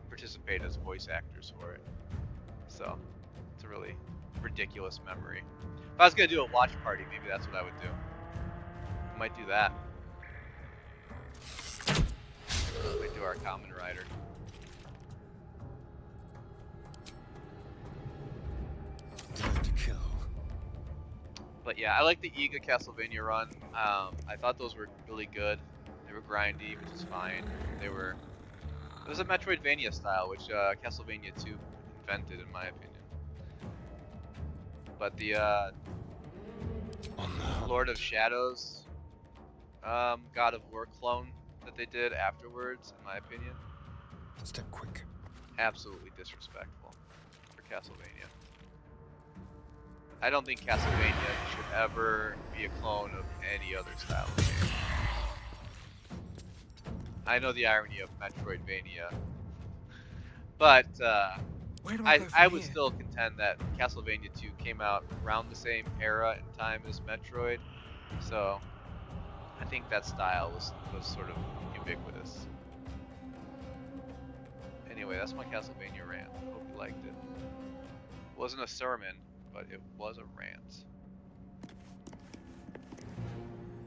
participate as voice actors for it. So it's a really ridiculous memory. If I was gonna do a watch party, maybe that's what I would do. I might do that. Might do our Kamen Rider. Time to kill. But yeah, I like the Iga Castlevania run. I thought those were really good. They were grindy, which is fine. It was a Metroidvania style, which Castlevania 2 invented, in my opinion. But the Lord of Shadows God of War clone that they did afterwards, in my opinion, Step quick. absolutely disrespectful for Castlevania. I don't think Castlevania should ever be a clone of any other style of game. I know the irony of Metroidvania, but Where do I go from I would here? still contend that Castlevania 2 came out around the same era and time as Metroid, so I think that style was sort of ubiquitous. Anyway, that's my Castlevania rant. Hope you liked it. It wasn't a sermon, but it was a rant.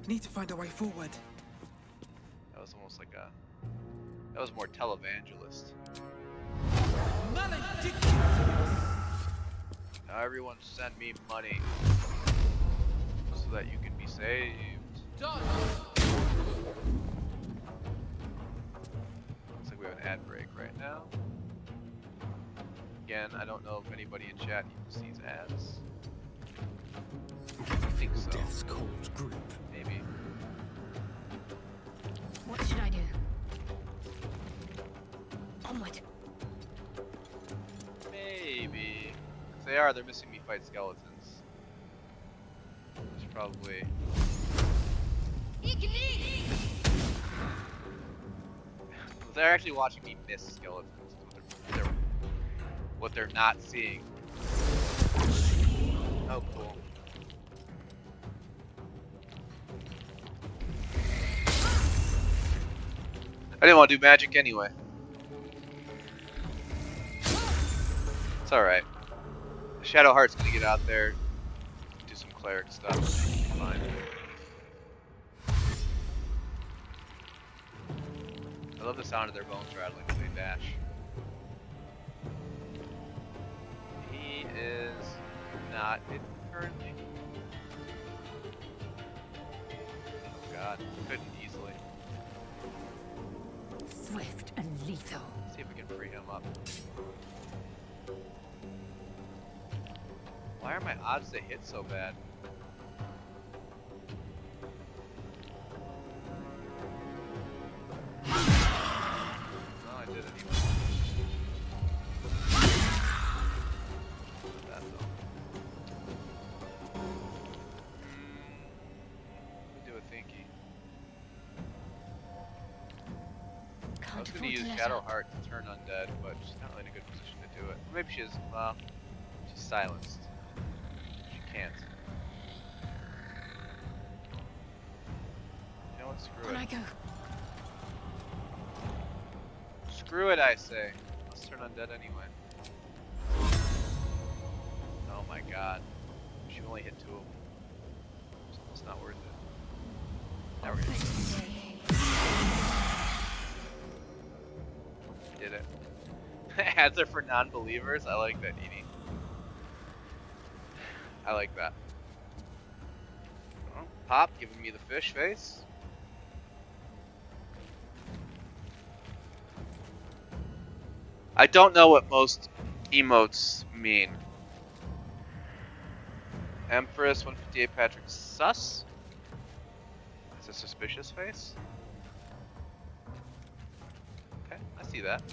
Need to find a way forward. That was almost like that was more televangelist. Now everyone send me money so that you can be saved. Looks like we have an ad break right now. Again, I don't know if anybody in chat even sees ads. I think so. Death's cold grip. Maybe. What should I do? Onward. Maybe. If they are, they're missing me fight skeletons. There's probably... They're actually watching me miss skeletons. What they're not seeing. Oh, cool. I didn't want to do magic anyway. It's alright. Shadow Heart's gonna get out there, do some cleric stuff. Fine. I love the sound of their bones rattling as they dash. He is not hidden currently. Oh god, couldn't easily. Swift and lethal. Let's see if we can free him up. Why are my odds to hit so bad? Oh, I did it anyway. That though. Let me do a thinky. I was gonna use Shadow Heart to turn undead, but she's not really in a good position to do it. Or maybe she is. Well, she's silenced. She can't. You know what? Screw On it. I go. Screw it, I say. Let's turn undead anyway. Oh my god. She only hit 2 of them. It's almost not worth it. Now we're gonna did it. Ads are for non-believers? I like that, Edie. I like that. Oh, Pop giving me the fish face. I don't know what most emotes mean. Empress 158 Patrick sus? It's a suspicious face? Okay, I see that.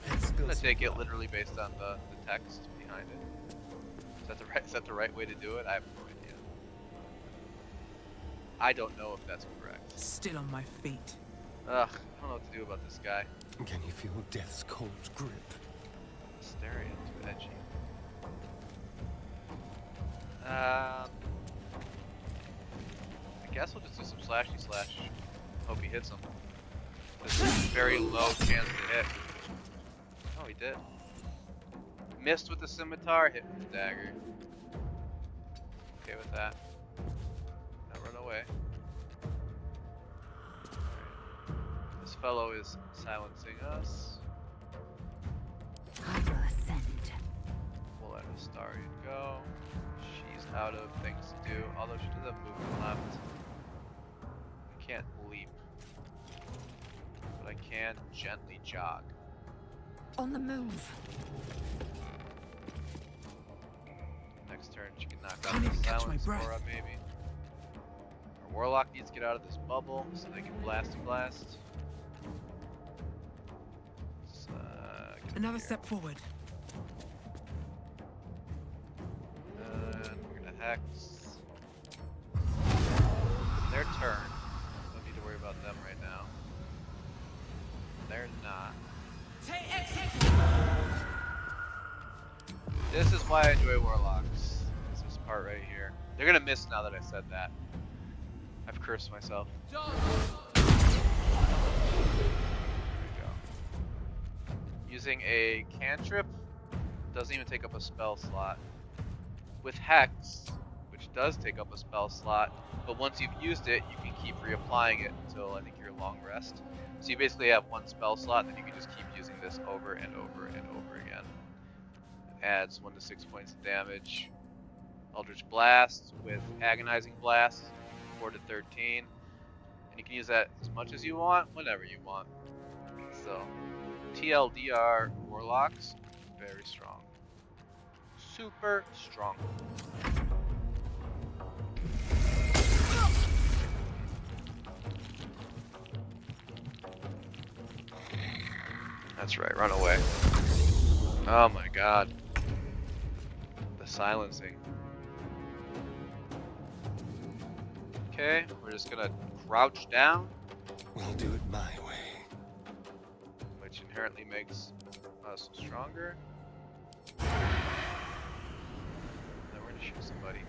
I'm gonna take it literally based on the text behind it. Is that the right way to do it? I have no idea. I don't know if that's correct. Still on my feet. Ugh, I don't know what to do about this guy. Can you feel death's cold grip? Hysteria, too edgy. I guess we'll just do some slashy slash. Hope he hits him. There's a very low chance to hit. Oh, he did. Missed with the scimitar, hit with the dagger. Okay with that. Now run away. This fellow is silencing us. I will ascend. We'll let Astarion go. She's out of things to do, although she does have movement left. I can't leap, but I can gently jog. On the move. Next turn, she can knock Can't out even the catch my silence breath. aura, maybe. Our warlock needs to get out of this bubble so they can blast and blast. Let's, get Another here. step forward. Hex. Their turn. Don't need to worry about them right now. They're not. This is why I enjoy Warlocks. It's this part right here. They're gonna miss now that I said that. I've cursed myself. There we go. Using a cantrip doesn't even take up a spell slot. With Hex, which does take up a spell slot, but once you've used it, you can keep reapplying it until I think your long rest. So you basically have one spell slot, and then you can just keep using this over and over and over again. Adds 1 to 6 points of damage. Eldritch Blast with Agonizing Blast, 4 to 13. And you can use that as much as you want, whenever you want. So, TLDR Warlocks, very strong. Super strong. That's right, run away. Oh my god. The silencing. Okay, we're just gonna crouch down. We'll do it my way. Which inherently makes us stronger. Then we're gonna shoot somebody.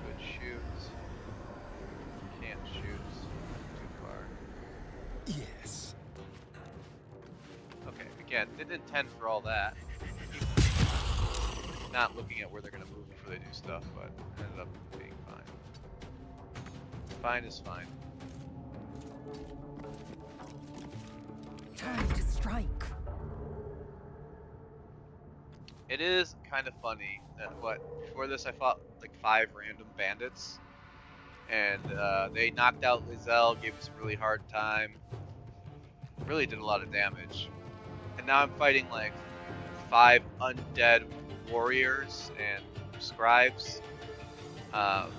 Good shoot. Can't shoot too far. Yes. Okay, again, didn't intend for all that. Not looking at where they're gonna move before they do stuff, but it ended up being fine. Fine is fine. Time to strike. It is kind of funny that before this I fought like 5 random bandits, and they knocked out Lizelle, gave us a really hard time, really did a lot of damage, and now I'm fighting like 5 undead warriors and scribes, and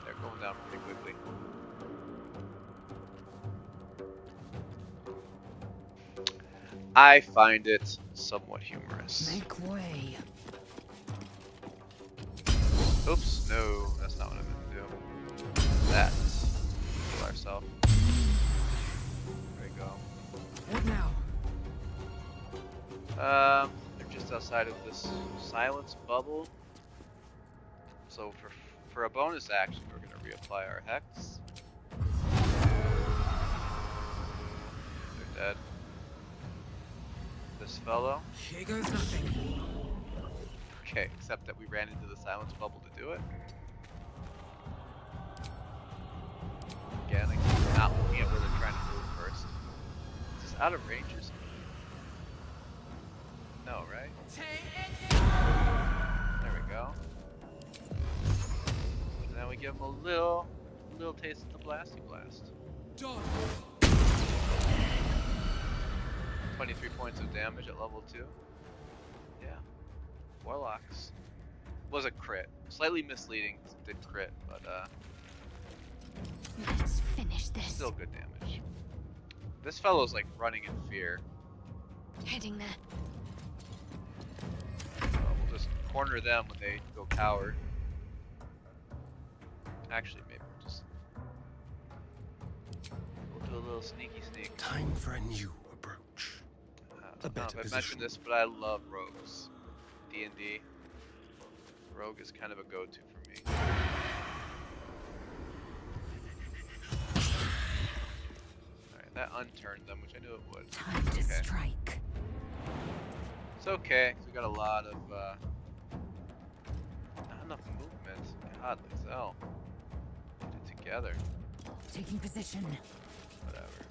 they're going down pretty quickly. I find it somewhat humorous. Make way. Oops, no, that's not what I meant to do. That. Kill ourselves. There we go. What now? They're just outside of this silence bubble. So for a bonus action, we're gonna reapply our hex. They're dead. This fellow. Here goes nothing. Okay, except that we ran into the silence bubble to do it. Again, I keep not looking at where they're trying to move first. Is this out of range or something? No, right? There we go. So now we give them a little taste of the Blasty Blast. 23 points of damage at level 2. Yeah. Warlocks. Was a crit. Slightly misleading because it did crit, but Let's finish this. still good damage. This fellow's like running in fear. Heading there. We'll just corner them when they go coward. Actually, maybe we'll do a little sneaky sneak. Time for a new approach. I don't know if I mentioned this, but I love rogues. D&D. Rogue is kind of a go-to for me. Alright, that unturned them, which I knew it would. Time to strike. It's okay, 'cause we got a lot of, not enough movement. God, Lizelle. Get it together. Taking position. Whatever.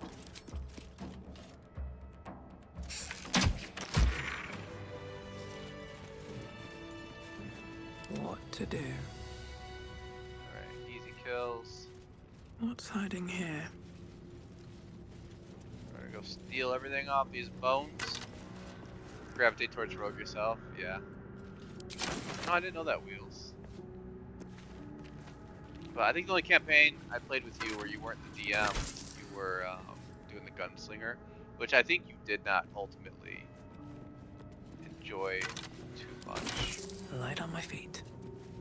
What to do? Alright, easy kills. What's hiding here? We're gonna go steal everything off these bones. Gravitate towards Rogue yourself, yeah. No, I didn't know that, Wheels. But I think the only campaign I played with you where you weren't the DM, you were doing the gunslinger, which I think you did not ultimately enjoy too much. light on my feet.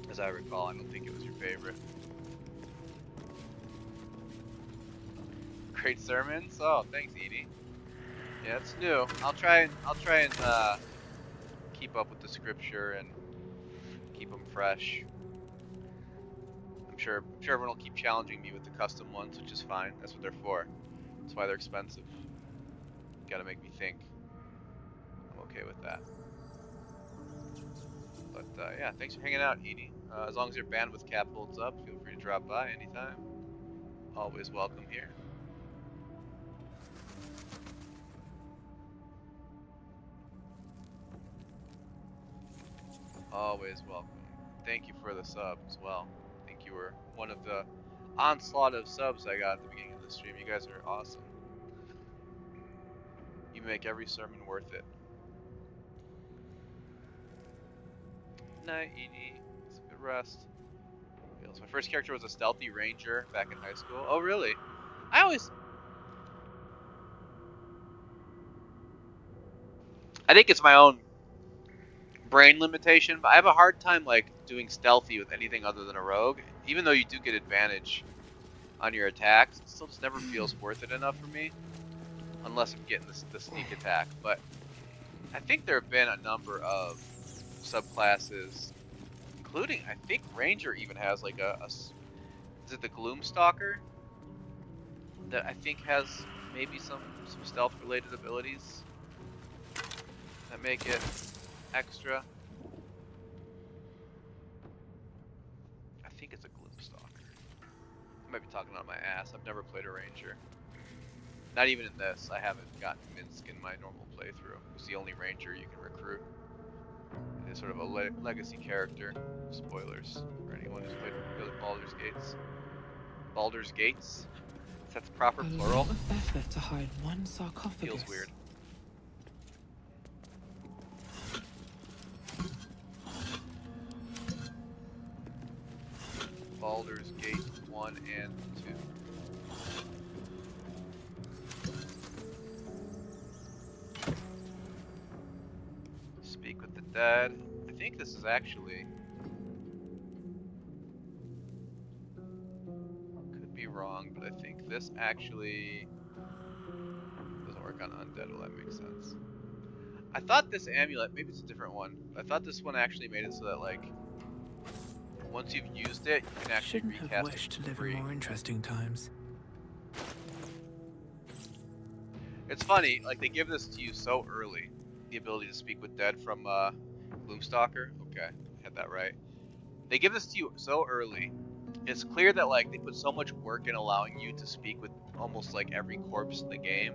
As I recall, I don't think it was your favorite. Great sermons. Oh, thanks, Edie. Yeah, it's new. I'll try and keep up with the scripture and keep them fresh. I'm sure everyone will keep challenging me with the custom ones, which is fine. That's what they're for. That's why they're expensive. You gotta make me think. I'm okay with that. But yeah, thanks for hanging out, Edie. As long as your bandwidth cap holds up, feel free to drop by anytime. Always welcome here. Always welcome. Thank you for the sub as well. I think you were one of the onslaught of subs I got at the beginning of the stream. You guys are awesome. You make every sermon worth it. Night, Edie. It's a good rest. So my first character was a stealthy ranger back in high school. Oh, really? I think it's my own brain limitation, but I have a hard time like doing stealthy with anything other than a rogue. Even though you do get advantage on your attacks, it still just never feels worth it enough for me, unless I'm getting the sneak attack. But I think there have been a number of subclasses, including I think Ranger even has like is it the Gloomstalker that I think has maybe some stealth related abilities that make it extra. I think it's a Gloomstalker. I might be talking out my ass. I've never played a Ranger. Not even in this. I haven't gotten Minsk in my normal playthrough. Who's the only Ranger you can recruit. It is sort of a legacy character. Spoilers for anyone who's played the other Baldur's Gates. Baldur's Gates? Is that the proper plural? A lot of effort to hide one sarcophagus. Feels weird. Baldur's Gate 1 and 2. Speak with the Dead. I think this is actually... Could be wrong, but I think this actually... doesn't work on undead. Well, that makes sense. I thought this amulet, maybe it's a different one, but I thought this one actually made it so that, like, once you've used it, you can actually Shouldn't recast have wished to live in more interesting times. It's funny, like they give this to you so early, the ability to speak with dead from Gloomstalker. Okay, I had that right. They give this to you so early. It's clear that like they put so much work in allowing you to speak with almost like every corpse in the game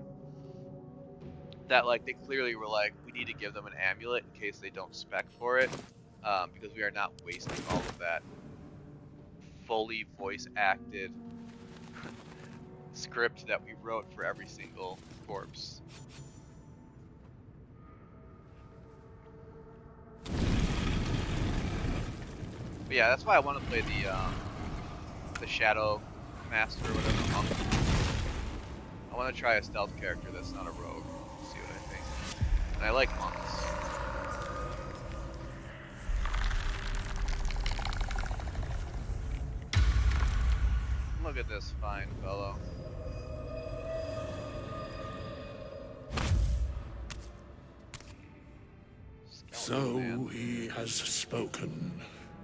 that like they clearly were like, we need to give them an amulet in case they don't spec for it, because we are not wasting all of that fully voice acted script that we wrote for every single corpse. But yeah, that's why I want to play the Shadow Master or whatever monk. I want to try a stealth character that's not a rogue. See what I think. And I like monks. Look at this fine fellow. So he has spoken,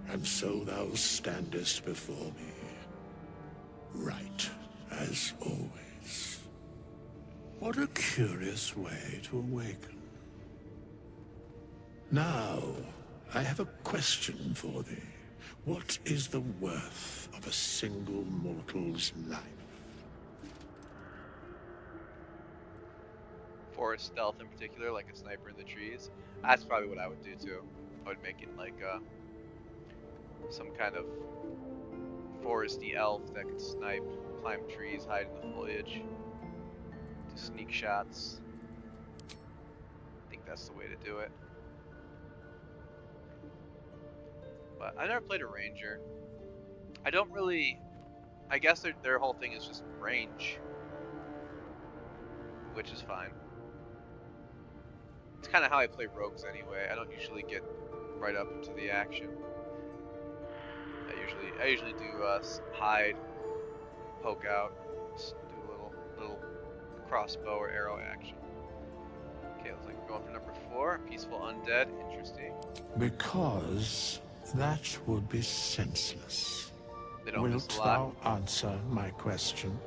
and so thou standest before me. Right, as always. What a curious way to awaken. Now, I have a question for thee. What is the worth of a single mortal's life? Forest stealth in particular, like a sniper in the trees. That's probably what I would do too. I would make it like some kind of foresty elf that could snipe, climb trees, hide in the foliage, do sneak shots. I think that's the way to do it. But I never played a ranger. I don't really... I guess their whole thing is just range, which is fine. It's kind of how I play rogues anyway. I don't usually get right up into the action. I usually do hide, poke out, do a little crossbow or arrow action. Okay, looks like we're going for number 4, peaceful undead. Interesting. Because that would be senseless. They don't miss a Wilt lot. thou answer my question?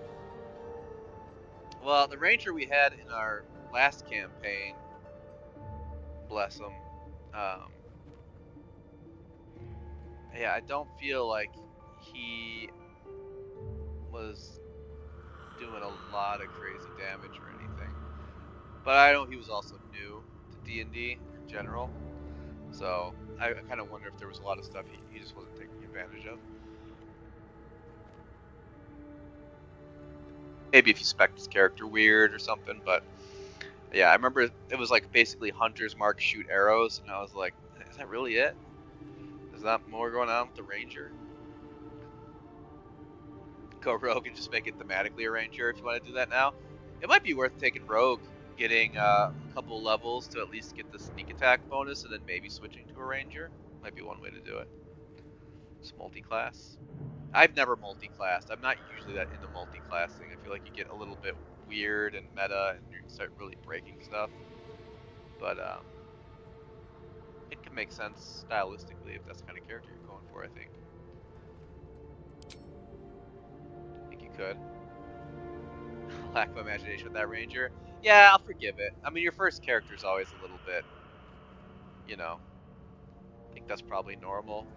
Well, the ranger we had in our last campaign, bless him, yeah, I don't feel like he was doing a lot of crazy damage or anything. But I know he was also new to D&D in general, so I kind of wonder if there was a lot of stuff he just wasn't taking advantage of. Maybe if you spec'd his character weird or something, but yeah, I remember it was like basically hunter's mark, shoot arrows, and I was like, is that really it? There's not more going on with the ranger? Go rogue and just make it thematically a ranger if you want to do that now. It might be worth taking rogue, getting a couple levels to at least get the sneak attack bonus, and then maybe switching to a ranger. Might be one way to do it. Just multi-class. I've never multi-classed. I'm not usually that into multi-classing. I feel like you get a little bit weird and meta, and you start really breaking stuff. But it can make sense stylistically if that's the kind of character you're going for, I think. I think you could. Lack of imagination with that ranger. Yeah, I'll forgive it. I mean, your first character is always a little bit, you know, I think that's probably normal.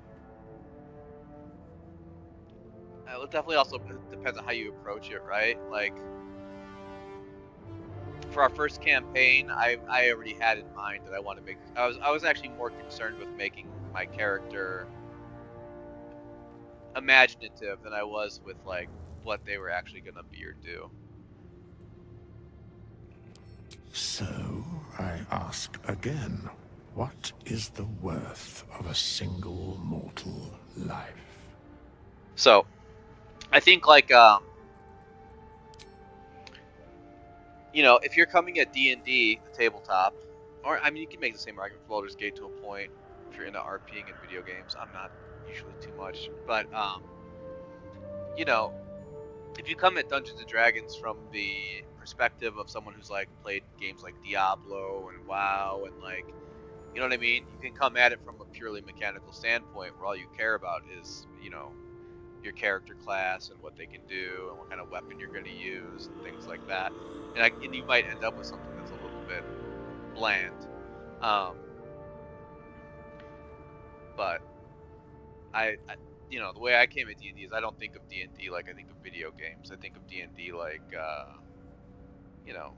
It definitely also depends on how you approach it, right? Like, for our first campaign, I already had in mind that I want to make. I was actually more concerned with making my character imaginative than I was with like what they were actually gonna be or do. So, I ask again, what is the worth of a single mortal life? So, I think like you know, if you're coming at D&D, the tabletop, or I mean, you can make the same argument for Baldur's Gate to a point. If you're into RPing in video games, I'm not usually too much, but you know, if you come at Dungeons and Dragons from the perspective of someone who's like played games like Diablo and WoW and like, you know what I mean? You can come at it from a purely mechanical standpoint where all you care about is, you know, your character class and what they can do and what kind of weapon you're going to use and things like that. And you might end up with something that's a little bit bland. But I you know, the way I came at D&D is I don't think of D&D like I think of video games. I think of D&D like you know,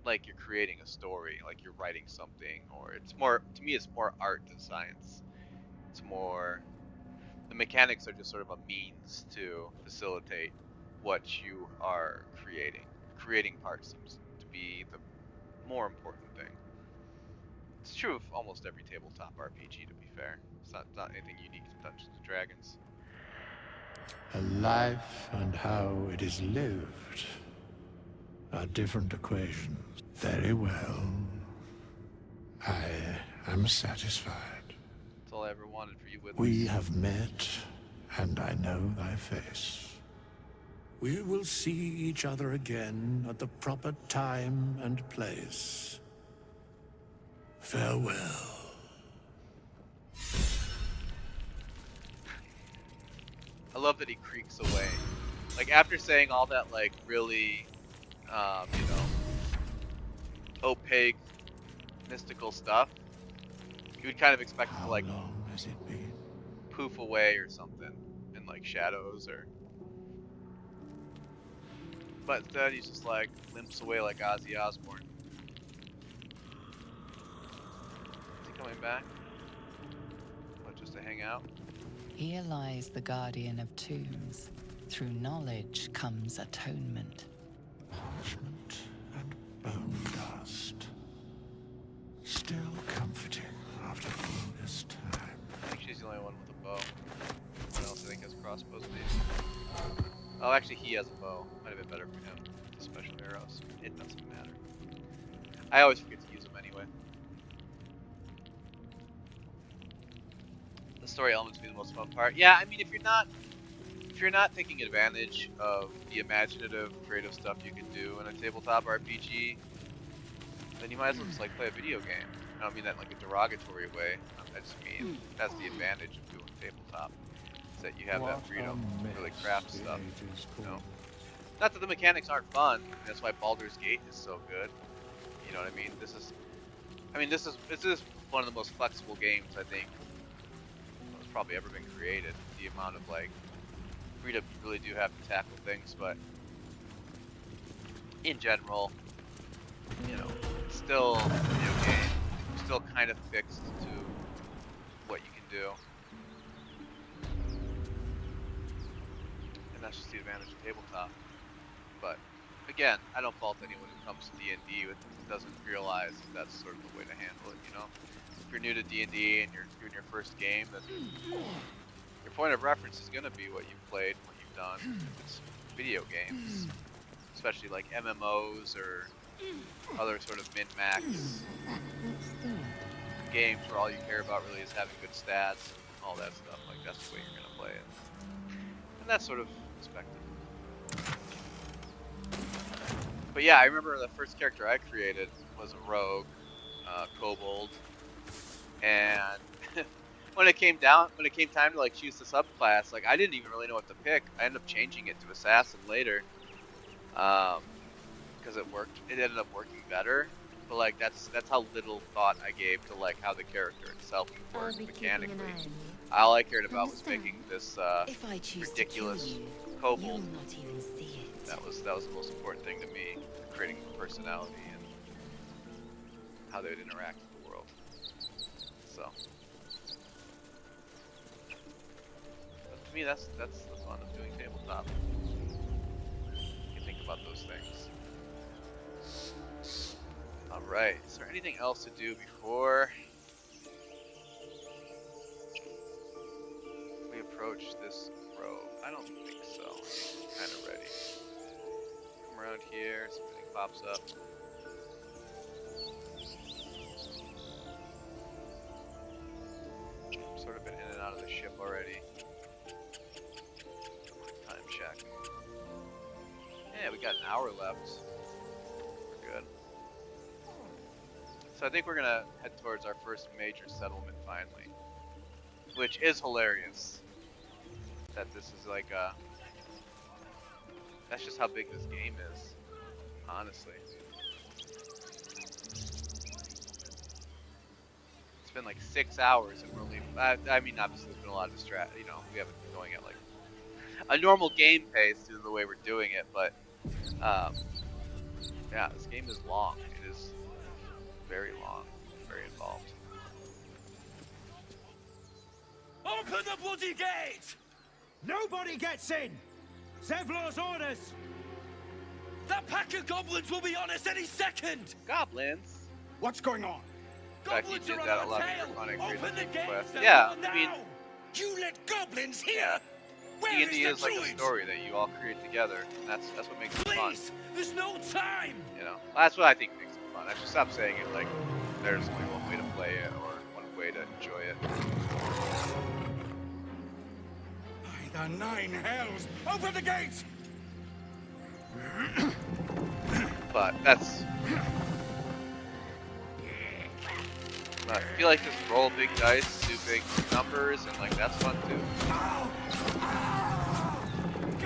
like you're creating a story, like you're writing something, or it's more, to me it's more art than science. It's more, the mechanics are just sort of a means to facilitate what you are creating. The creating part seems to be the more important thing. It's true of almost every tabletop RPG, to be fair. It's not anything unique to Dungeons and Dragons. A life and how it is lived are different equations. Very well. I am satisfied. That's all I ever wanted for you, Whitley. We have met, and I know thy face. We will see each other again at the proper time and place. Farewell. I love that he creaks away. Like, after saying all that, like, really, you know, opaque, mystical stuff, you would kind of expect it to, like, poof away or something in, like, shadows or... But instead, he's just, like, limps away like Ozzy Osbourne. Is he coming back? Or just to hang out? Here lies the guardian of tombs. Through knowledge comes atonement. Parchment and bone dust. Still comforting after all this time. I think she's the only one with a bow. Everyone else, I think, has crossbows, maybe. Oh, actually, he has a bow. Might have been better for him. The special arrows. It doesn't matter. I always forget to use them anyway. story elements be the most fun part. Yeah, I mean, if you're not taking advantage of the imaginative, creative stuff you can do in a tabletop RPG, then you might as well just like play a video game. I don't mean that in like a derogatory way. I just mean that's the advantage of doing tabletop, is that you have that freedom to really craft stuff. You know, not that the mechanics aren't fun. That's why Baldur's Gate is so good. You know what I mean? This is one of the most flexible games I think that's probably ever been created. The amount of like freedom you really do have to tackle things, but in general, you know, it's still a video game. You're still kind of fixed to what you can do, and that's just the advantage of tabletop. But again, I don't fault anyone who comes to D&D and doesn't realize that that's sort of the way to handle it. You know, if you're new to D&D and you're doing your first game, then your point of reference is going to be what you've played, what you've done. If it's video games, especially like MMOs or other sort of min-max games where all you care about really is having good stats and all that stuff. Like that's the way you're going to play it, and that's sort of expected. But yeah, I remember the first character I created was a rogue, kobold, and when it came time to like choose the subclass, like I didn't even really know what to pick. I ended up changing it to assassin later, because it worked. It ended up working better. But like that's how little thought I gave to like how the character itself would work mechanically. All I cared about was making this ridiculous kobold. That was the most important thing to me, creating the personality and how they would interact with the world. So, but to me, that's the fun of doing tabletop. You can think about those things. All right. Is there anything else to do before we approach this grove? I don't think so. I'm kind of ready. Come around here, something pops up. I've sort of been in and out of the ship already. Quick time check. Yeah, we got an hour left. We're good. So I think we're gonna head towards our first major settlement finally, which is hilarious. That this is like a. That's just how big this game is, honestly. It's been like 6 hours and we're only. I mean, obviously there's been a lot of distract. You know, we haven't been going at like a normal game pace due to the way we're doing it, but yeah, this game is long. It is very long, very involved. Open the bloody gate! Nobody gets in! Zevlor's orders! That pack of goblins will be on us any second! Goblins? What's going on? Goblins are on our tail! Open the gates! Yeah, I mean... You let goblins here! D&D is like a story that you all create together, and that's what makes it fun. There's no time! You know, that's what I think makes it fun. I should stop saying it like there's only one way to play it or one way to enjoy it. By the 9 hells! Open the gates! But that's... But I feel like just roll big dice, do big numbers, and like that's fun too.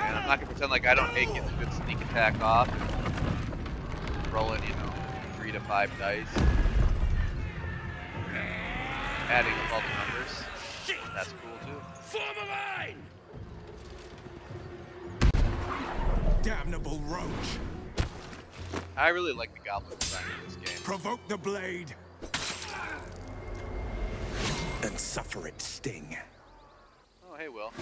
And I'm not gonna pretend like I don't hate getting a good sneak attack off and rolling, you know, 3 to 5 dice. Adding up all the numbers. That's cool too. Form a line! Damnable roach! I really like the goblin design in this game. Provoke the blade! And suffer its sting. Oh, hey, Will.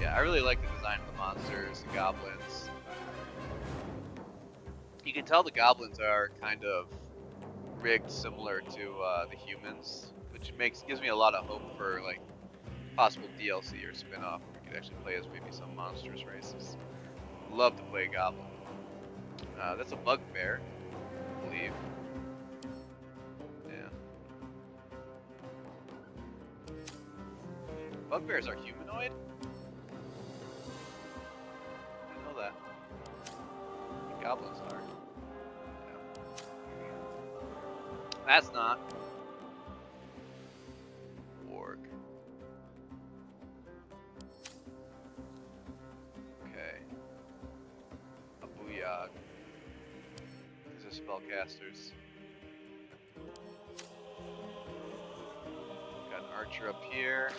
Yeah, I really like the design of the monsters, the goblins. You can tell the goblins are kind of rigged similar to the humans, which gives me a lot of hope for like possible DLC or spin-off where we could actually play as maybe some monstrous races. Love to play goblin. That's a bugbear, I believe. Yeah. Bugbears are humanoid? I didn't know that. Goblins are. Yeah. That's not. Orc. Okay. A booyah. These are spellcasters. Got an archer up here.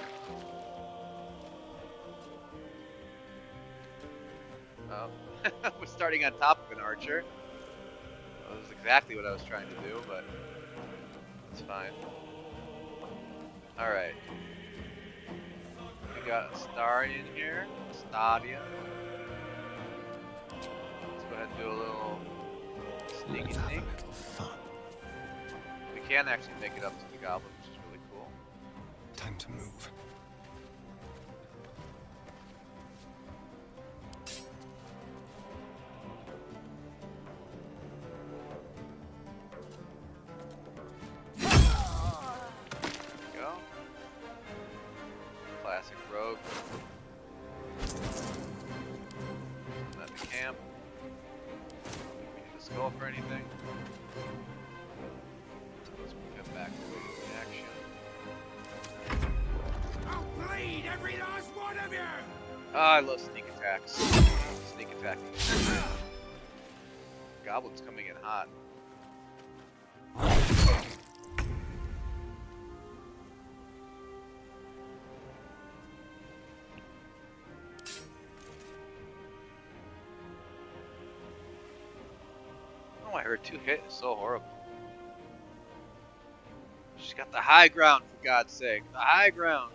Oh. We're starting on top of an archer. That was exactly what I was trying to do, but it's fine. Alright. We got a Starion here. Stadion. Let's go ahead and do a little sneaky Let's have sneak. a little fun. We can actually make it up to the goblin, which is really cool. Time to move. Go. Classic rogue. Not the camp. We need to skull for anything. Let's get back to action. I'll bleed every last one of you! Ah, I love sneak attacks. Sneak attacking. Goblin's coming in hot. Oh, I heard 2 hit. It's so horrible. She's got the high ground, for God's sake. The high ground.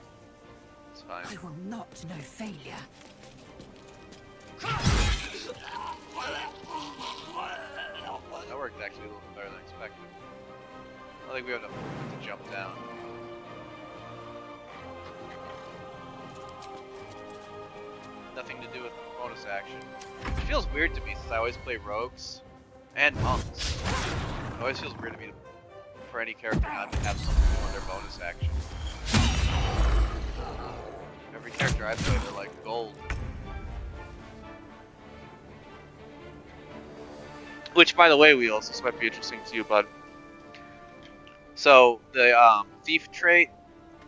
It's fine. I will not know failure. That worked actually a little better than expected. I think we have enough movement to jump down. Nothing to do with bonus action. It feels weird to me since I always play rogues and monks. It always feels weird to me for any character not to have something on their bonus action. Every character I play, they're like gold. Which, by the way, Wheels, this might be interesting to you, bud. So, the thief trait,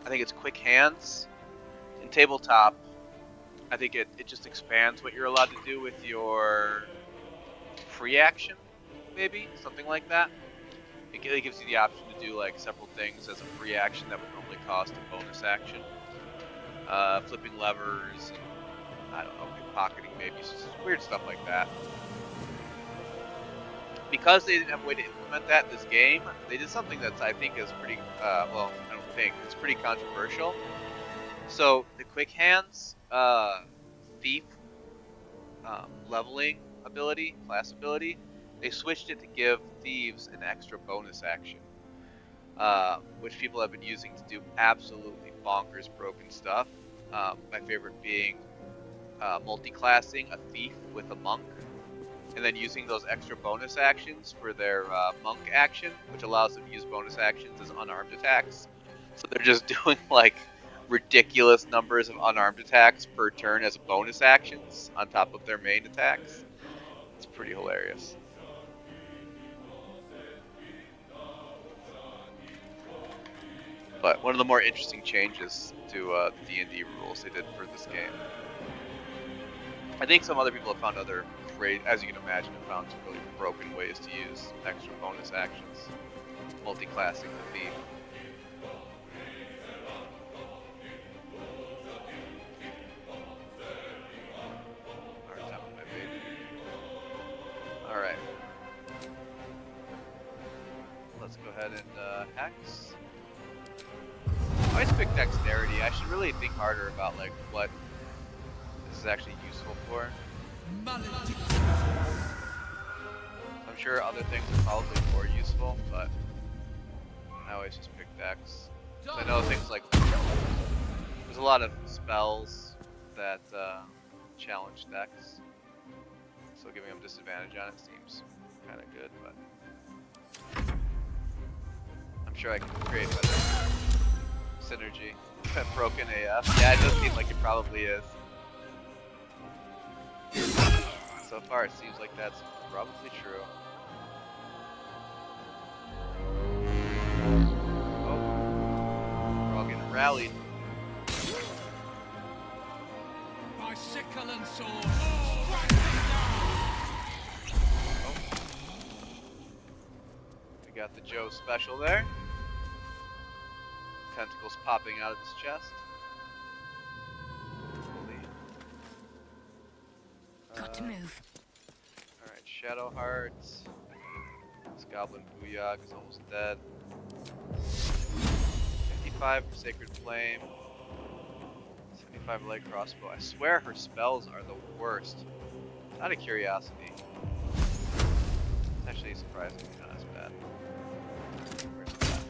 I think it's quick hands. In tabletop, I think it just expands what you're allowed to do with your free action, maybe? Something like that. It gives you the option to do like several things as a free action that would normally cost a bonus action. Flipping levers, and, I don't know, pickpocketing maybe, just weird stuff like that. Because they didn't have a way to implement that in this game, they did something that's, I think, is pretty, well, I don't think, it's pretty controversial. So, the quick hands, thief, leveling ability, class ability, they switched it to give thieves an extra bonus action. Which people have been using to do absolutely bonkers broken stuff. My favorite being multi-classing a thief with a monk, and then using those extra bonus actions for their monk action, which allows them to use bonus actions as unarmed attacks. So they're just doing like ridiculous numbers of unarmed attacks per turn as bonus actions on top of their main attacks. It's pretty hilarious. But one of the more interesting changes to the D&D rules they did for this game. I think some other people have found other, as you can imagine, have found some really broken ways to use extra bonus actions. Multi-classing the thief. Alright. Let's go ahead and hex. I always pick dexterity. I should really think harder about like what this is actually useful for. I'm sure other things are probably more useful, but I always just pick dex. I know things like there's a lot of spells that challenge dex, so giving them disadvantage on it seems kind of good, but I'm sure I can create better Synergy. Broken AF. Yeah, it does seem like it probably is. So far, it seems like that's probably true. Oh. We're all getting rallied. My sickle and sword. Oh. We got the Joe special there. Tentacles popping out of his chest. Got to move. Alright, Shadow Hearts. This Goblin Booyog is almost dead. 55 for Sacred Flame. 75 light crossbow. I swear her spells are the worst. Out of curiosity. It's actually surprisingly not as bad. Where's that?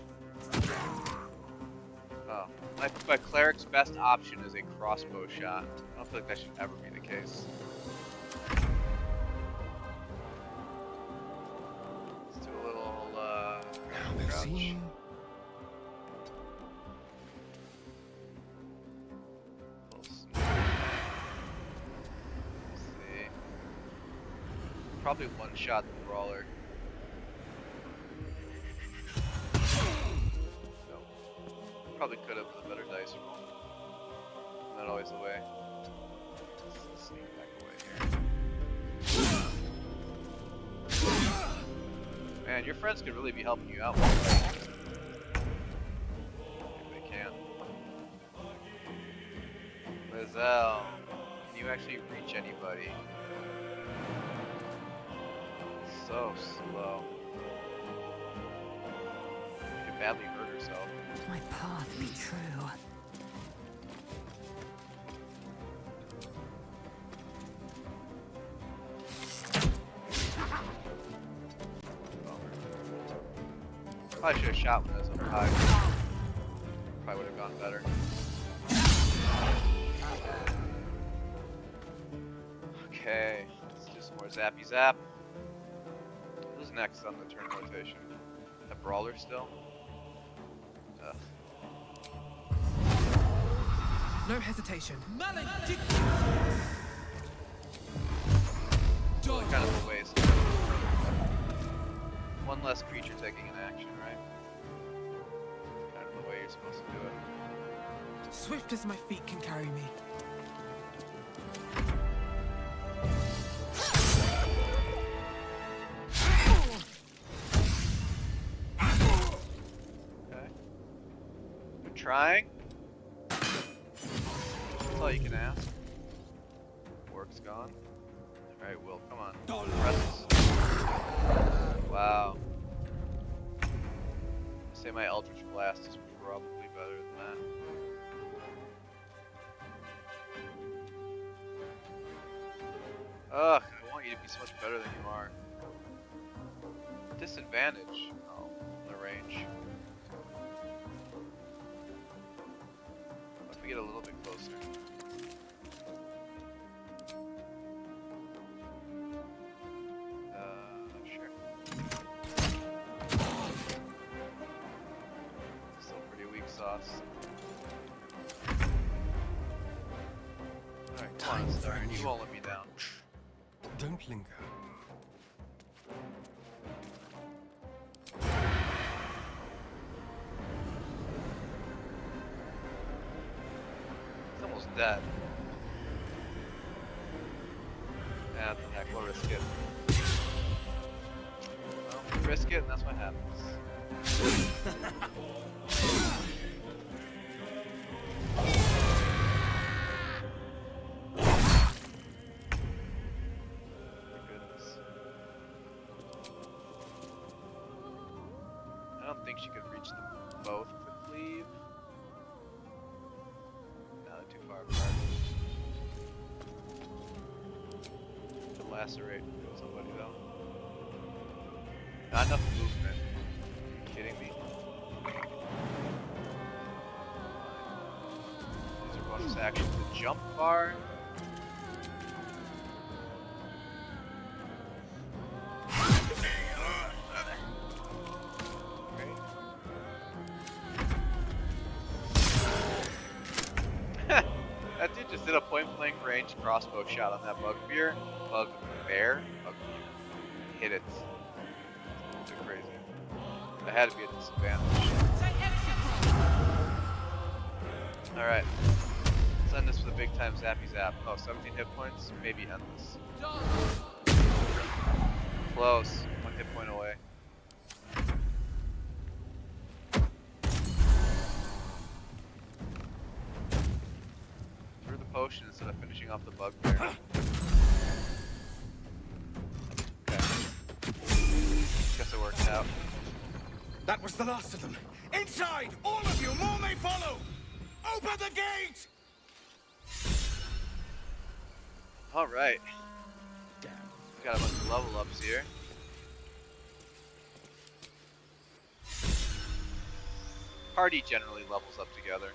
Oh. My cleric's best option is a crossbow shot. I don't feel like that should ever be the case. Let's do a little, crouch. Probably one shot the brawler. No. Probably could have with a better dice roll. Not always the way. Let's sneak back away here. Man, your friends could really be helping you out. If they can. Lizelle, can you actually reach anybody? So slow. She badly hurt herself. My path be true. Probably should have shot when I was up high. Probably would have gone better. Okay, let's do some more zappy zap. Who's next on the turn rotation? A brawler still? Ugh. No hesitation. Kind of a waste. One less creature taking an action, right? Kind of the way you're supposed to do it. Swift as my feet can carry me. Okay. Good trying. That's all you can ask. Work's gone. Alright, Will, come on. Press. Wow. I'd say my Eldritch Blast is probably better than that. Ugh, I want you to be so much better than you are. Disadvantage. Oh, the range. What if we get a little bit closer? Sure. Still pretty weak sauce. Alright, come on, Star. You won't let me down. Don't linger. It's almost dead. Yeah, what the heck, we'll risk it. Well, risk it, and that's what happens. I don't think she could reach them both with a cleave. No, they're too far apart. Could lacerate somebody though. Not enough movement. Are you kidding me? Use her bonus action to jump far. did a point-blank range crossbow shot on that bugbear. Hit it. It's a little bit crazy. But I had to be at disadvantage. Alright. Let's end this with a big time zappy zap. Oh, 17 hit points? Maybe end this. Close. 1 hit point away. Threw the potion instead of finishing off the bugbear. Okay. Guess it worked out. That was the last of them. Inside! All of you! More may follow! Open the gate! Alright. We got a bunch of level ups here. Party generally levels up together.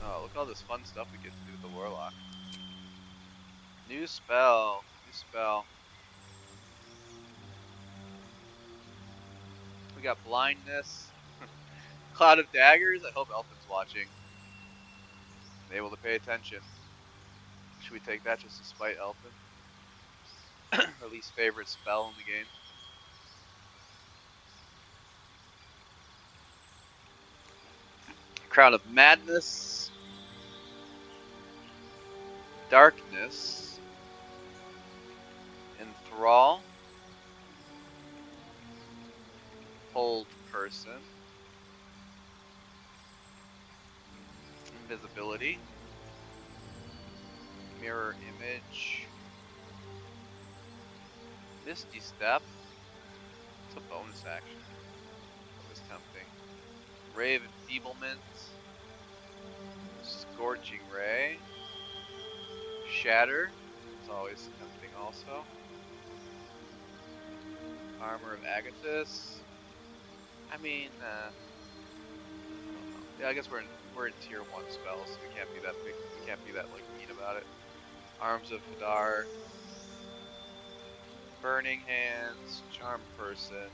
Oh, look at all this fun stuff we get to do with the Warlock. New spell. New spell. We got blindness. Cloud of daggers. I hope Elfin's watching. And able to pay attention. Should we take that just to spite Elfin? Her least favorite spell in the game. Crown of Madness. Darkness. Enthrall. Hold person. Invisibility. Mirror image. Misty Step. It's a bonus action. That was tempting. Ray of Enfeeblement. Scorching Ray. Shatter. It's always tempting also. Armor of Agathis. I mean, yeah, I guess we're in tier 1 spells, so we can't be that big. We can't be that like mean about it. Arms of Hadar. Burning Hands, Charm Person,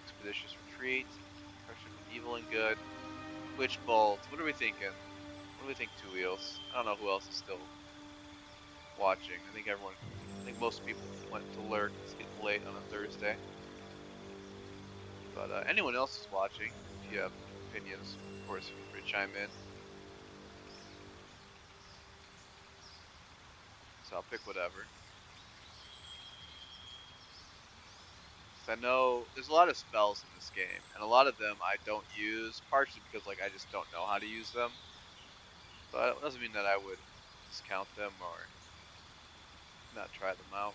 Expeditious Retreat, Pressure of Evil and Good, Witch Bolt. What are we thinking? What do we think, Two Wheels? I don't know who else is still watching. I think most people went to lurk. It's getting late on a Thursday. But anyone else is watching, if you have opinions, of course, feel free to chime in. So I'll pick whatever. I know there's a lot of spells in this game, and a lot of them I don't use, partially because like I just don't know how to use them. But it doesn't mean that I would discount them or not try them out.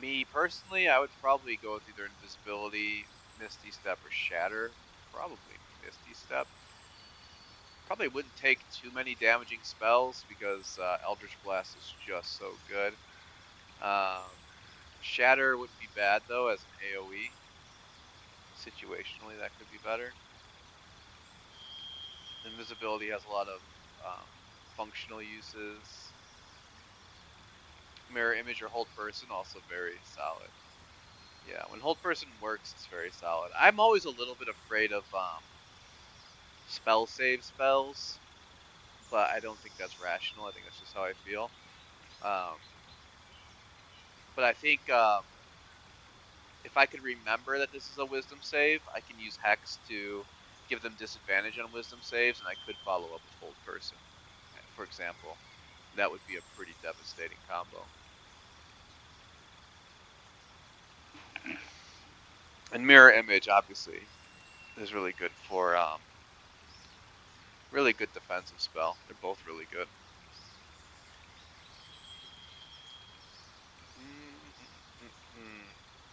Me personally, I would probably go with either Invisibility, Misty Step, or Shatter. Probably Misty Step. Probably wouldn't take too many damaging spells because Eldritch Blast is just so good. Shatter wouldn't be bad though as an AoE. Situationally, that could be better. Invisibility has a lot of functional uses. Mirror image or hold person, also very solid. Yeah, when hold person works, it's very solid. I'm always a little bit afraid of spell save spells, but I don't think that's rational. I think that's just how I feel. But I think if I could remember that this is a wisdom save, I can use Hex to give them disadvantage on wisdom saves, and I could follow up with hold person, for example. That would be a pretty devastating combo. And mirror image, obviously, is really good for really good defensive spell. They're both really good.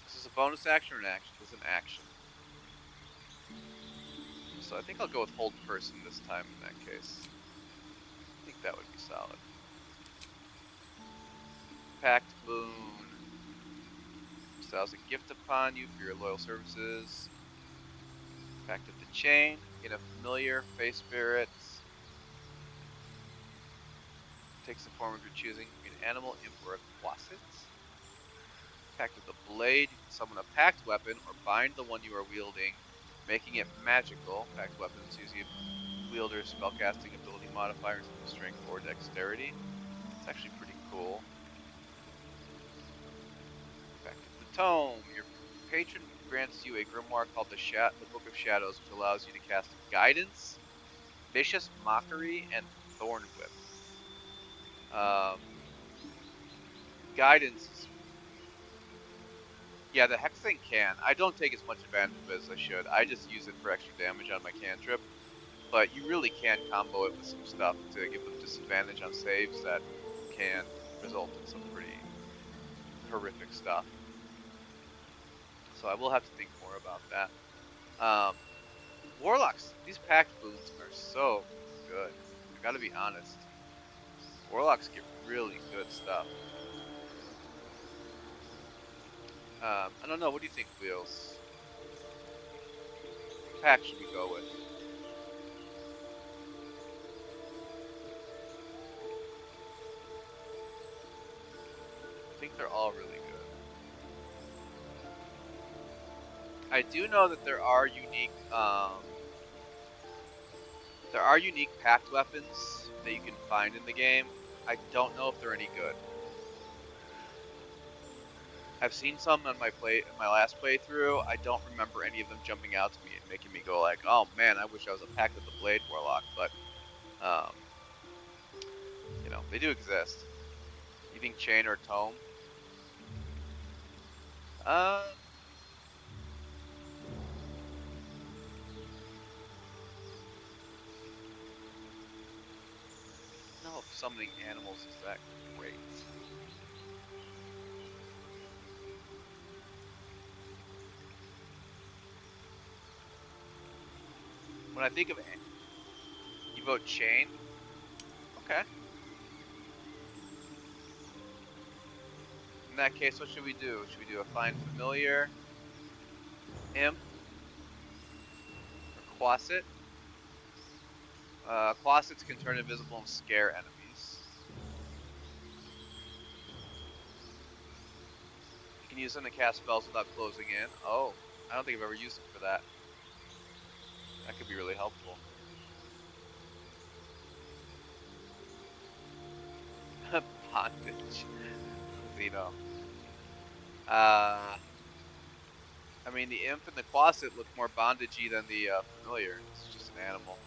This is a bonus action or an action? This is an action. So I think I'll go with hold person this time in that case. I think that would be solid. Pact Boon. Bestows a gift upon you for your loyal services. Pact of the Chain. Get a familiar, face spirit. Takes the form of your choosing. An animal, imp, or a quasit. Pact of the Blade, you can summon a packed weapon or bind the one you are wielding, making it magical. Packed weapons use the wielder's spellcasting ability modifiers equal strength or dexterity. It's actually pretty cool. Pact of the Tome, your patron grants you a grimoire called the Book of Shadows, which allows you to cast Guidance, Vicious Mockery, and Thorn Whip. Guidance is, yeah, the Hex thing can. I don't take as much advantage of it as I should. I just use it for extra damage on my cantrip, but you really can combo it with some stuff to give them disadvantage on saves that can result in some pretty horrific stuff. So I will have to think more about that. Warlocks, these packed boons are so good. I gotta be honest. Warlocks get really good stuff. I don't know. What do you think, Wheels? What pack should we go with? I think they're all really good. I do know that there are unique packed weapons that you can find in the game. I don't know if they're any good. I've seen some on my last playthrough. I don't remember any of them jumping out to me and making me go like, "Oh man, I wish I was a Pact of the Blade Warlock." But you know, they do exist. You think Chain or Tome? Uh, I don't know if summoning animals is that great. When I think of you vote Chain, okay. In that case, what should we do? Should we do a Find Familiar, Imp, or Quasit? Quasits can turn invisible and scare enemies. You can use them to cast spells without closing in. Oh, I don't think I've ever used them for that. That could be really helpful. Bondage. Xeno. I mean, the Imp and the Quasit look more bondagey than the Familiar. It's just an animal.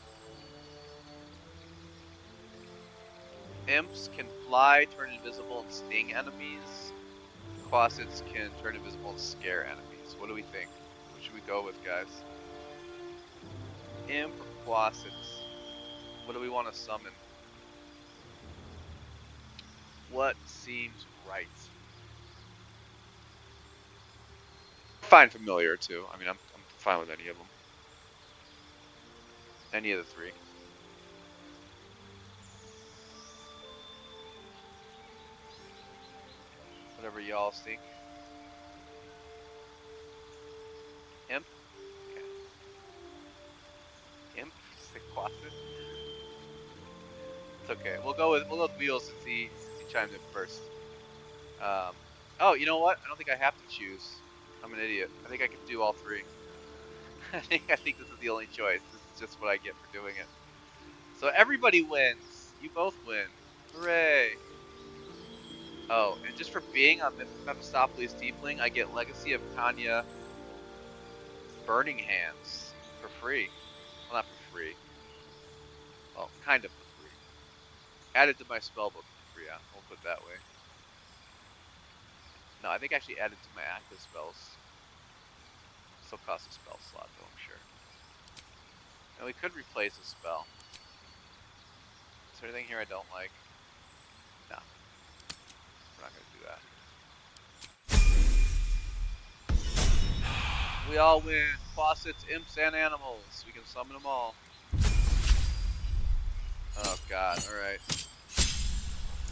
Imps can fly, turn invisible, and sting enemies. Quasits can turn invisible and scare enemies. What do we think? What should we go with, guys? Imp or Quasits? What do we want to summon? What seems right? Find Familiar too. I mean, I'm fine with any of them. Any of the three. Whatever y'all think. Imp? Okay. Imp? Say Quasit? It's okay. We'll go with Wheels since he chimed in first. Oh, you know what? I don't think I have to choose. I'm an idiot. I think I can do all three. I think this is the only choice. This is just what I get for doing it. So everybody wins. You both win. Hooray! Oh, and just for being on Mephistopheles Tiefling, I get Legacy of Tanya Burning Hands for free. Well, not for free. Well, kind of for free. Added to my spellbook for free. We'll put it that way. No, I think actually added to my active spells. Still costs a spell slot, though, I'm sure. And we could replace a spell. Is there anything here I don't like? No. We're not going to do that. We all win. Faucets, imps, and animals. We can summon them all. Oh, God. Alright.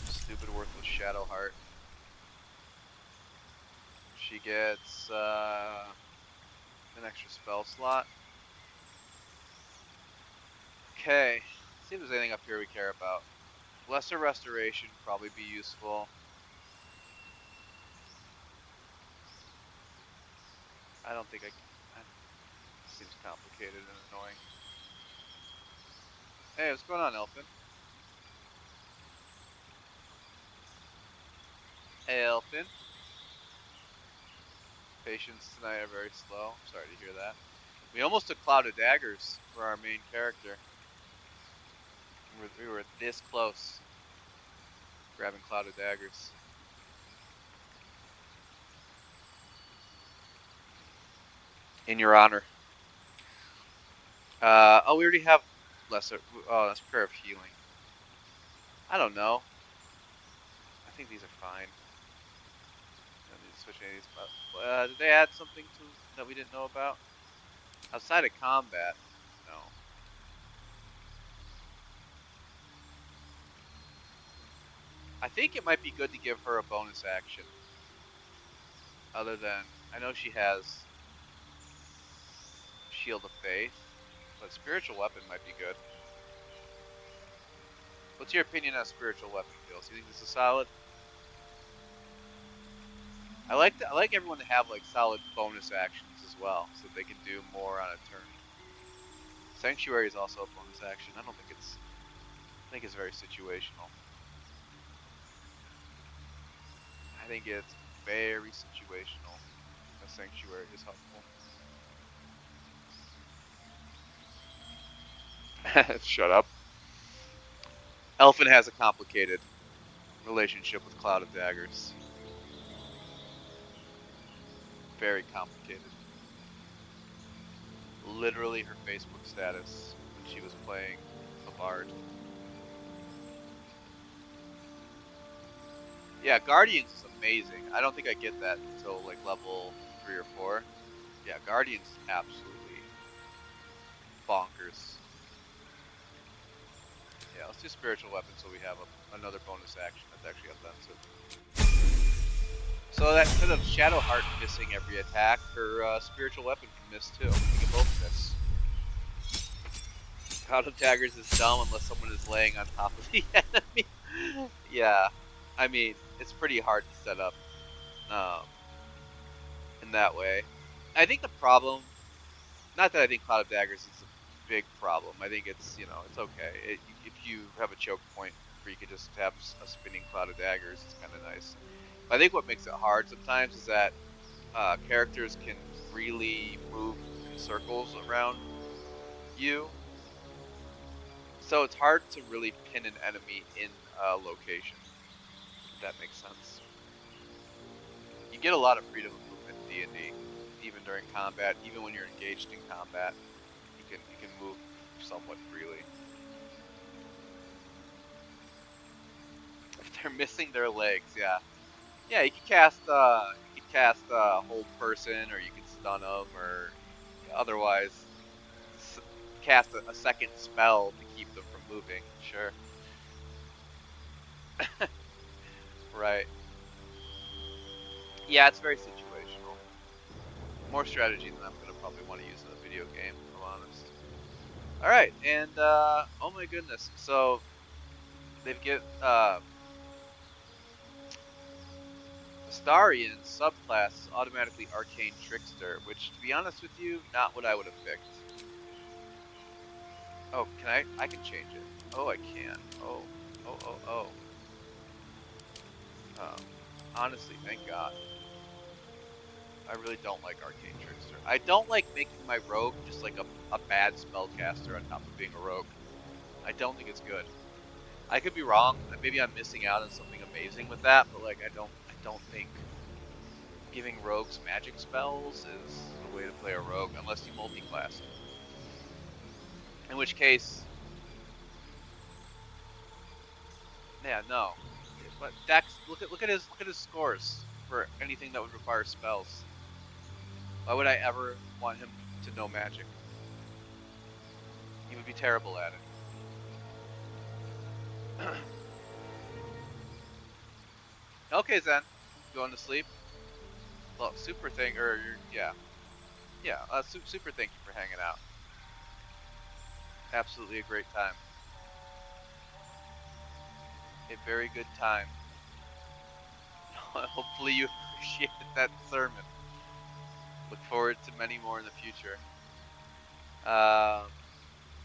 Stupid, worthless Shadowheart. She gets an extra spell slot. Okay. Let's see if there's anything up here we care about. Lesser Restoration would probably be useful. I don't think seems complicated and annoying. Hey, what's going on, Elfin? Hey, Elfin. Patients tonight are very slow. Sorry to hear that. We almost took Cloud of Daggers for our main character. We were this close, grabbing Cloud of Daggers. In your honor. Oh, we already have lesser. Oh, that's Prayer of Healing. I don't know. I think these are fine. I don't need to switch any of these. Did they add something to that we didn't know about? Outside of combat, no. I think it might be good to give her a bonus action. Other than, I know she has Shield of Faith, but Spiritual Weapon might be good. What's your opinion on Spiritual Weapon, Gills? You think this is solid? I like everyone to have like solid bonus actions as well, so they can do more on a turn. Sanctuary is also a bonus action. I think it's very situational. I think it's very situational. A Sanctuary is helpful. Shut up. Elfin has a complicated relationship with Cloud of Daggers. Very complicated. Literally her Facebook status when she was playing a bard. Yeah, Guardians is amazing. I don't think I get that until like level 3 or 4. Yeah, Guardians is absolutely bonkers. Yeah, let's do Spiritual Weapon so we have another bonus action that's actually offensive. So that instead of Shadowheart missing every attack, her Spiritual Weapon can miss too. We can both miss. Cloud of Daggers is dumb unless someone is laying on top of the enemy. Yeah, I mean, it's pretty hard to set up in that way. I think the problem, not that I think Cloud of Daggers is a big problem. I think it's, it's okay. If you have a choke point where you can just have a spinning Cloud of Daggers, it's kind of nice. But I think what makes it hard sometimes is that characters can freely move in circles around you. So it's hard to really pin an enemy in a location, if that makes sense. You get a lot of freedom of movement in D&D, even during combat, even when you're engaged in combat. You can move somewhat freely. If they're missing their legs, yeah. Yeah, you could cast hold person, or you could stun them, or otherwise cast a second spell to keep them from moving. Sure. Right. Yeah, it's very situational. More strategy than I'm gonna probably want to use in a video game, if I'm honest. All right, and oh my goodness, so they've get Astarian subclass is automatically Arcane Trickster, which, to be honest with you, not what I would have picked. Oh, can I? I can change it. Oh, I can. Oh, oh, oh, oh. Honestly, thank God. I really don't like Arcane Trickster. I don't like making my rogue just like a bad spellcaster on top of being a rogue. I don't think it's good. I could be wrong. Maybe I'm missing out on something amazing with that, but like I don't think giving rogues magic spells is the way to play a rogue unless you multi-class them. In which case, yeah, no. But Dex, look at his scores for anything that would require spells. Why would I ever want him to know magic? He would be terrible at it. Okay, Zen, going to sleep. Well, super thank, or yeah, yeah. Super thank you for hanging out. Absolutely a great time. A very good time. Hopefully you appreciated that sermon. Look forward to many more in the future.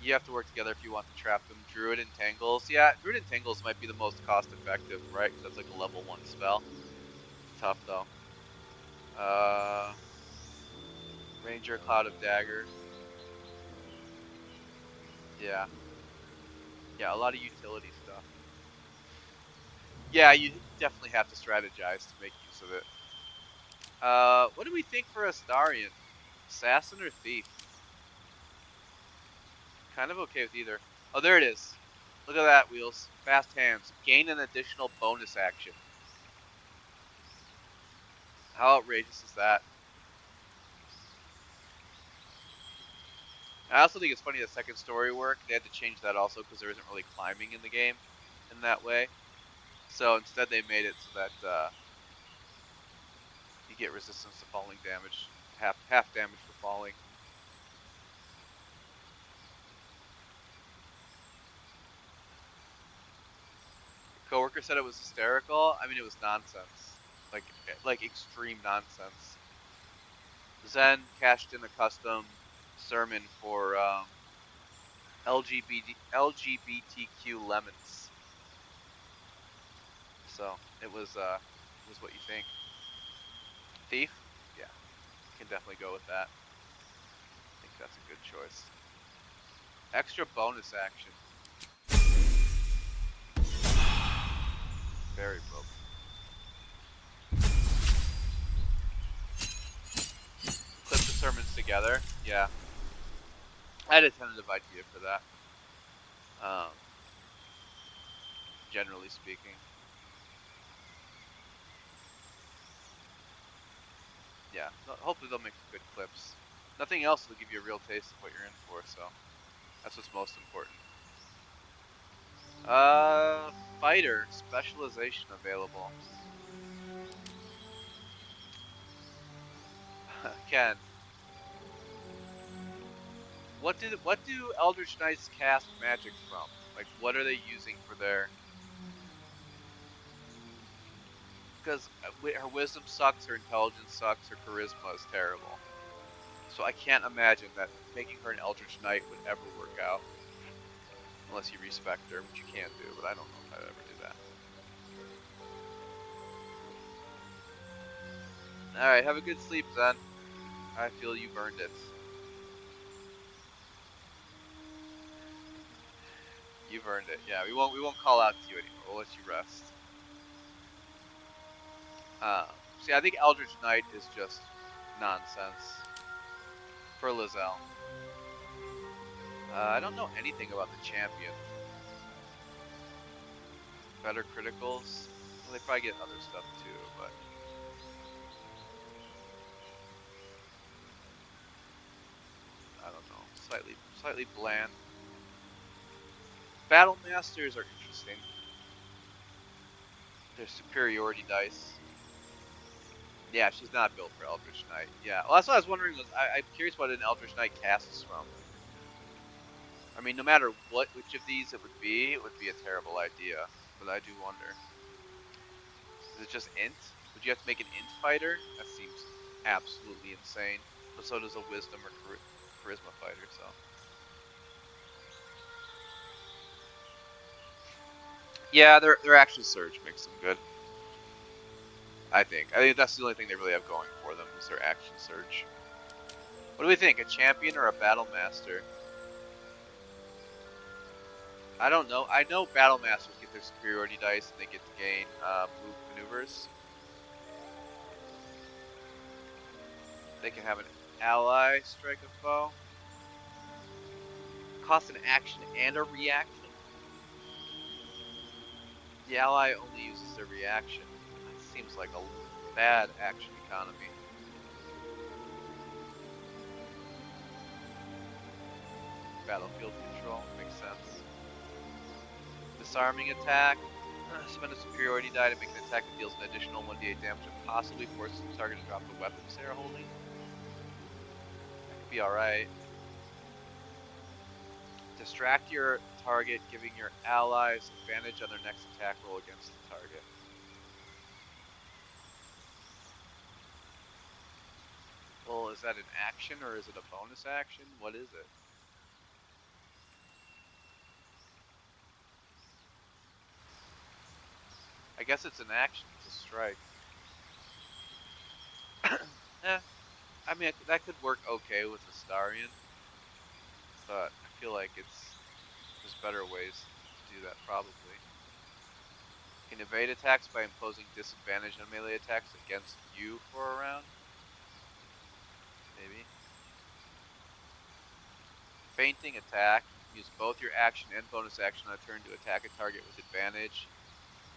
You have to work together if you want to trap them. Druid Entangles. Yeah, Druid Entangles might be the most cost effective, right? Because that's like a level 1 spell. It's tough though. Ranger Cloud of Dagger. Yeah. Yeah, a lot of utility stuff. Yeah, you definitely have to strategize to make use of it. What do we think for Astarion? Assassin or Thief? Kind of okay with either. Oh, there it is. Look at that, Wheels. Fast hands. Gain an additional bonus action. How outrageous is that? I also think it's funny that second story work, they had to change that also because there isn't really climbing in the game in that way. So instead they made it so that you get resistance to falling damage, half damage for falling. Your coworker said it was hysterical. I mean, it was nonsense, like extreme nonsense. Zen cashed in a custom sermon for LGBTQ lemons. So it was what you think. Thief? Yeah, can definitely go with that. I think that's a good choice. Extra bonus action. Very broken. Clip the sermons together. Yeah. I had a tentative idea for that. Generally speaking. Yeah. Hopefully they'll make some good clips. Nothing else will give you a real taste of what you're in for, so that's what's most important. Fighter specialization available. Ken, what do Eldritch Knights cast magic from? Like, what are they using for their? Because her wisdom sucks, her intelligence sucks, her charisma is terrible. So I can't imagine that making her an Eldritch Knight would ever work out, unless you respect her, which you can do. But I don't know if I'd ever do that. All right, have a good sleep, Zen. I feel you've earned it. You've earned it. Yeah, we won't call out to you anymore. We'll let you rest. See, I think Eldritch Knight is just nonsense for Lizelle. I don't know anything about the champion. Better criticals. Well, they probably get other stuff too, but I don't know. Slightly bland. Battle Masters are interesting. They're superiority dice. Yeah, she's not built for Eldritch Knight. Yeah, well, that's what I was wondering. I'm curious what an Eldritch Knight casts from. I mean, no matter which of these it would be a terrible idea. But I do wonder. Is it just int? Would you have to make an int fighter? That seems absolutely insane. But so does a wisdom or charisma fighter. So yeah, their action surge makes them good. I think that's the only thing they really have going for them is their action surge. What do we think? A champion or a battle master? I don't know. I know battle masters get their superiority dice and they get to gain move maneuvers. They can have an ally strike a foe. Cost an action and a reaction. The ally only uses their reaction. That seems like a bad action economy. Battlefield control makes sense. Disarming attack. Spend a superiority die to make an attack that deals an additional 1d8 damage and possibly forces the target to drop the weapons they are holding. That could be alright. Distract your target, giving your allies advantage on their next attack roll against the target. Well, is that an action or is it a bonus action? What is it? I guess it's an action. It's a strike. I mean, that could work okay with Astarion, but I feel like there's better ways to do that probably. Can evade attacks by imposing disadvantage on melee attacks against you for a round. Maybe. Feinting attack. Use both your action and bonus action on a turn to attack a target with advantage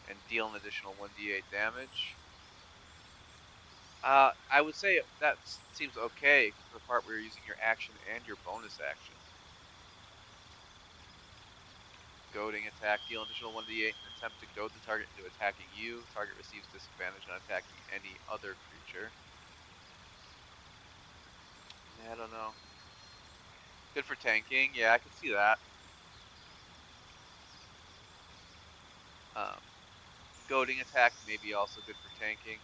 and deal an additional 1d8 damage. I would say that seems okay, except for the part where you're using your action and your bonus action. Goading attack, deal an additional 1d8 and attempt to goad the target into attacking you. Target receives disadvantage on attacking any other creature. Yeah, I don't know. Good for tanking. Yeah, I can see that. Goading attack, maybe also good for tanking.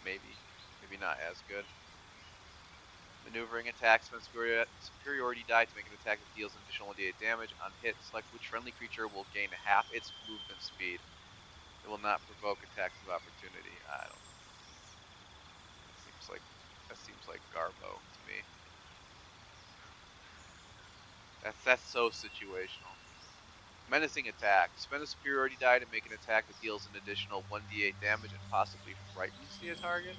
Maybe. Maybe not as good. Maneuvering attack, spend superiority die to make an attack that deals an additional 1d8 damage. On hit, select which friendly creature will gain half its movement speed. It will not provoke attacks of opportunity. I don't know. That seems like Garbo to me. That's so situational. Menacing attack. Spend a superiority die to make an attack that deals an additional 1d8 damage and possibly frightens the target.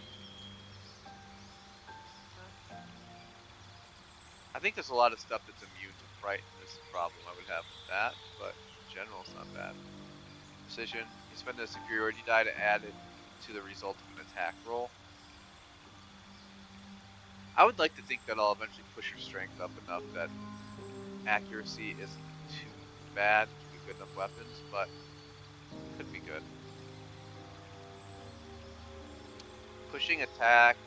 I think there's a lot of stuff that's immune to frighten is the problem I would have with that, but in general it's not bad. Precision. You spend a superiority die to add it to the result of an attack roll. I would like to think that I'll eventually push your strength up enough that accuracy isn't too bad to get good enough weapons, but could be good. Pushing attack,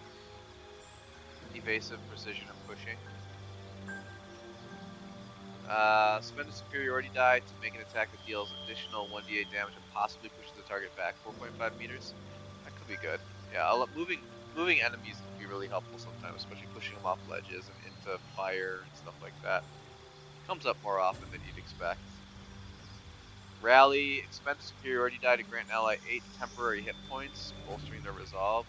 evasive, precision, and pushing. Spend a superiority die to make an attack that deals additional 1d8 damage and possibly pushes the target back 4.5 meters. That could be good. Yeah, moving enemies can be really helpful sometimes, especially pushing them off ledges and into fire and stuff like that. Comes up more often than you'd expect. Rally, expend a superiority die to grant an ally 8 temporary hit points, bolstering their resolve.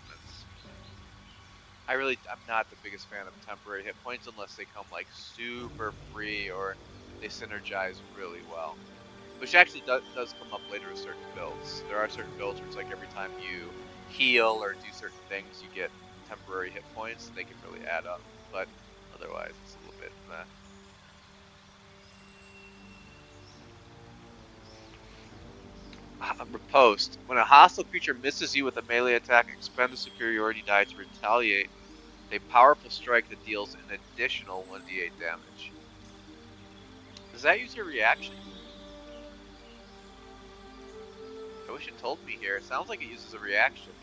I'm not the biggest fan of temporary hit points unless they come like super free or they synergize really well. Which actually does come up later with certain builds. There are certain builds where it's like every time you heal or do certain things, you get temporary hit points, and they can really add up. But otherwise, it's a little bit meh. Riposte. When a hostile creature misses you with a melee attack, expend a superiority die to retaliate. A powerful strike that deals an additional 1d8 damage. Does that use your reaction? I wish it told me here. It sounds like it uses a reaction.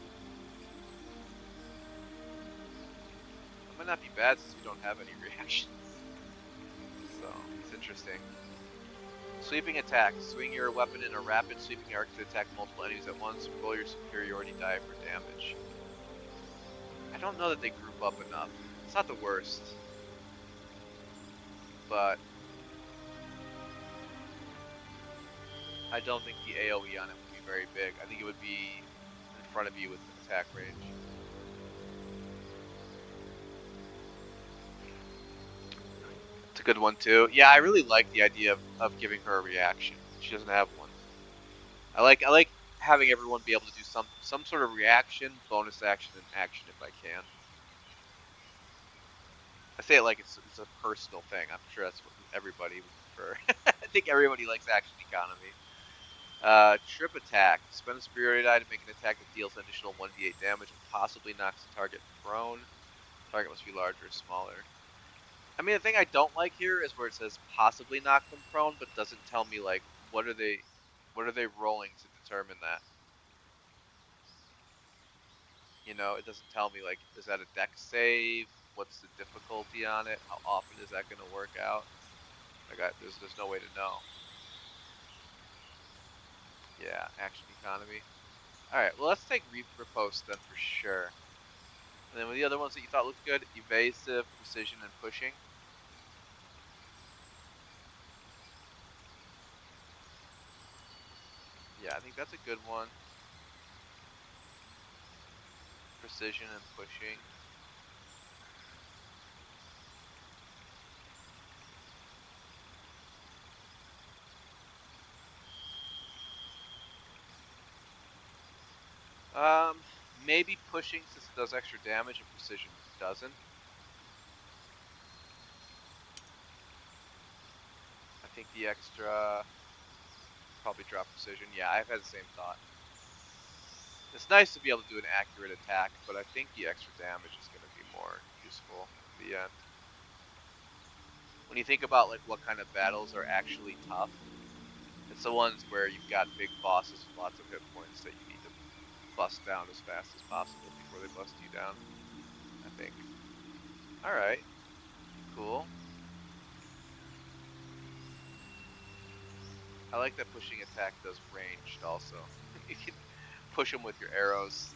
That might not be bad since we don't have any reactions. So, it's interesting. Sweeping attack. Swing your weapon in a rapid sweeping arc to attack multiple enemies at once. Roll your superiority die for damage. I don't know that they group up enough. It's not the worst. But I don't think the AoE on it would be very big. I think it would be in front of you with attack range. It's a good one too. Yeah, I really like the idea of giving her a reaction. She doesn't have one. I like having everyone be able to do some sort of reaction, bonus action, and action if I can. I say it like it's a personal thing. I'm sure that's what everybody would prefer. I think everybody likes action economy. Trip attack. Spend a superiority die to make an attack that deals an additional 1d8 damage and possibly knocks the target prone. Target must be larger or smaller. I mean, the thing I don't like here is where it says possibly knock them prone, but doesn't tell me like what are they rolling to determine that. You know, it doesn't tell me like is that a dex save? What's the difficulty on it? How often is that going to work out? Like, there's no way to know. Yeah, action economy. All right, well let's take riposte then for sure. And then with the other ones that you thought looked good, evasive, precision, and pushing. Yeah, I think that's a good one. Precision and pushing. Maybe pushing since it does extra damage and precision doesn't. I think the extra probably drop precision. Yeah, I've had the same thought. It's nice to be able to do an accurate attack, but I think the extra damage is going to be more useful in the end. When you think about like what kind of battles are actually tough, it's the ones where you've got big bosses with lots of hit points that you need to bust down as fast as possible before they bust you down, I think. Alright, cool. I like that pushing attack does ranged also. You can push them with your arrows.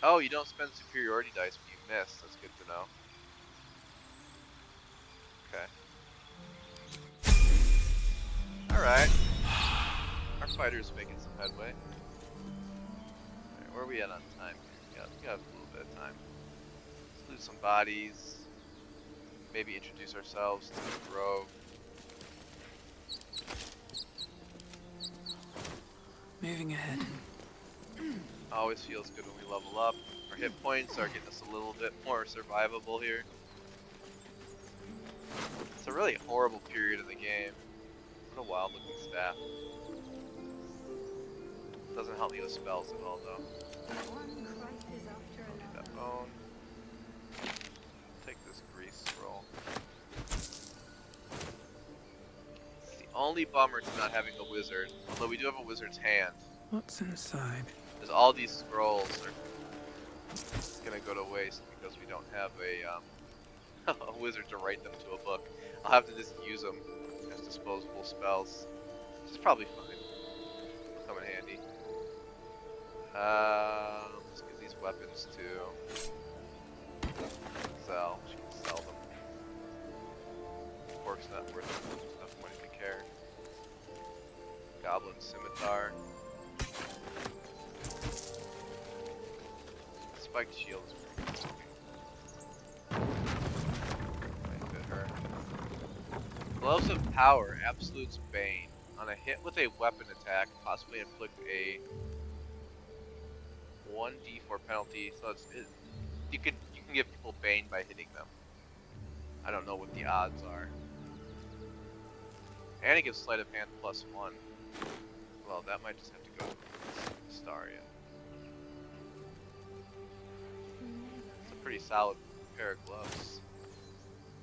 Oh, you don't spend superiority dice when you miss. That's good to know. Okay. Alright. Our fighter's making some headway. Alright, where are we at on time here? We got a little bit of time. Let's loot some bodies. Maybe introduce ourselves to the grove. Moving ahead. Always feels good when we level up. Our hit points are getting us a little bit more survivable here. It's a really horrible period of the game. What a wild looking staff. Doesn't help me with spells at all though. Don't need that bone. Take this grease scroll. It's the only bummer to not having a wizard, although we do have a wizard's hand. What's inside? Because all these scrolls are gonna go to waste because we don't have a wizard to write them to a book. I'll have to just use them as disposable spells, which is probably fine. They'll come in handy. Let's give these weapons to sell. She can sell them. Orc's not worth enough money to care. Goblin scimitar. Spiked shield is pretty good. Might fit her. Gloves of Power, Absolute's Bane. On a hit with a weapon attack, possibly inflict a 1d4 penalty. So you can give people Bane by hitting them. I don't know what the odds are. And it gives Sleight of Hand +1. Well, that might just have to go to Staria. It's a pretty solid pair of gloves,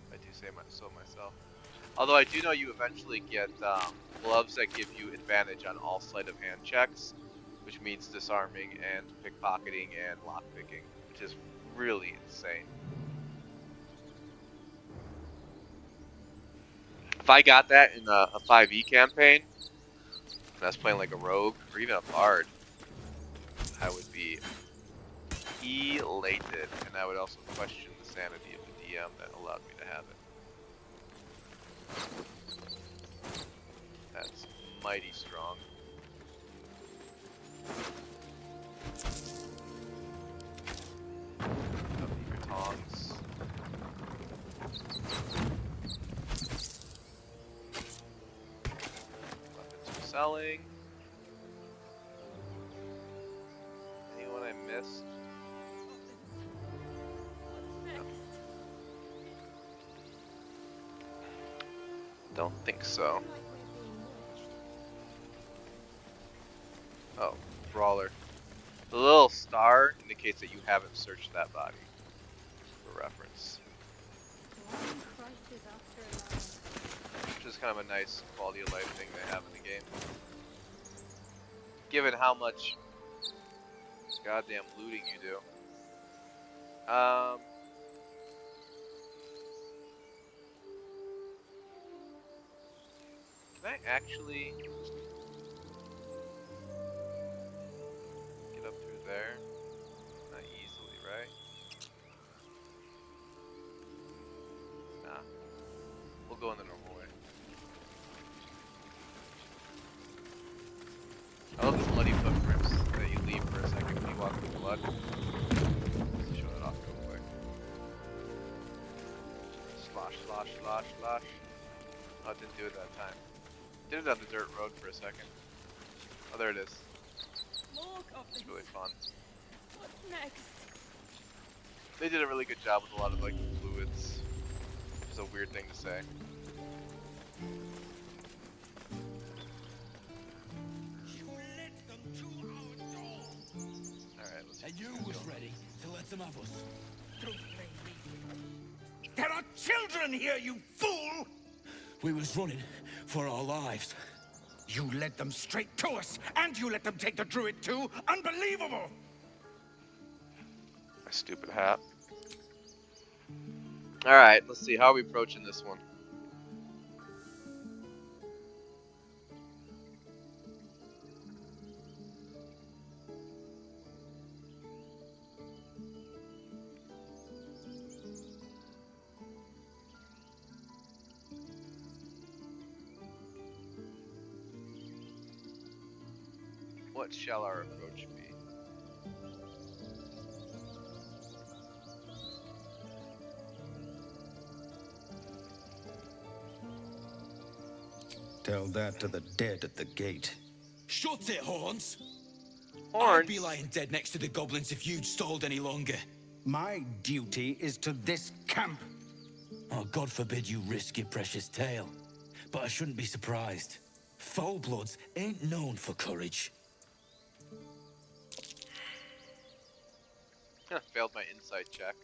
if I do say so myself. Although I do know you eventually get gloves that give you advantage on all sleight of hand checks, which means disarming and pickpocketing and lockpicking, which is really insane. If I got that in a 5e campaign, and I was playing like a rogue or even a bard, I would be elated, and I would also question the sanity of the DM that allowed me to have it. That's mighty strong. Your tongs. Weapons for selling. Anyone I missed? Don't think so. Oh, brawler. The little star indicates that you haven't searched that body, for reference. Which is kind of a nice quality of life thing they have in the game. Given how much goddamn looting you do. Can I actually get up through there? Not easily, right? go in the normal way. I love the bloody footprints that you leave for a second when you walk through blood. Let's show that off real quick. Slosh, slosh, slosh, slosh. Oh, it didn't do it that time. Did it on the dirt road for a second. Oh, there it is. It's really fun. What's next? They did a really good job with a lot of like the fluids. Which is a weird thing to say. Alright, let's And you was ready to let them have us. Don't blame me. There are children here, you fool! We was running for our lives. You led them straight to us, and you let them take the druid too? Unbelievable! My stupid hat. Alright, let's see. How are we approaching this one? What shall our approach be? Tell that to the dead at the gate. Shut it, Horns! Horns? I'd be lying dead next to the goblins if you'd stalled any longer. My duty is to this camp. Oh, God forbid you risk your precious tail. But I shouldn't be surprised. Foulbloods ain't known for courage. Failed my insight check.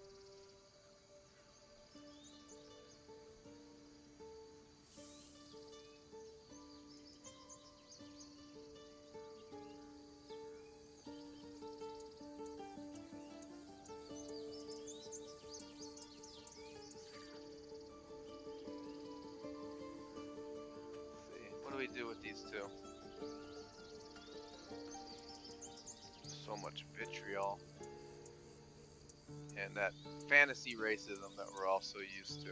What do we do with these two? So much vitriol. And that fantasy racism that we're all so used to.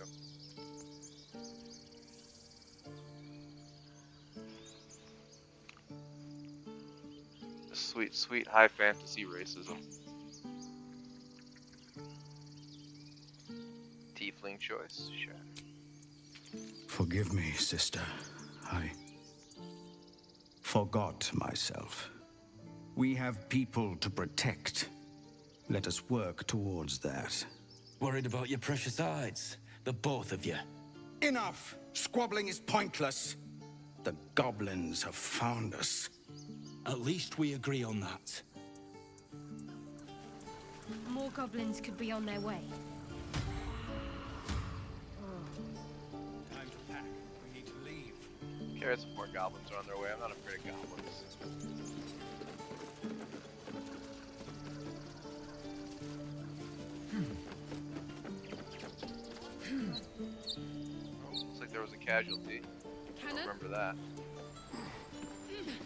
Sweet, sweet high fantasy racism. Tiefling choice, sure. Forgive me, sister. I forgot myself. We have people to protect. Let us work towards that. Worried about your precious hides? The both of you. Enough! Squabbling is pointless. The goblins have found us. At least we agree on that. More goblins could be on their way. Time to pack. We need to leave. Okay, some more goblins are on their way. I'm not afraid of goblins. Looks like there was a casualty. I don't remember that.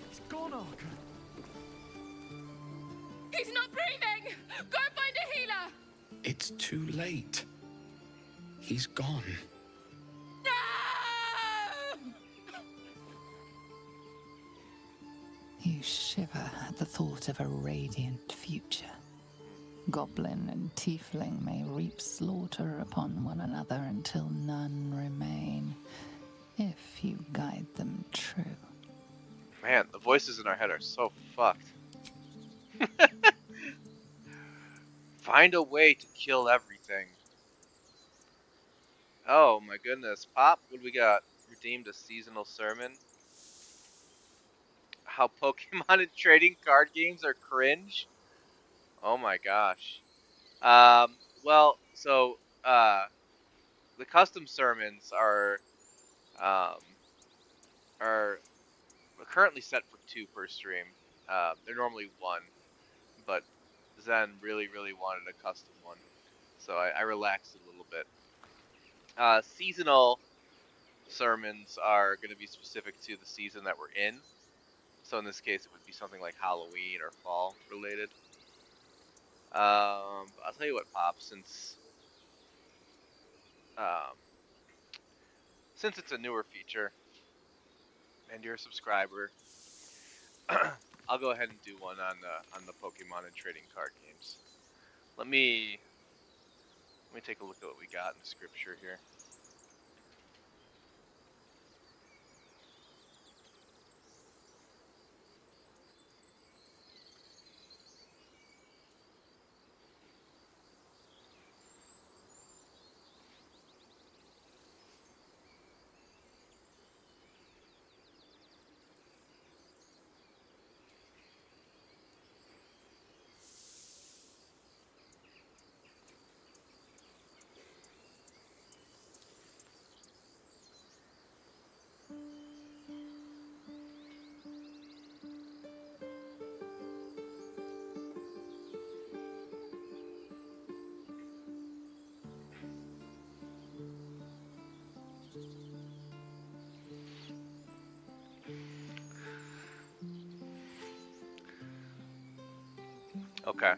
It's gone, Ark. He's not breathing! Go find a healer! It's too late. He's gone. No! You shiver at the thought of a radiant future. Goblin and tiefling may reap slaughter upon one another until none remain, if you guide them true. Man, the voices in our head are so fucked. Find a way to kill everything. Oh my goodness. Pop, what do we got? Redeemed a seasonal sermon. How Pokemon and trading card games are cringe. Oh my gosh. Well, so the custom sermons um, are currently set for 2 per stream. They're normally 1, but Zen really wanted a custom one, so I relaxed a little bit. Seasonal sermons are going to be specific to the season that we're in. So in this case, it would be something like Halloween or fall related. I'll tell you what, Pop, since it's a newer feature and you're a subscriber, I'll go ahead and do one on the Pokemon and trading card games. Let me take a look at what we got in the scripture here. Okay.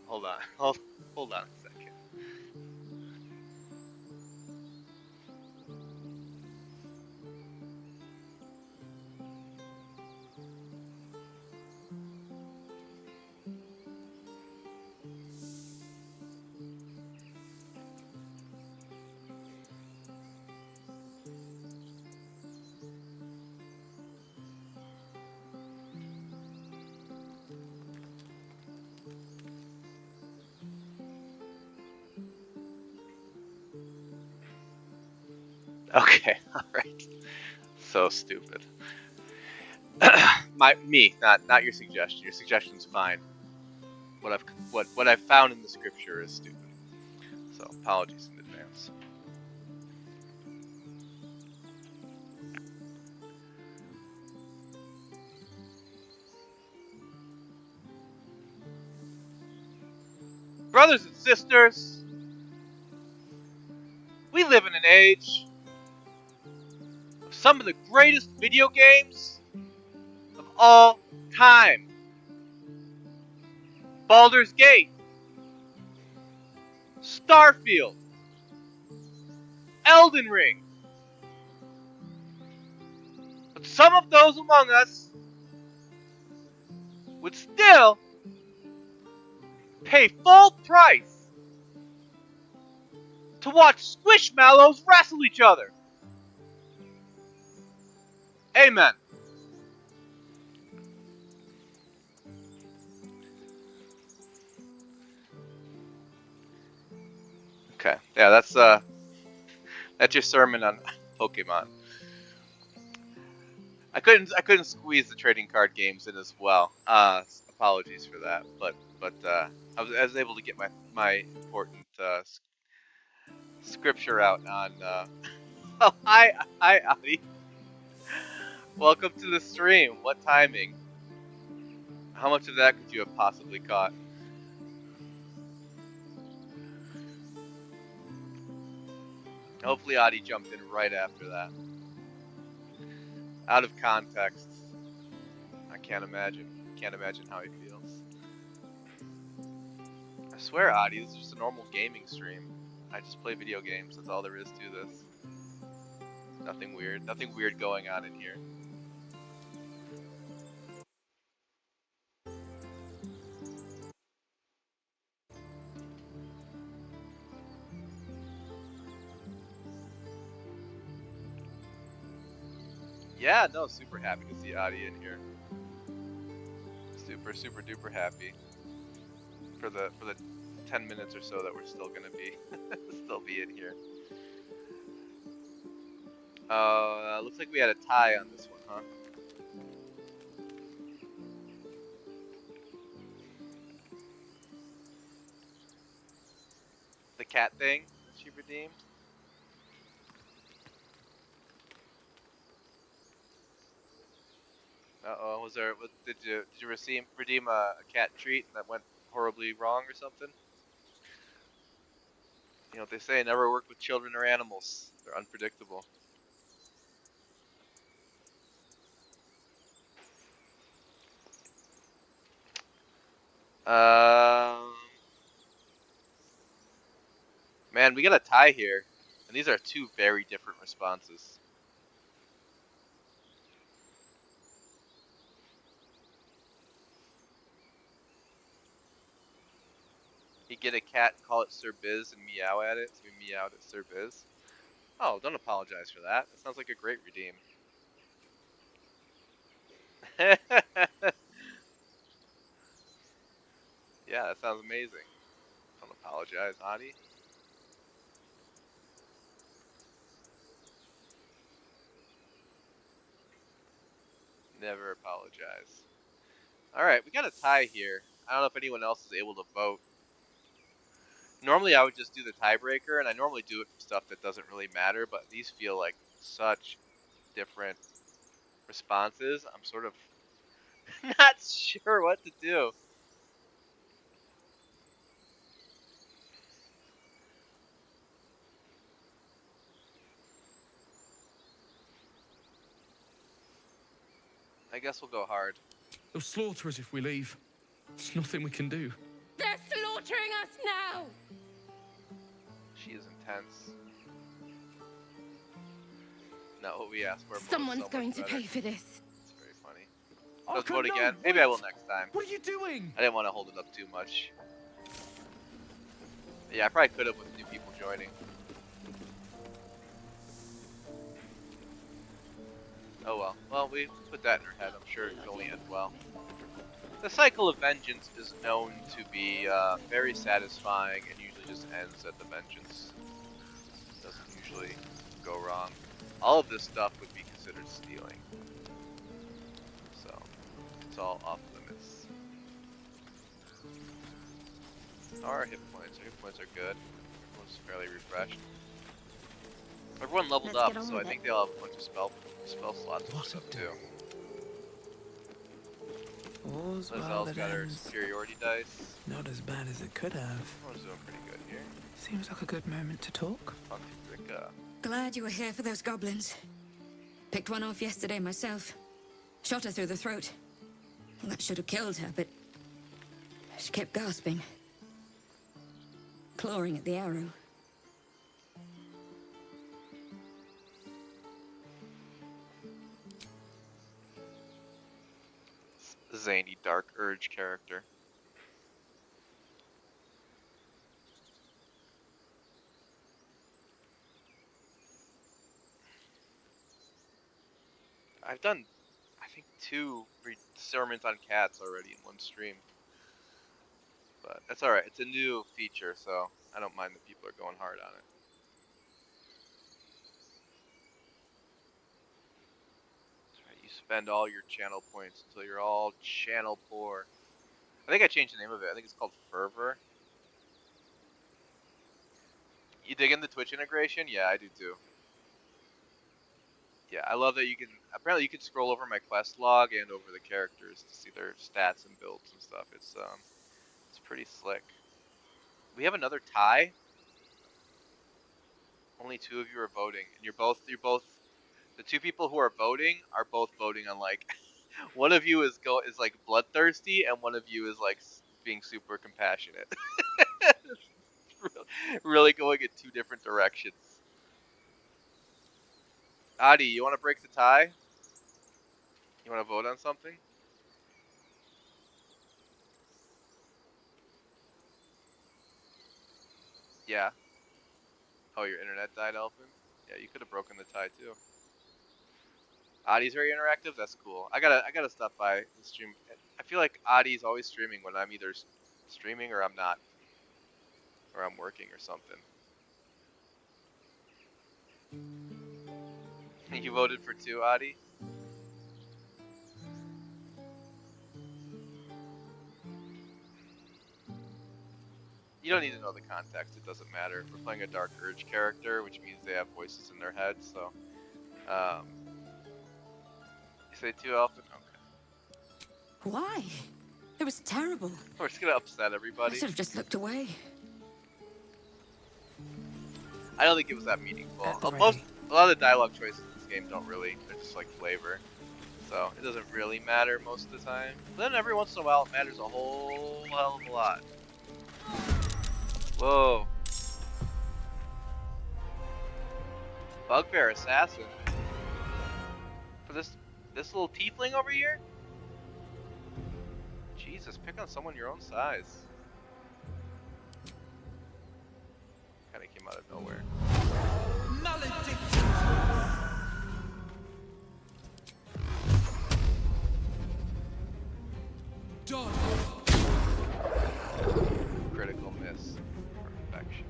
Hold on. Hold on a second. Okay. All right. So stupid. Not your suggestion. Your suggestion's fine. What I've found in the scripture is stupid. So apologies in advance. Brothers and sisters, we live in an age of some of the greatest video games of all time. Baldur's Gate, Starfield, Elden Ring. But some of those among us would still pay full price to watch squishmallows wrestle each other. Amen. Okay. Yeah, that's your sermon on Pokemon. I couldn't squeeze the trading card games in as well. Apologies for that, but I was able to get my important scripture out on. Oh, hi, Adi. Welcome to the stream. What timing? How much of that could you have possibly caught? Hopefully, Adi jumped in right after that. Out of context, I can't imagine. Can't imagine how he feels. I swear, Adi, this is just a normal gaming stream. I just play video games. That's all there is to this. Nothing weird. Nothing weird going on in here. Yeah, no, super happy to see Adi in here. Super duper happy for the 10 minutes or so that we're still gonna be in here. Looks like we had a tie on this one, huh? The cat thing that she redeemed. Uh-oh, did you redeem a cat treat and that went horribly wrong or something? You know what they say, never work with children or animals. They're unpredictable. Um, Man, we got a tie here, and these are two very different responses. You get a cat and call it Sir Biz and meow at it, so we meowed at Sir Biz. Oh, don't apologize for that. That sounds like a great redeem. Yeah, that sounds amazing. Don't apologize, Adi. Never apologize. Alright, we got a tie here. I don't know if anyone else is able to vote. Normally I would just do the tiebreaker, and I normally do it for stuff that doesn't really matter, but these feel like such different responses. I'm sort of not sure what to do. I guess we'll go hard. They'll slaughter us if we leave. There's nothing we can do. They're slaughtering us now! She is intense. Not what we asked for. Someone's going to pay for this. It's very funny. Let's vote again. Maybe I will next time. What are you doing? I didn't want to hold it up too much. Yeah, I probably could have with new people joining. Oh well. Well, we put that in our head. I'm sure it could only end well. The cycle of vengeance is known to be very satisfying and usually just ends at the vengeance. Doesn't usually go wrong. All of this stuff would be considered stealing. So, it's all off limits. Our hit points. Our hit points are good. Everyone's fairly refreshed. Everyone leveled up, so I think they'll have a bunch of spell slots and stuff too. Lizelle's got her superiority dice. Not as bad as it could have. Everyone's doing pretty good here. Seems like a good moment to talk. Glad you were here for those goblins. Picked one off yesterday myself. Shot her through the throat. Well, that should have killed her, but she kept gasping. Clawing at the arrow. Zany Dark Urge character. I've done, I think, 2 sermons on cats already in one stream. But that's alright, it's a new feature, so I don't mind that people are going hard on it. That's right, you spend all your channel points until you're all channel poor. I think I changed the name of it. I think it's called Fervor. You dig in the Twitch integration? Yeah, I do too. Yeah, I love that you can, apparently you can scroll over my quest log and over the characters to see their stats and builds and stuff. It's pretty slick. We have another tie. Only 2 of you are voting, and you're both, the 2 people who are voting are both voting on like, one of you is like bloodthirsty, and one of you is like being super compassionate. really going in 2 different directions. Adi, you want to break the tie? You want to vote on something? Yeah. Oh, your internet died, Elfin? Yeah, you could have broken the tie too. Adi's very interactive. That's cool. I gotta stop by the stream. I feel like Adi's always streaming when I'm either streaming or I'm not, or I'm working or something. You voted for 2, Adi? You don't need to know the context, it doesn't matter. We're playing a Dark Urge character, which means they have voices in their head, so... You say 2, Alpha? Okay. Why? It was terrible. We're just gonna upset everybody. I should have just looked away. I don't think it was that meaningful. A lot of the dialogue choices in this game don't really, they're just like flavor. So it doesn't really matter most of the time. But then every once in a while it matters a whole hell of a lot. Whoa. Bugbear assassin. For this little tiefling over here? Jesus, pick on someone your own size. Kinda came out of nowhere. Critical miss. Perfection.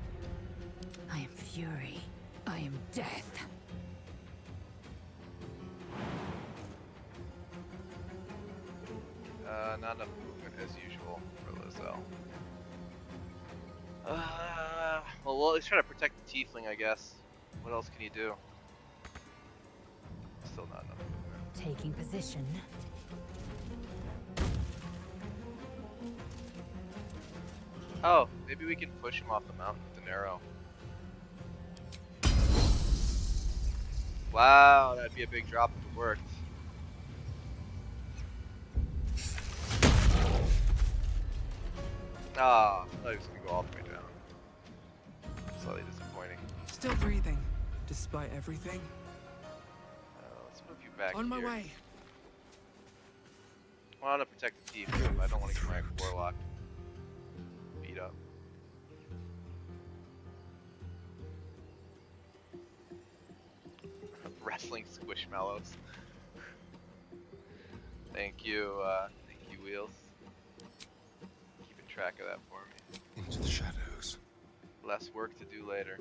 I am fury. I am death. Not enough movement as usual for Lizelle. Well, let's try to protect the tiefling, I guess. What else can you do? Still not enough movement. Taking position. Oh, maybe we can push him off the mountain with an arrow. Wow, that'd be a big drop if it worked. Ah, I thought he was gonna go all the way down. Slightly disappointing. Still breathing, despite everything. Let's move you back On my here. way. I want to protect the tiefling, but I don't want to get my warlock beat up. Wrestling squishmallows. Thank you, Wheels. Keeping track of that for me. Into the shadows. Less work to do later.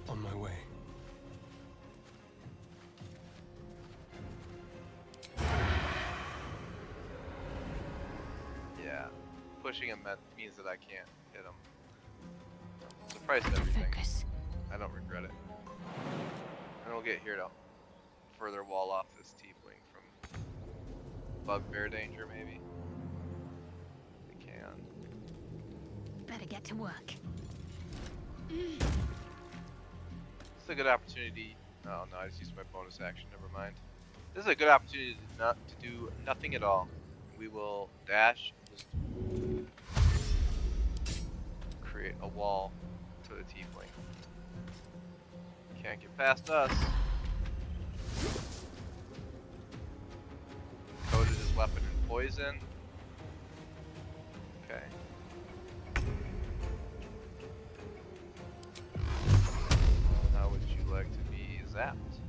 On my way. Yeah, pushing him means that I can't hit him. It's the price of everything. Focus. I don't regret it. And we'll get here to further wall off this tiefling from bugbear danger, maybe. We can. Better get to work. It's a good opportunity. Oh no, I just used my bonus action. Never mind. This is a good opportunity to do nothing at all. We will dash, just create a wall to the tiefling. Can't get past us. Coated his weapon in poison. Okay. How would you like to be zapped?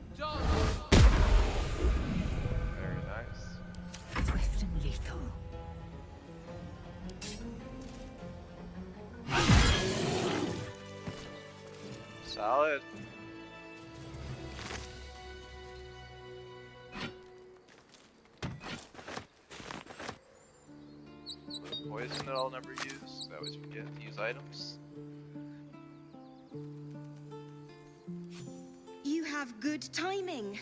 Very nice. Swift and lethal. Solid. Poison that I'll never use. That was you get to use items. You have good timing.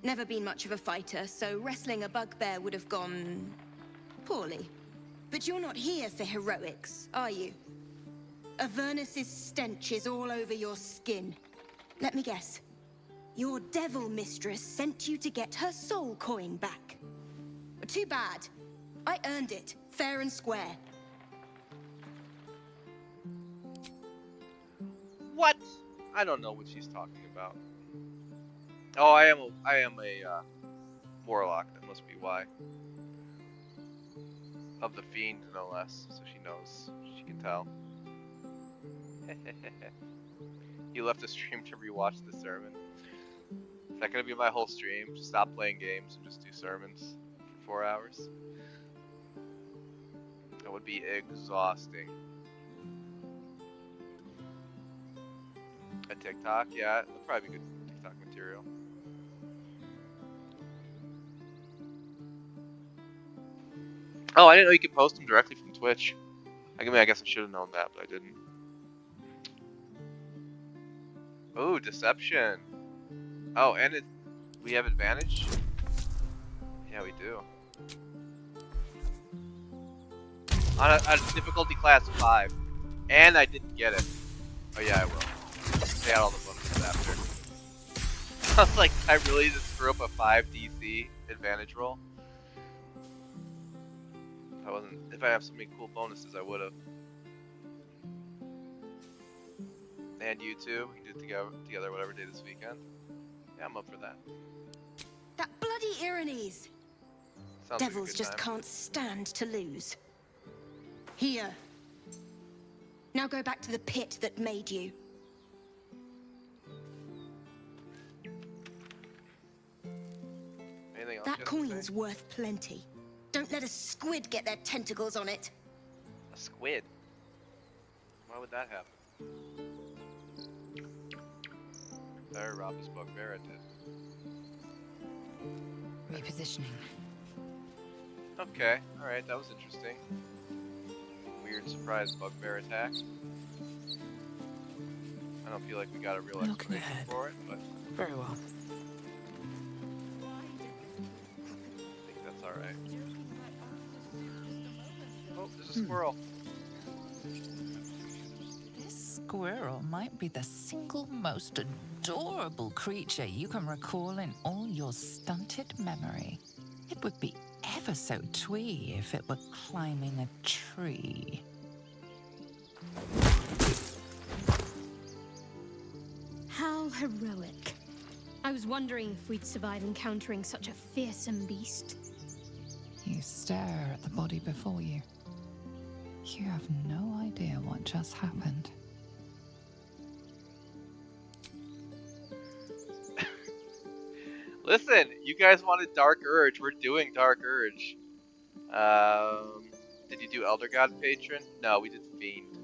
Never been much of a fighter, so wrestling a bugbear would have gone poorly. But you're not here for heroics, are you? Avernus's stench is all over your skin. Let me guess. Your devil mistress sent you to get her soul coin back. Too bad. I earned it, fair and square. What? I don't know what she's talking about. Oh, I am a warlock. That must be why. Of the fiend, no less. So she knows. She can tell. You left the stream to rewatch the sermon. Is that gonna be my whole stream? Just stop playing games and just do sermons for 4 hours? That would be exhausting. A TikTok? Yeah, that'd probably be good TikTok material. Oh, I didn't know you could post them directly from Twitch. I mean, I guess I should have known that, but I didn't. Oh, deception. Oh, and we have advantage? Yeah, we do. On a difficulty class 5. And I didn't get it. Oh yeah, I will. Stay out all the bonuses after. I was like, I really just threw up a 5 DC. advantage roll. If I have so many cool bonuses, I would have. And you too. We can do it together whatever day this weekend. Yeah, I'm up for that. That bloody Irenes! Sounds Devils like a good just time. can't stand to lose. Here. Now go back to the pit that made you. Anything else? That coin's worth plenty. Don't let a squid get their tentacles on it. A squid? Why would that happen? There, robbed his bugbear, I did. Repositioning. Okay, alright, that was interesting. Weird surprise bugbear attack. I don't feel like we got a real explanation for it, but... Very well. I think that's alright. Oh, there's a squirrel. This squirrel might be the single most adorable creature you can recall in all your stunted memory. It would be ever so twee if it were climbing a tree. How heroic. I was wondering if we'd survive encountering such a fearsome beast. You stare at the body before you. You have no idea what just happened. Listen, you guys wanted Dark Urge. We're doing Dark Urge. Did you do Elder God Patron? No, we did Fiend.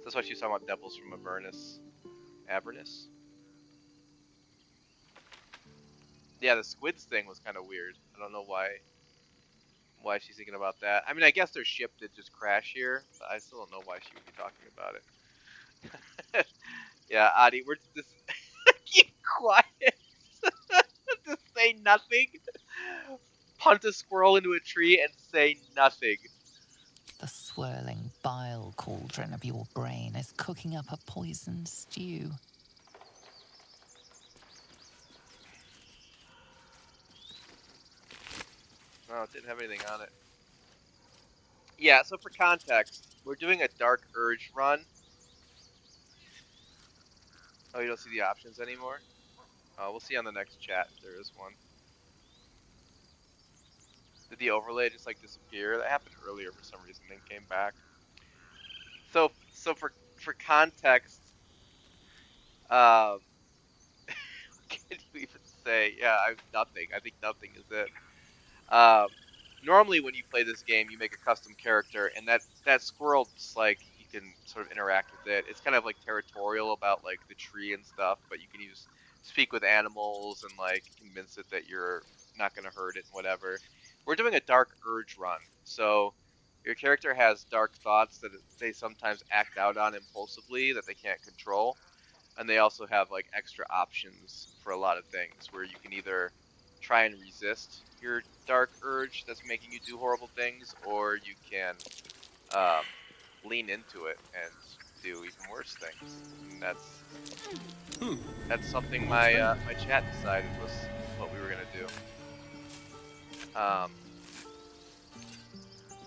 That's why she's talking about Devils from Avernus. Avernus? Yeah, the squids thing was kind of weird. I don't know why she's thinking about that. I mean, I guess their ship did just crash here, but I still don't know why she would be talking about it. Yeah, Adi, we're just keep quiet. Just say nothing. Punt a squirrel into a tree and say nothing. The swirling bile cauldron of your brain is cooking up a poisoned stew. Oh, it didn't have anything on it. Yeah, so for context, we're doing a Dark Urge run. Oh, you don't see the options anymore? Oh, we'll see on the next chat if there is one. Did the overlay just like disappear? That happened earlier for some reason, then came back. So for context, what can you even say? Yeah, nothing. I think nothing is it. Normally when you play this game, you make a custom character, and that squirrel just like you can sort of interact with it. It's kind of like territorial about like the tree and stuff, but you can speak with animals and like convince it that you're not gonna hurt it and whatever. We're doing a Dark Urge run, so your character has dark thoughts that they sometimes act out on impulsively that they can't control, and they also have like extra options for a lot of things where you can either try and resist your dark urge that's making you do horrible things, or you can lean into it and do even worse things. And that's something my my chat decided was what we were gonna do.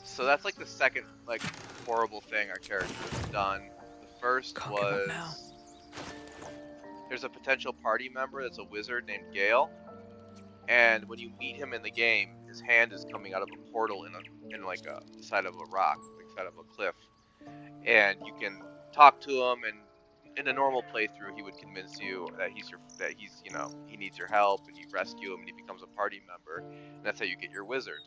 So that's like the second like horrible thing our character has done. The first was there's a potential party member that's a wizard named Gale, and when you meet him in the game, his hand is coming out of a portal in like a side of a rock, like side of a cliff, and you can talk to him, and in a normal playthrough he would convince you that he's you know, he needs your help, and you rescue him and he becomes a party member, and that's how you get your wizard.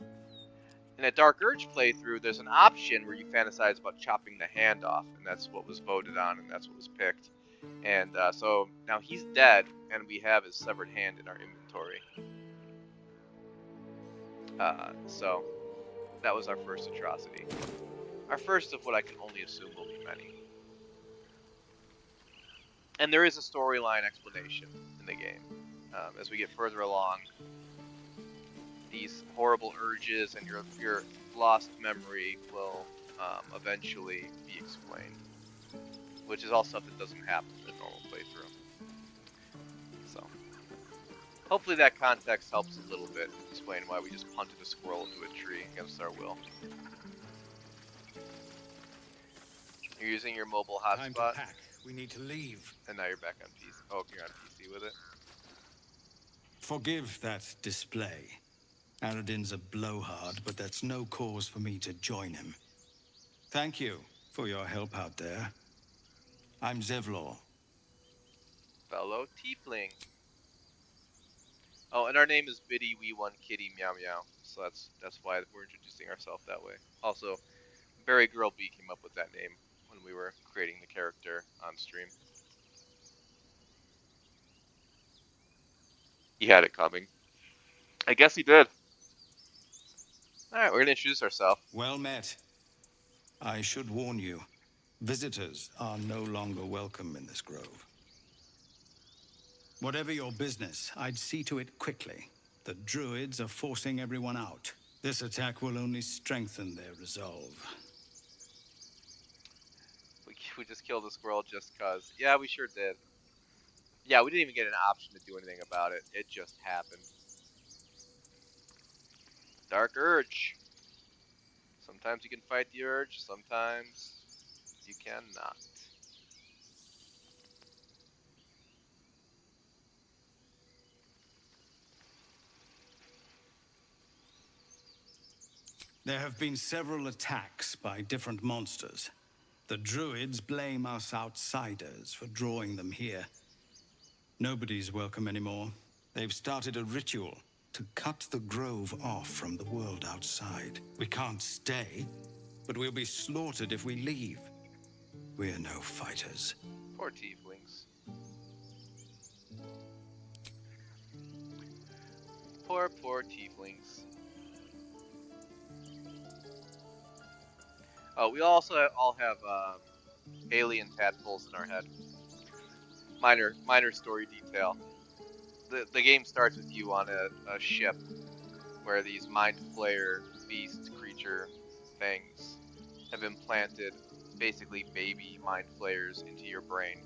In a Dark Urge playthrough, there's an option where you fantasize about chopping the hand off, and that's what was voted on, and that's what was picked. And so now he's dead, and we have his severed hand in our inventory. So that was our first atrocity. Our first of what I can only assume will be many. And there is a storyline explanation in the game. As we get further along, these horrible urges and your lost memory will eventually be explained, which is all stuff that doesn't happen in a normal playthrough. So Hopefully that context helps a little bit explain why we just punted a squirrel into a tree against our will. You're using your mobile Time to hotspot. pack. We need to leave. And now you're back on PC. Oh, you're on PC with it. Forgive that display. Aradin's a blowhard, but that's no cause for me to join him. Thank you for your help out there. I'm Zevlor. Fellow tiefling. Oh, and our name is Biddy Wee One Kitty Meow Meow. So that's why we're introducing ourselves that way. Also, Barry Girl B came up with that name when we were creating the character on stream. He had it coming. I guess he did. Alright, we're gonna introduce ourselves. Well met. I should warn you, visitors are no longer welcome in this grove. Whatever your business, I'd see to it quickly. The druids are forcing everyone out. This attack will only strengthen their resolve. We just killed a squirrel just cause. Yeah, we sure did. Yeah, we didn't even get an option to do anything about it. It just happened. Dark Urge. Sometimes you can fight the urge, sometimes you cannot. There have been several attacks by different monsters. The druids blame us outsiders for drawing them here. Nobody's welcome anymore. They've started a ritual to cut the grove off from the world outside. We can't stay, but we'll be slaughtered if we leave. We're no fighters. Poor tieflings. Poor tieflings. Oh, we also all have alien tadpoles in our head. Minor story detail. The game starts with you on a ship where these mind flayer beast creature things have implanted basically baby mind flayers into your brain.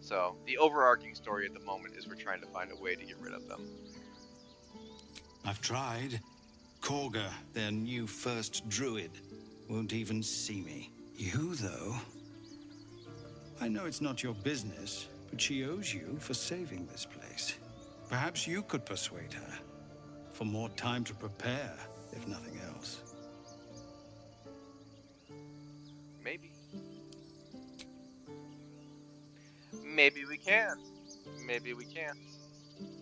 So the overarching story at the moment is we're trying to find a way to get rid of them. I've tried. Korga, their new first druid, won't even see me. You, though? I know it's not your business, but she owes you for saving this place. Perhaps you could persuade her. For more time to prepare, if nothing else. Maybe. Maybe we can. Maybe we can't.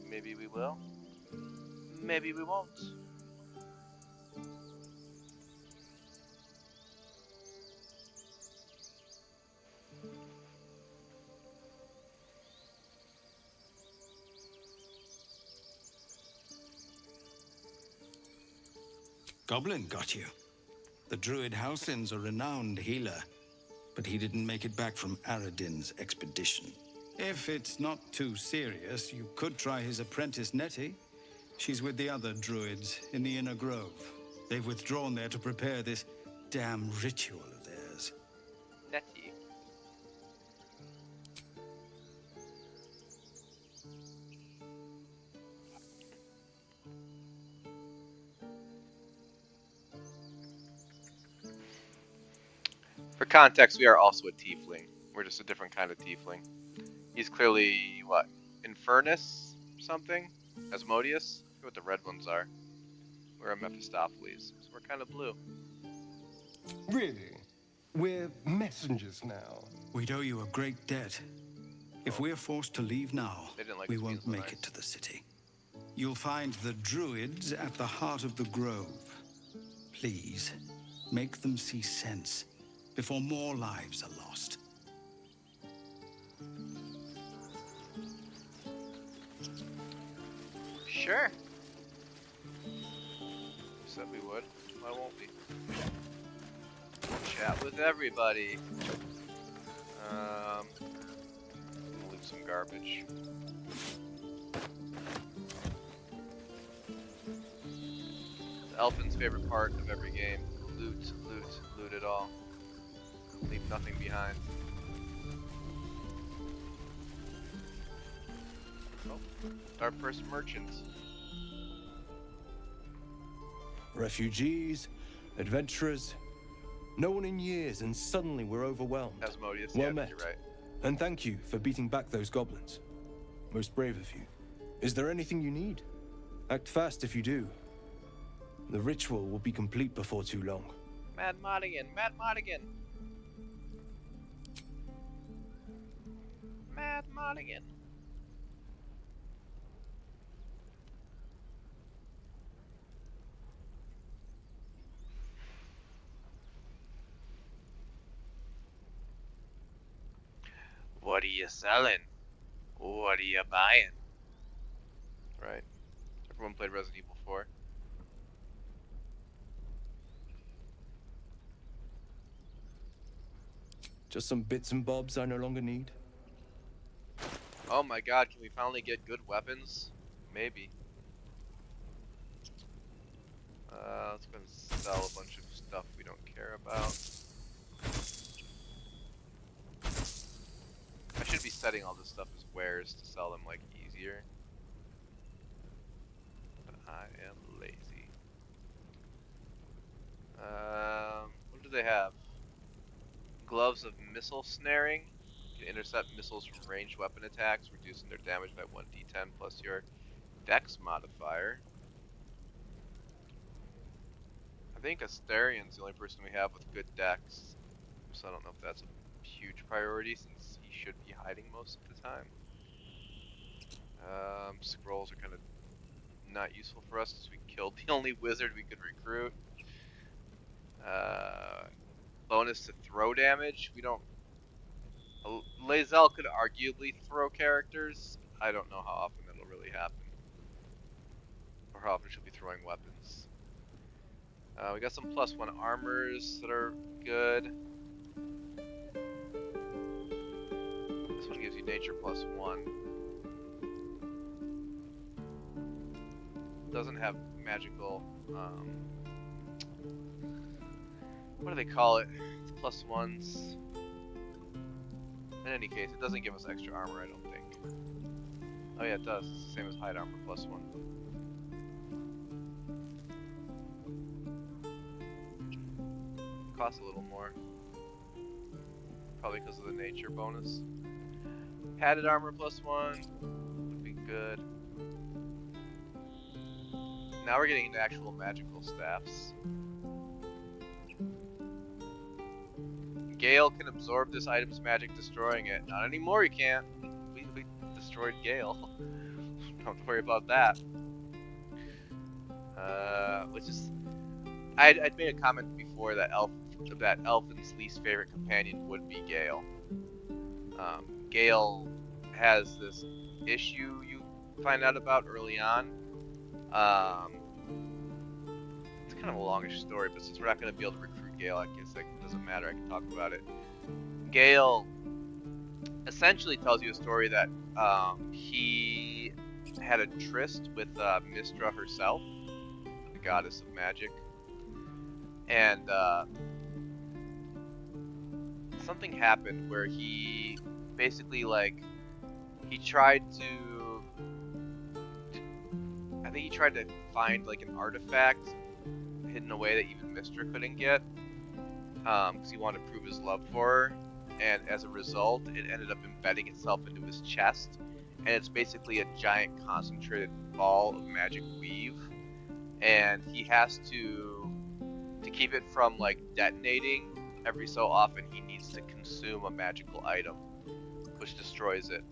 Maybe we will. Maybe we won't. Goblin got you. The druid Halsin's a renowned healer, but he didn't make it back from Aradin's expedition. If it's not too serious, you could try his apprentice Nettie. She's with the other druids in the inner grove. They've withdrawn there to prepare this damn ritual of theirs. Nettie. For context, we are also a tiefling. We're just a different kind of tiefling. He's clearly, what, Infernus something? Asmodeus? I forget what the red ones are. We're a Mephistopheles, so we're kind of blue. Really? We're messengers now. We'd owe you a great debt. If we're forced to leave now, we won't make it to the city. You'll find the druids at the heart of the grove. Please, make them see sense before more lives are lost. Sure. Said we would. Why won't we? Chat with everybody. Leave some garbage. The Elfin's favorite part of every game. Loot, loot, loot it all. Leave nothing behind. Oh, Our first merchant. Refugees, adventurers, no one in years, and suddenly we're overwhelmed. Asmodeus, well yeah, met. You're right. And thank you for beating back those goblins. Most brave of you. Is there anything you need? Act fast if you do. The ritual will be complete before too long. Mad Modigan, Mad Modigan. Mad Modigan. What are you selling? What are you buying? Right. Everyone played Resident Evil 4. Just some bits and bobs I no longer need. Oh my god, can we finally get good weapons? Maybe. Let's go and sell a bunch of stuff we don't care about. I should be setting all this stuff as wares to sell them like easier. But I am lazy. What do they have? Gloves of missile snaring. You can intercept missiles from ranged weapon attacks, reducing their damage by 1d10 plus your dex modifier. I think Astarion's the only person we have with good dex, so I don't know if that's a huge priority since he should be hiding most of the time. Scrolls are kind of not useful for us because we killed the only wizard we could recruit. Bonus to throw damage. We don't. Lae'zel could arguably throw characters. I don't know how often that'll really happen, or how often she'll be throwing weapons. We got some +1 armors that are good. This one gives you nature +1. Doesn't have magical. What do they call it? It's +1s. In any case, it doesn't give us extra armor, I don't think. Oh yeah, it does. It's the same as hide armor +1. Costs a little more. Probably because of the nature bonus. Padded armor +1 would be good. Now we're getting into actual magical staffs. Gale can absorb this item's magic, destroying it. Not anymore, you can't. We destroyed Gale. Don't have to worry about that. Which is... I'd made a comment before that Elfin's least favorite companion would be Gale. Gale has this issue you find out about early on. It's kind of a longish story, but since we're not going to be able to recruit Gale, I guess it doesn't matter. I can talk about it. Gale essentially tells you a story that he had a tryst with Mystra herself, the goddess of magic, and something happened where he basically he tried to find like an artifact hidden away that even Mystra couldn't get, because he wanted to prove his love for her, and as a result it ended up embedding itself into his chest, and it's basically a giant concentrated ball of magic weave, and he has to keep it from detonating every so often. He needs to consume a magical item which destroys it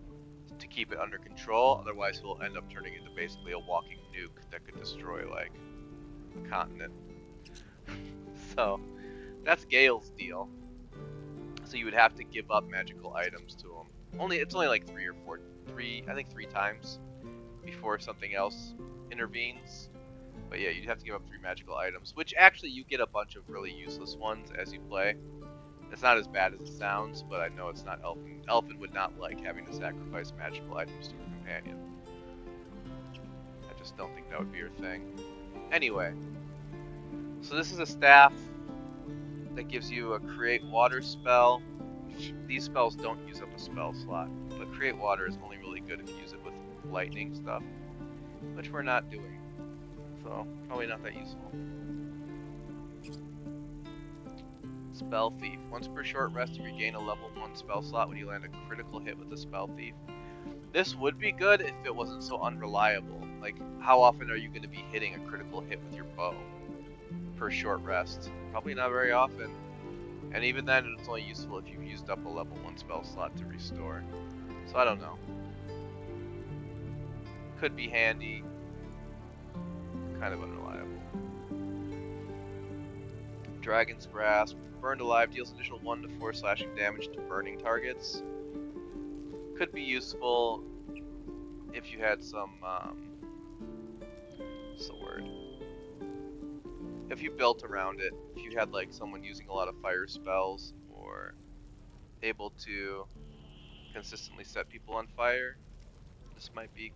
to keep it under control, otherwise he'll end up turning into basically a walking nuke that could destroy a continent. So that's Gale's deal. So you would have to give up magical items to him. It's only like three times before something else intervenes. But yeah, you'd have to give up 3 magical items, which actually you get a bunch of really useless ones as you play. It's not as bad as it sounds, but I know it's not Elfin. Elfin would not like having to sacrifice magical items to a companion. I just don't think that would be your thing. Anyway, so this is a staff that gives you a create water spell, these spells don't use up a spell slot, but Create Water is only really good if you use it with lightning stuff, which we're not doing, so probably not that useful. Spell Thief. Once per short rest, you regain a level 1 spell slot when you land a critical hit with a Spell Thief. This would be good if it wasn't so unreliable. Like, how often are you going to be hitting a critical hit with your bow per short rest? Probably not very often. And even then, it's only useful if you've used up a level 1 spell slot to restore. So I don't know. Could be handy. Kind of unreliable. Dragon's Grasp. Burned Alive deals additional 1 to 4 slashing damage to burning targets. Could be useful if you had some, what's the word? If you built around it, if you had like someone using a lot of fire spells or able to consistently set people on fire, this might be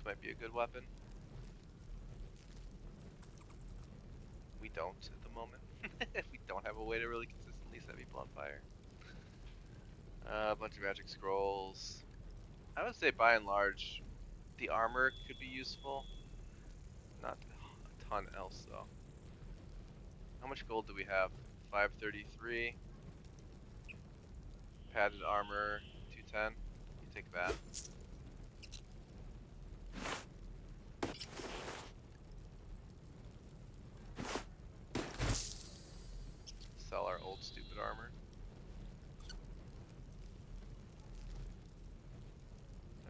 a good weapon. We don't at the moment. We don't have a way to really consistently set people on fire. A bunch of magic scrolls. I would say by and large, the armor could be useful. Not a ton else though. How much gold do we have? 533. Padded armor, 210. You take that. Sell our old stupid armor.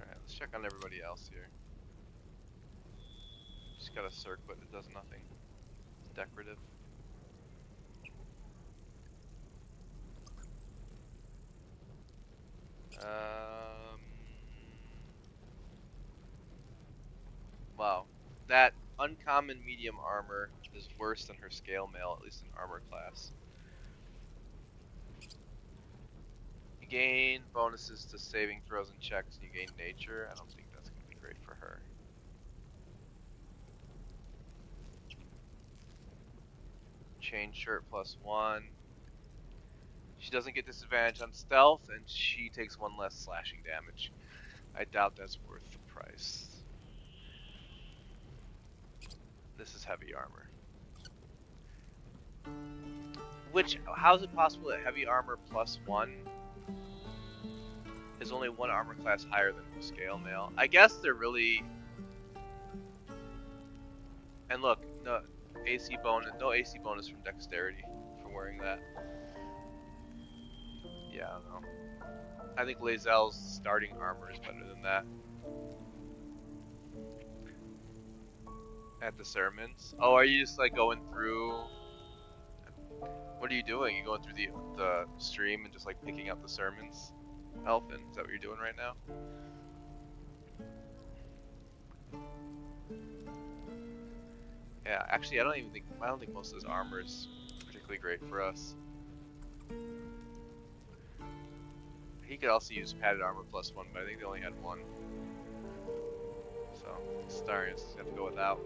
Alright, let's check on everybody else here. Just got a circlet that does nothing. It's decorative. Wow. That uncommon medium armor is worse than her scale mail, at least in armor class. You gain bonuses to saving throws and checks, and you gain nature. I don't think that's going to be great for her. Chain shirt +1. She doesn't get disadvantage on stealth, and she takes 1 less slashing damage. I doubt that's worth the price. This is heavy armor. Which, how is it possible that heavy armor +1 is only 1 armor class higher than her scale mail? I guess they're really... And look, no AC bonus from dexterity for wearing that. Yeah, I don't know. I think Lae'zel's starting armor is better than that. At the sermons. Oh, are you just like going through? What are you doing? You going through the stream and just like picking up the sermons? Elfin, is that what you're doing right now? Yeah, actually, I don't think most of this armor is particularly great for us. He could also use padded armor +1, but I think they only had 1. So, Starius have to go without.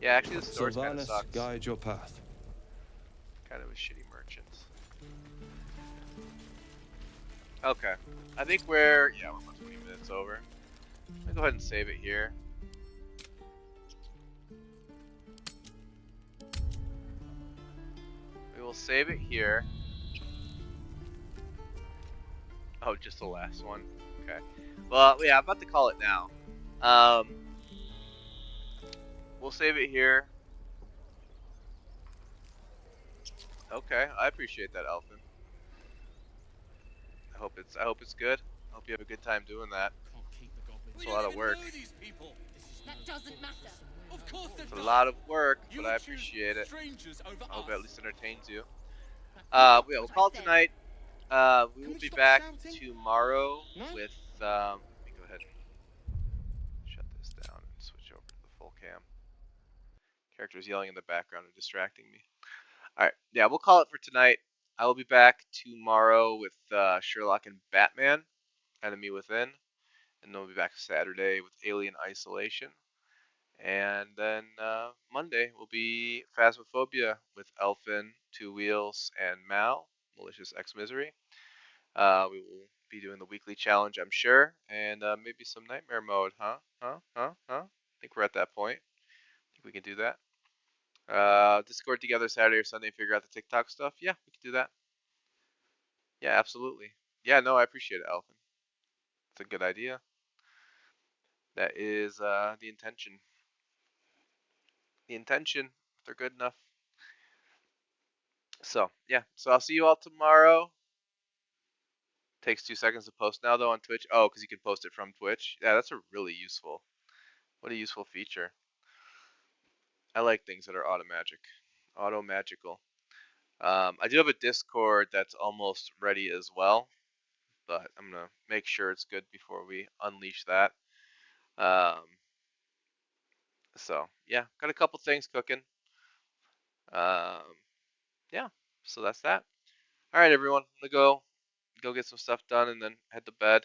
Yeah, actually, the sword kind of sucks. Guide your path. Kind of a shitty merchant. Okay, I think we're about 20 minutes over. I'm gonna go ahead and save it here. We will save it here. Oh, just the last one. Okay. Well, yeah, I'm about to call it now. We'll save it here. Okay, I appreciate that, Elfin. I hope it's good. I hope you have a good time doing that. It's a lot of work. That doesn't matter. Of course It's a lot of work, but I appreciate it. I hope it at least entertains you. We'll call it tonight. We will be back tomorrow with. Let me go ahead and shut this down and switch over to the full cam. Characters yelling in the background and distracting me. Alright, yeah, we'll call it for tonight. I will be back tomorrow with Sherlock and Batman, Enemy Within. And then we'll be back Saturday with Alien Isolation. And then Monday will be Phasmophobia with Elfin, Two Wheels, and Mal. Malicious X Misery. We will be doing the weekly challenge, I'm sure, and maybe some nightmare mode, huh? I think we're at that point. I think we can do that. Discord together Saturday or Sunday, figure out the TikTok stuff. Yeah, we can do that. Yeah, absolutely. Yeah, no, I appreciate it, Alvin. It's a good idea. That is the intention. The intention, if they're good enough. So, yeah. So I'll see you all tomorrow. Takes 2 seconds to post now, though, on Twitch. Oh, because you can post it from Twitch. Yeah, that's a really useful. What a useful feature. I like things that are automagic. Auto-magical. I do have a Discord that's almost ready as well, but I'm going to make sure it's good before we unleash that. So, yeah, got a couple things cooking. Yeah, so that's that. All right, everyone, I'm gonna go get some stuff done and then head to bed.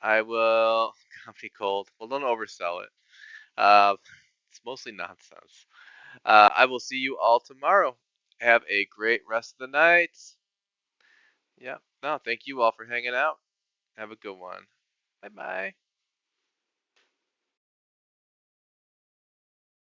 I will. I'll be cold. Well, don't oversell it. It's mostly nonsense. I will see you all tomorrow. Have a great rest of the night. Yeah. No, thank you all for hanging out. Have a good one. Bye bye.